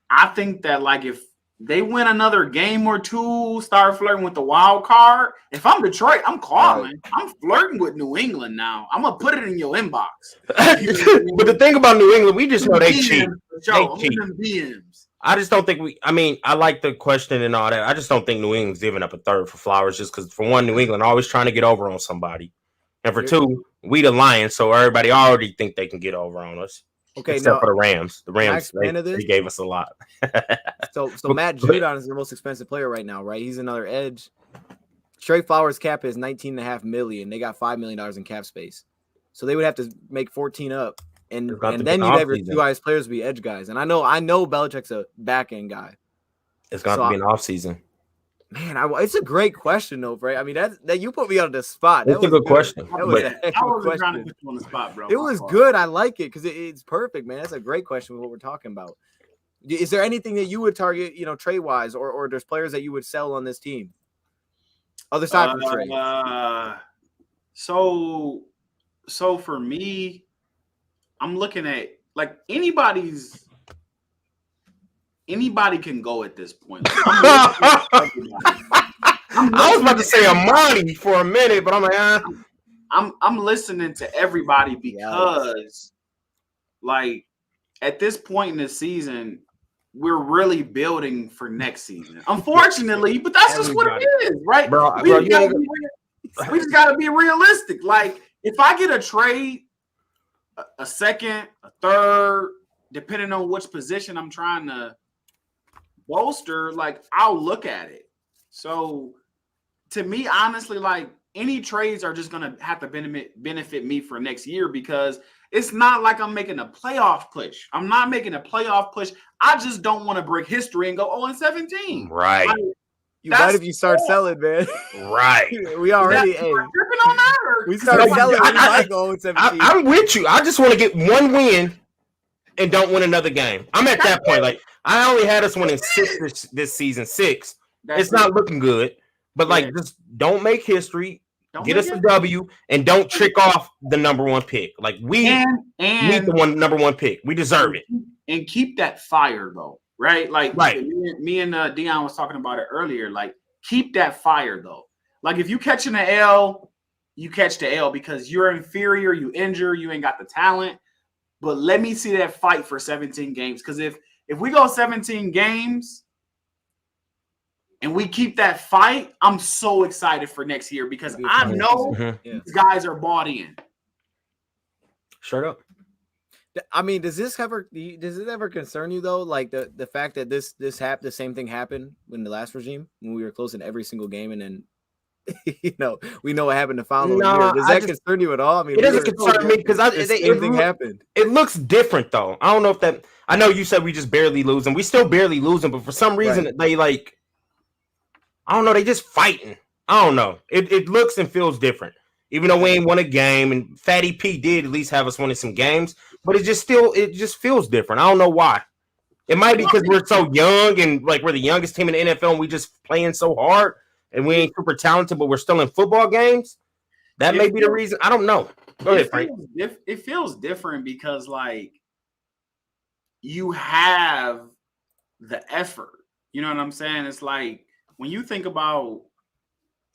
S6: I think that, like, if they win another game or two, start flirting with the wild card. If I'm Detroit, I'm calling. Right. I'm flirting with New England now. I'm going to put it in your inbox.
S4: But the thing about New England, we just know they cheat. I just don't think I like the question and all that. I just don't think New England's giving up a third for Flowers just because, for one, New England always trying to get over on somebody. And for two, we the Lions, so everybody already think they can get over on us.
S1: Okay,
S4: except for the Rams. The Rams, they gave us a lot.
S1: So Matt Judon is the most expensive player right now, right? He's another edge. Trey Flowers' cap is $19.5 million. They got $5 million in cap space, so they would have to make 14 up, and then you'd have your two highest players be edge guys. And I know Belichick's a back end guy.
S4: It's got to be an off season.
S1: Man, it's a great question, though, right? I mean, that you put me on the spot.
S4: That's a good question.
S6: I wasn't trying to put you on the spot, bro.
S1: It was good. I like it because it's perfect, man. That's a great question with what we're talking about. Is there anything that you would target, trade wise, or there's players that you would sell on this team? Other side from trade.
S6: So for me, I'm looking at like anybody can go at this point.
S4: I was about to say Amani for a minute, but I'm like,
S6: I'm listening to everybody because, like, at this point in the season, we're really building for next season. Unfortunately, but that's just what it is, right?
S4: Bro,
S6: We just got to be realistic. Like, if I get a trade, a second, a third, depending on which position I'm trying to bolster, like, I'll look at it. So, to me, honestly, like, any trades are just going to have to benefit me for next year because it's not like I'm making a playoff push. I'm not making a playoff push. I just don't want to break history and go 0-17.
S4: Right.
S6: Like,
S1: you might if you start selling, man.
S4: Right.
S1: We already we start selling. We might go 0-17.
S4: I'm with you. I just want to get one win and don't win another game. I'm at that point. Like, I only had us winning 6 this season. 6. It's not looking good. But, like, just don't make history. Get us a W and don't trick off the number 1 pick. Like, we need the number 1 pick. We deserve it.
S6: And keep that fire, though, right? Like, me and Dion was talking about it earlier. Like, keep that fire, though. Like, if you catching an L, you catch the L because you're inferior, you injure, you ain't got the talent. But let me see that fight for 17 games. Because if we go 17 games – and we keep that fight, I'm so excited for next year because I know these guys are bought in.
S4: Straight up.
S1: I mean, does it ever concern you though? Like the fact that the same thing happened in the last regime when we were closing every single game, and then we know what happened the following year. Does that concern you at all? I mean,
S4: it doesn't concern me because
S1: everything happened.
S4: It looks different though. I don't know if that. I know you said we just barely losing. We still barely losing, but for some reason they like. I don't know. They just fighting. I don't know. It looks and feels different. Even though we ain't won a game, and Fatty P did at least have us winning some games, but it just feels different. I don't know why. It might be because we're so young and like we're the youngest team in the NFL and we just playing so hard and we ain't super talented, but we're still in football games. That may be the reason. I don't know. Go ahead, Frank.
S6: It feels different because like you have the effort. You know what I'm saying? It's like when you think about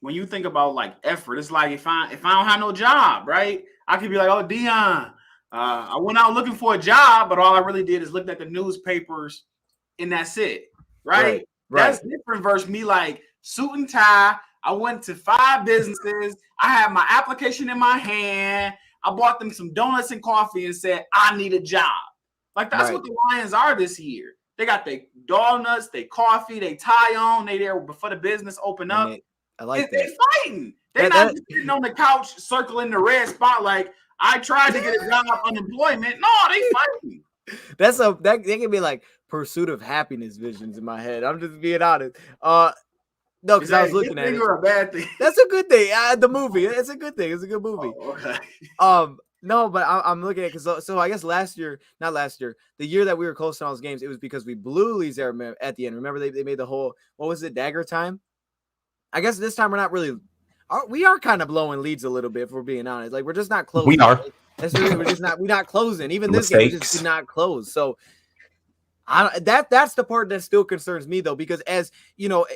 S6: like effort, it's like if I don't have no job, right? I could be like, oh, Dion, I went out looking for a job, but all I really did is looked at the newspapers and that's it, right? That's different versus me like suit and tie. I went to 5 businesses. I had my application in my hand. I bought them some donuts and coffee and said, I need a job. Like that's what the Lions are this year. They got their donuts, their coffee, they tie on. They there before the business open up.
S1: I like that.
S6: They fighting. They're not just sitting on the couch circling the red spot like I tried to get a job unemployment. No, they fighting.
S1: That can be like pursuit of happiness visions in my head. I'm just being honest. No, because I was looking at it.
S6: Or a bad thing?
S1: That's a good thing. The movie. It's a good thing. It's a good movie.
S6: Oh, okay.
S1: No, but I'm looking at because so I guess the year that we were close to all those games, it was because we blew Lee's at the end. Remember they made the whole dagger time. I guess this time we're not really. We are kind of blowing leads a little bit, if we're being honest. Like we're just not closing.
S4: We are.
S1: We're not closing. Even this game, we just did not close. So. That's the part that still concerns me though, because as you know,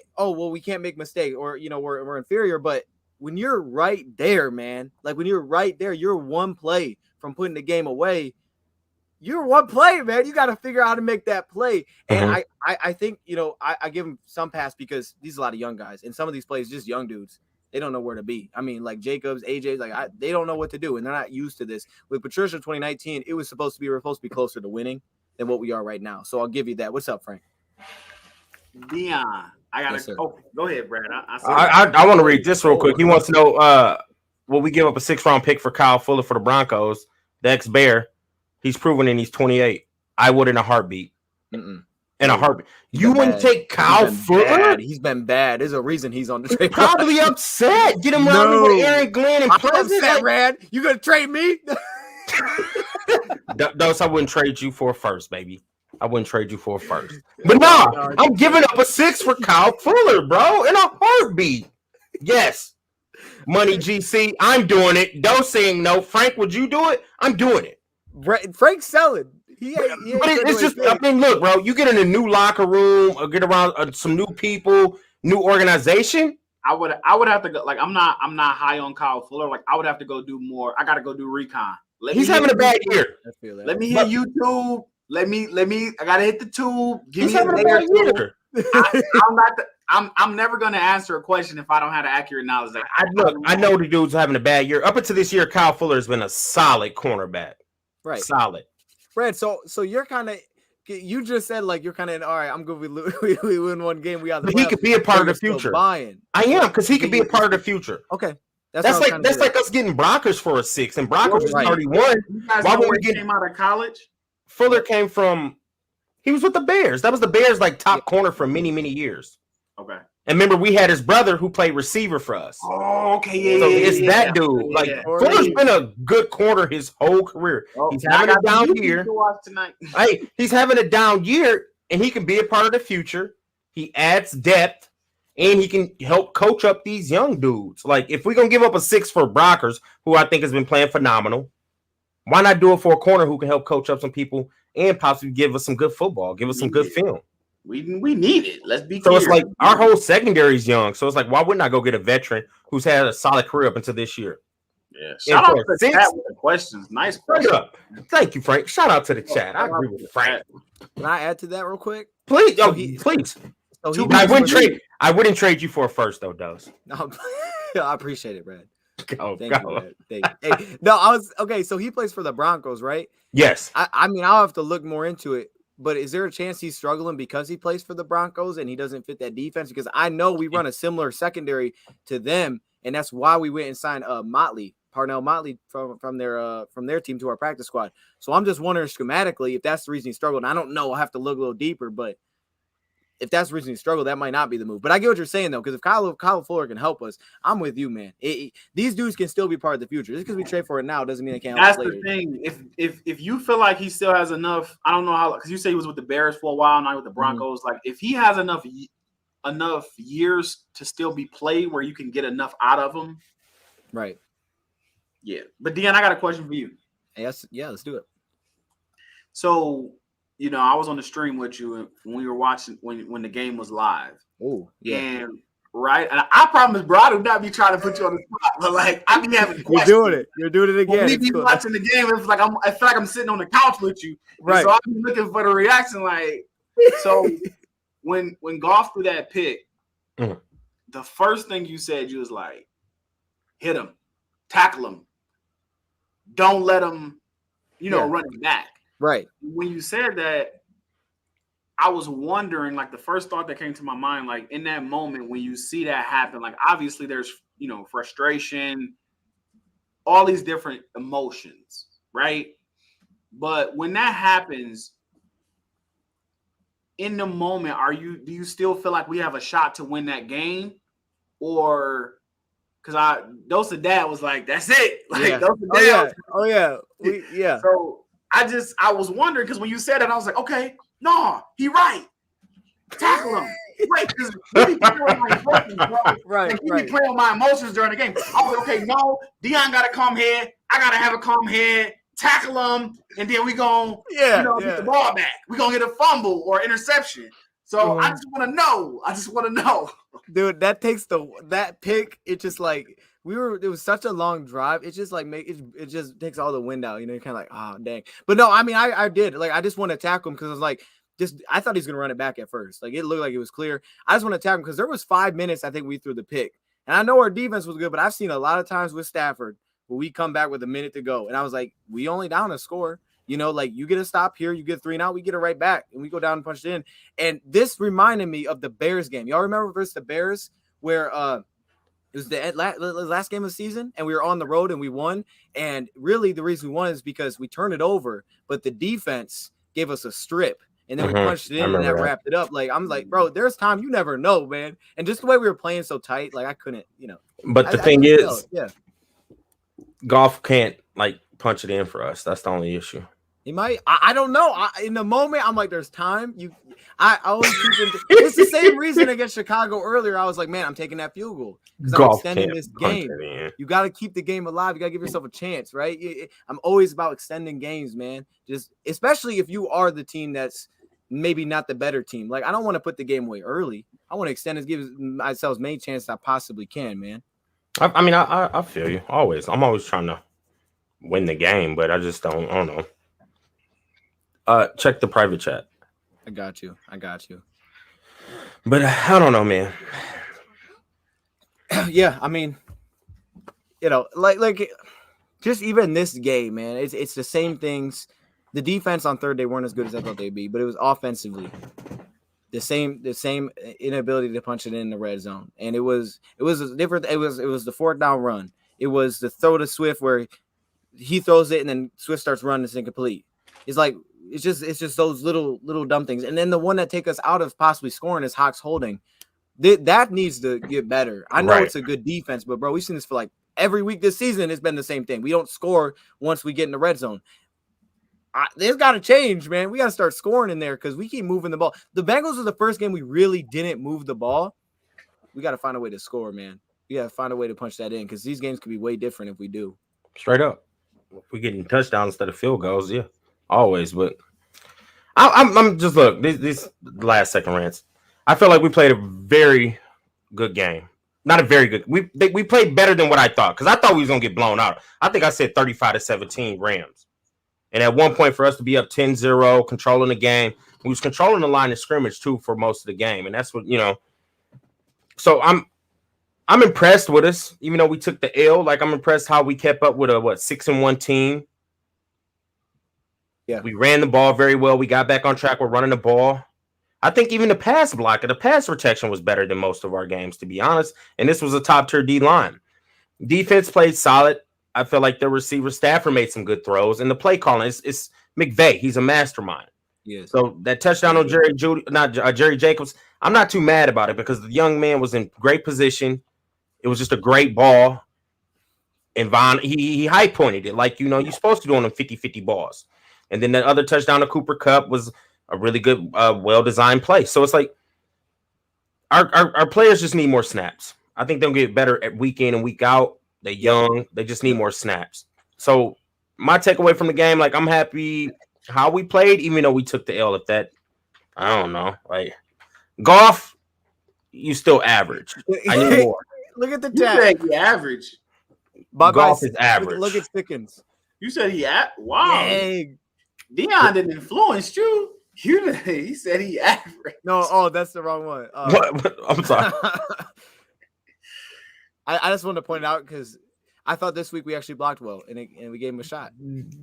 S1: we can't make mistakes or we're inferior, but when you're right there, man, like when you're right there, you're one play from putting the game away. You're one play, man. You got to figure out how to make that play. And I think I give them some pass because these are a lot of young guys, and some of these plays just young dudes. They don't know where to be. I mean, like Jacobs, AJ, they don't know what to do, and they're not used to this. With Patricia 2019, we're supposed to be closer to winning than what we are right now. So I'll give you that. What's up, Frank?
S6: Dion, I gotta go ahead, Brad.
S4: I want to read this real quick. He wants to know will we give up a 6th-round pick for Kyle Fuller for the Broncos, the ex-Bear? He's proven and he's 28. I would in a heartbeat. In a heartbeat. You wouldn't take Kyle Fuller?
S1: He's been bad. There's a reason he's on the trade.
S4: Probably upset. Get him around with Aaron Glenn and
S1: upset, Rad. You gonna trade me?
S4: Dose, I wouldn't trade you for a first, baby. I wouldn't trade you for a first. But no, I'm giving up a 6 for Kyle Fuller, bro, in a heartbeat. Yes. Money GC, I'm doing it. Dose saying no. Frank, would you do it? I'm doing it.
S1: Frank's selling.
S4: It's just, I mean, look, bro, you get in a new locker room or get around some new people, new organization.
S6: I would have to go. Like, I'm not high on Kyle Fuller. Like, I would have to go do more. I got to go do recon.
S4: He's having a bad year.
S6: Let me hit YouTube. Let me. I gotta hit the tube.
S4: He's having a bad year.
S6: I'm never gonna answer a question if I don't have the accurate knowledge.
S4: I know the dude's having a bad year. Up until this year, Kyle Fuller has been a solid cornerback.
S1: Right.
S4: Solid.
S1: Fred, so you're kind of, you just said like you're kind of, all right, I'm good. We win one game. We got the
S4: But he could be a part of the future. I am, because he could be a part of the future.
S1: Okay.
S4: That's like us getting Broncos for a 6, and Broncos is 31.
S6: You guys
S4: Why
S6: know
S4: would
S6: where
S4: we
S6: he
S4: get
S6: came out of college?
S4: Fuller came from, he was with the Bears. That was the Bears like top corner for many, many years.
S6: Okay.
S4: And remember, we had his brother who played receiver for us.
S6: Oh, okay,
S4: So it's that dude. Like Fuller's been a good corner his whole career. He's having a down year. Hey, he's having a down year, and he can be a part of the future. He adds depth, and he can help coach up these young dudes. Like if we're gonna give up a 6 for Brockers, who I think has been playing phenomenal, why not do it for a corner who can help coach up some people and possibly give us some good football, give us some good film?
S6: We need it. Let's be
S4: clear. So it's like our whole secondary is young. So it's like, why wouldn't I go get a veteran who's had a solid career up until this year?
S6: Yeah. Shout out to the chat with the questions. Nice question.
S4: Thank you, Frank. Shout out to the chat. I agree with Frank.
S1: Can I add to that real quick?
S4: Please, please. So I wouldn't trade you for a first though, Dose.
S1: No, I appreciate it, Brad.
S4: Thank
S1: you, Brad. Thank you. Hey, no, I was okay. So he plays for the Broncos, right?
S4: Yes.
S1: I mean, I'll have to look more into it. But is there a chance he's struggling because he plays for the Broncos and he doesn't fit that defense? Because I know we run a similar secondary to them, and that's why we went and signed Parnell Motley from their team to our practice squad. So I'm just wondering schematically if that's the reason he struggled. And I don't know. I'll have to look a little deeper, but if that's the reason he struggled, that might not be the move. But I get what you're saying, though, because if Kyle Fuller can help us, I'm with you, man. These dudes can still be part of the future. Just because we trade for it now doesn't mean they can't help us later.
S6: That's the thing. If you feel like he still has enough, I don't know how, because you say he was with the Bears for a while, now with the Broncos. Like, if he has enough years to still be played where you can get enough out of him.
S1: Right.
S6: Yeah. But, Deon, I got a question for you.
S1: Yes. Yeah, let's do it.
S6: So, I was on the stream with you when we were watching when the game was live.
S1: Oh, yeah.
S6: And I promise, bro, I do not be trying to put you on the spot, but like I be having questions.
S1: You're doing it again.
S6: When we be watching the game, it's like I feel like I'm sitting on the couch with you. Right. So I be looking for the reaction. Like, so when Goff threw that pick, the first thing you said, you was like, hit him, tackle him, don't let him, run him back.
S1: Right.
S6: When you said that, I was wondering, like the first thought that came to my mind, like in that moment when you see that happen, like obviously there's, frustration, all these different emotions, right? But when that happens, in the moment, do you still feel like we have a shot to win that game? Or because Dosa Dad was like, that's it. Like Dosa Dad.
S1: Oh yeah.
S6: So I was wondering, because when you said that, I was like, okay, no, he right. Tackle him. Right, because we be playing on my emotions, bro.
S1: Right.
S6: Like, we be playing on my emotions during the game. I was like, okay, no, Deon got to come here. I got to have a calm head, tackle him, and then we going to get the ball back. We're going to get a fumble or interception. So I just want to know.
S1: Dude, that pick, it just like, it was such a long drive. It just like it just takes all the wind out. You're kind of like, oh dang. But no, I mean, I did like, I just want to tackle him because I was like, I thought he's gonna run it back at first. Like it looked like it was clear. I just want to tackle him because there was 5 minutes I think we threw the pick, and I know our defense was good, but I've seen a lot of times with Stafford where we come back with a minute to go, and I was like, we only down a score. Like you get a stop here, you get 3 and out, we get it right back, and we go down and punch it in. And this reminded me of the Bears game. Y'all remember versus the Bears where it was the last game of the season, and we were on the road and we won. And really, the reason we won is because we turned it over, but the defense gave us a strip, and then we punched it in, and that wrapped it up. Like I'm like, bro, there's time you never know, man. And just the way we were playing so tight, like I couldn't,
S4: But the thing is, Goff can't like punch it in for us. That's the only issue.
S1: He might. I don't know. In the moment, I'm like, there's time. I always keep it. It's the same reason against Chicago earlier. I was like, man, I'm taking that field goal because I'm extending this game. You got to keep the game alive. You got to give yourself a chance, right? I'm always about extending games, man. Just especially if you are the team that's maybe not the better team. Like I don't want to put the game away early. I want to extend it, give myself as many chances as I possibly can, man.
S4: I mean, I feel you. Always, I'm always trying to win the game, but I just don't know. Check the private chat.
S1: I got you.
S4: But I don't know, man.
S1: Yeah, I mean, like just even this game, man, it's the same things. The defense on third day weren't as good as I thought they'd be, but it was offensively the same inability to punch it in the red zone, and it was different. It was the fourth down run. It was the throw to Swift where he throws it and then Swift starts running, it's incomplete. It's like it's just those little dumb things, and then the one that take us out of possibly scoring is Hawks holding. That needs to get better. I know it's a good defense, but bro, we've seen this for like every week this season. It's been the same thing. We don't score once we get in the red zone. This got to change, man. We got to start scoring in there because we keep moving the ball. The Bengals was the first game we really didn't move the ball. We got to find a way to score, man. We got to find a way to punch that in because these games could be way different if we do.
S4: Straight up. If we're getting touchdowns instead of field goals, yeah, always. But I'm just look these last second rants. I feel like we played a very good game. Not a very good. We played better than what I thought because I thought we was gonna get blown out. I think I said 35-17 Rams. And at one point for us to be up 10-0, controlling the game, we was controlling the line of scrimmage too for most of the game. And that's what, so I'm impressed with us, even though we took the L. Like I'm impressed how we kept up with a 6-1 team.
S1: Yeah.
S4: We ran the ball very well. We got back on track. We're running the ball. I think even the pass block, the pass protection was better than most of our games, to be honest. And this was a top tier D line. Defense played solid. I feel like the receiver Stafford made some good throws, and the play calling is McVay. He's a mastermind.
S1: Yes.
S4: So that touchdown on Jerry Jacobs, I'm not too mad about it because the young man was in great position. It was just a great ball. And Von, he high pointed it like you're supposed to do on them 50-50 balls. And then the other touchdown to Cooper Kupp was a really good, well-designed play. So it's like our players just need more snaps. I think they'll get better at week in and week out. They're young. They just need more snaps. So my takeaway from the game, like I'm happy how we played, even though we took the L. If that, I don't know, like Goff, you still average. I need more.
S1: Look at the
S6: You
S1: tag.
S6: said he average.
S4: Goff is average.
S1: Look at Stickens.
S6: You said he wow.
S1: Dang.
S6: Dion didn't influence you. He said he average.
S1: No, that's the wrong one.
S4: What? I'm sorry.
S1: I just wanted to point it out because I thought this week we actually blocked well and we gave him a shot.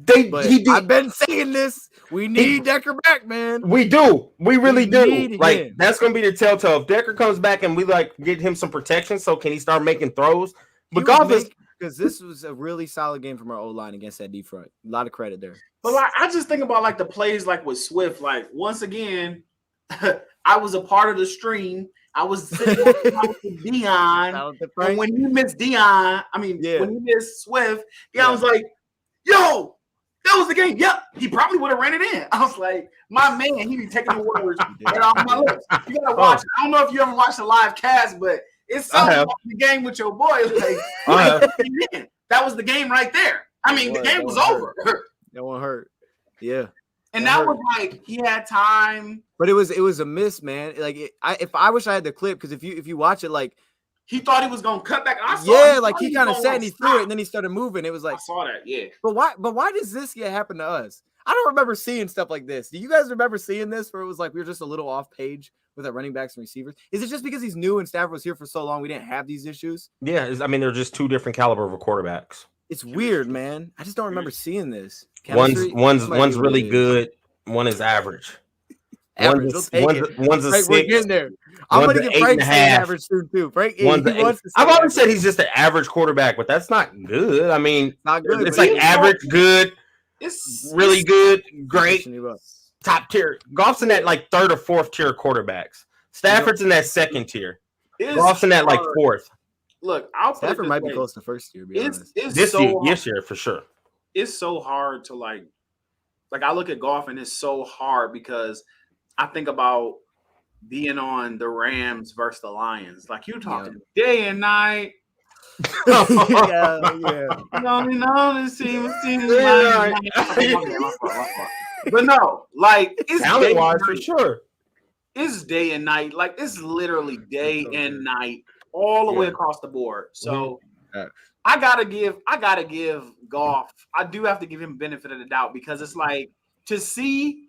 S1: I've been saying this. We need Decker back, man.
S4: We do. We really do. Like
S1: him.
S4: that's gonna be the telltale. If Decker comes back and we get him some protection, so can he start making throws? But Goff is
S1: because this was a really solid game from our O-line against that D front. A lot of credit there.
S6: But I just think about like the plays like with Swift. Like once again, I was a part of the stream. I was sitting with Dion, and when you missed Dion, when you missed Swift, Dion was like, "Yo, that was the game." Yep, he probably would have ran it in. I was like, "My man, he be taking the words right off my lips." You gotta watch. I don't know if you ever watched the live cast, but it's something about the game with your boy. Like, that was the game right there. The game was over.
S1: That one hurt. Yeah.
S6: And that was like he had time,
S1: but it was a miss, man. Like if I wish I had the clip because if you watch it, like
S6: he thought he was gonna cut back.
S1: He kind of sat and he threw it and then he started moving. It was like
S6: I saw that, yeah.
S1: But why does this happen to us? I don't remember seeing stuff like this. Do you guys remember seeing this where it was like we were just a little off page with our running backs and receivers? Is it just because he's new and Stafford was here for so long we didn't have these issues?
S4: Yeah, they're just two different caliber of quarterbacks.
S1: It's weird, man. I just don't remember seeing this.
S4: One's really good. One is average.
S1: Average.
S4: One's a
S1: Frank,
S4: 6.
S1: we're getting there. I'm going to get Frank saying average soon too. Frank,
S4: I've always said he's just an average quarterback, but that's not good.
S1: Not good.
S4: It's like average, good, it's really good, great, top tier. Goff's in that like third or fourth tier quarterbacks. Stafford's in that second tier. Goff's in that like fourth.
S6: Look,
S1: Stafford might be close to first year.
S6: This
S4: year for sure.
S6: It's so hard to like I look at Goff and it's so hard because I think about being on the Rams versus the Lions. Like you're talking day and night.
S1: Yeah.
S6: But no, like it's
S4: talent-wise for sure.
S6: It's day and night. Like it's literally day and night all the way across the board. So I gotta give Goff. I do have to give him benefit of the doubt because it's like to see.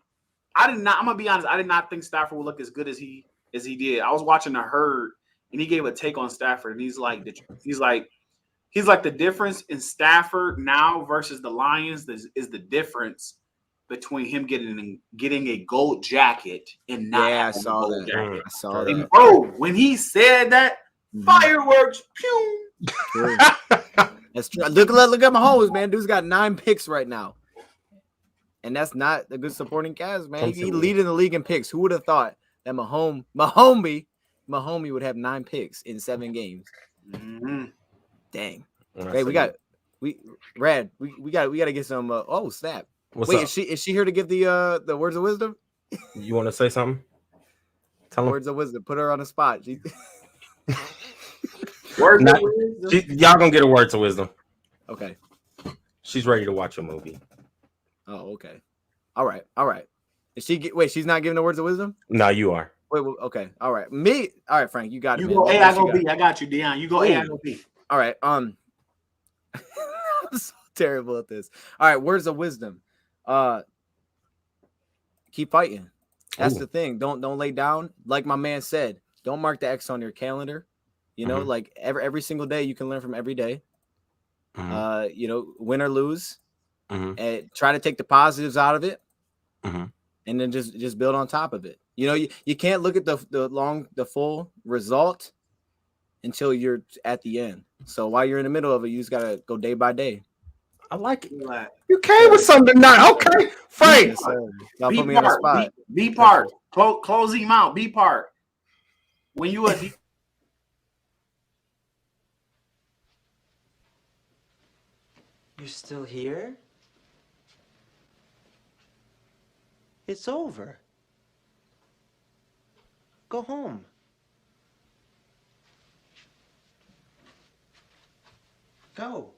S6: I'm gonna be honest. I did not think Stafford would look as good as he as he did. I was watching the Herd, and he gave a take on Stafford, and he's like the difference in Stafford now versus the Lions is the difference between him getting a gold jacket and not
S1: Yeah, I
S6: having a
S1: saw
S6: gold
S1: that.
S6: jacket.
S1: I saw
S6: And
S1: that.
S6: bro, when he said that, fireworks, pew.
S1: True. That's true. Look at Mahomes, man. Dude's got 9 picks right now. And that's not a good supporting cast, man. He leading the league in picks. Who would have thought that Mahomie would have 9 picks in 7 games?
S6: Mm-hmm.
S1: Dang. Hey, we got to get some oh snap.
S4: What's
S1: Wait,
S4: up?
S1: is she here to give the words of wisdom?
S4: You want to say something? Tell him.
S1: Words of wisdom. Put her on the spot.
S6: Words of wisdom.
S4: Y'all gonna get a words of wisdom.
S1: Okay.
S4: She's ready to watch a movie.
S1: Oh, okay. All right. Wait, she's not giving the words of wisdom?
S4: No, you are.
S1: Wait, okay. All right. Me. All right, Frank, you got it.
S6: You
S1: man.
S6: go A, I go B. I got you, Dion. You go A, I go B.
S1: All right. I'm so terrible at this. All right, words of wisdom. Keep fighting. That's the thing. Don't lay down. Like my man said, don't mark the X on your calendar. You know, like every single day you can learn from every day. You know, win or lose. And try to take the positives out of it. And then just build on top of it. You know, you can't look at the full result until you're at the end. So while you're in the middle of it, you just gotta go day by day.
S4: I like it. You came with something tonight. Okay, Frank.
S1: Y'all put me on the spot.
S6: B part. Close him out. B part. When you
S8: You're still here? It's over. Go home. Go.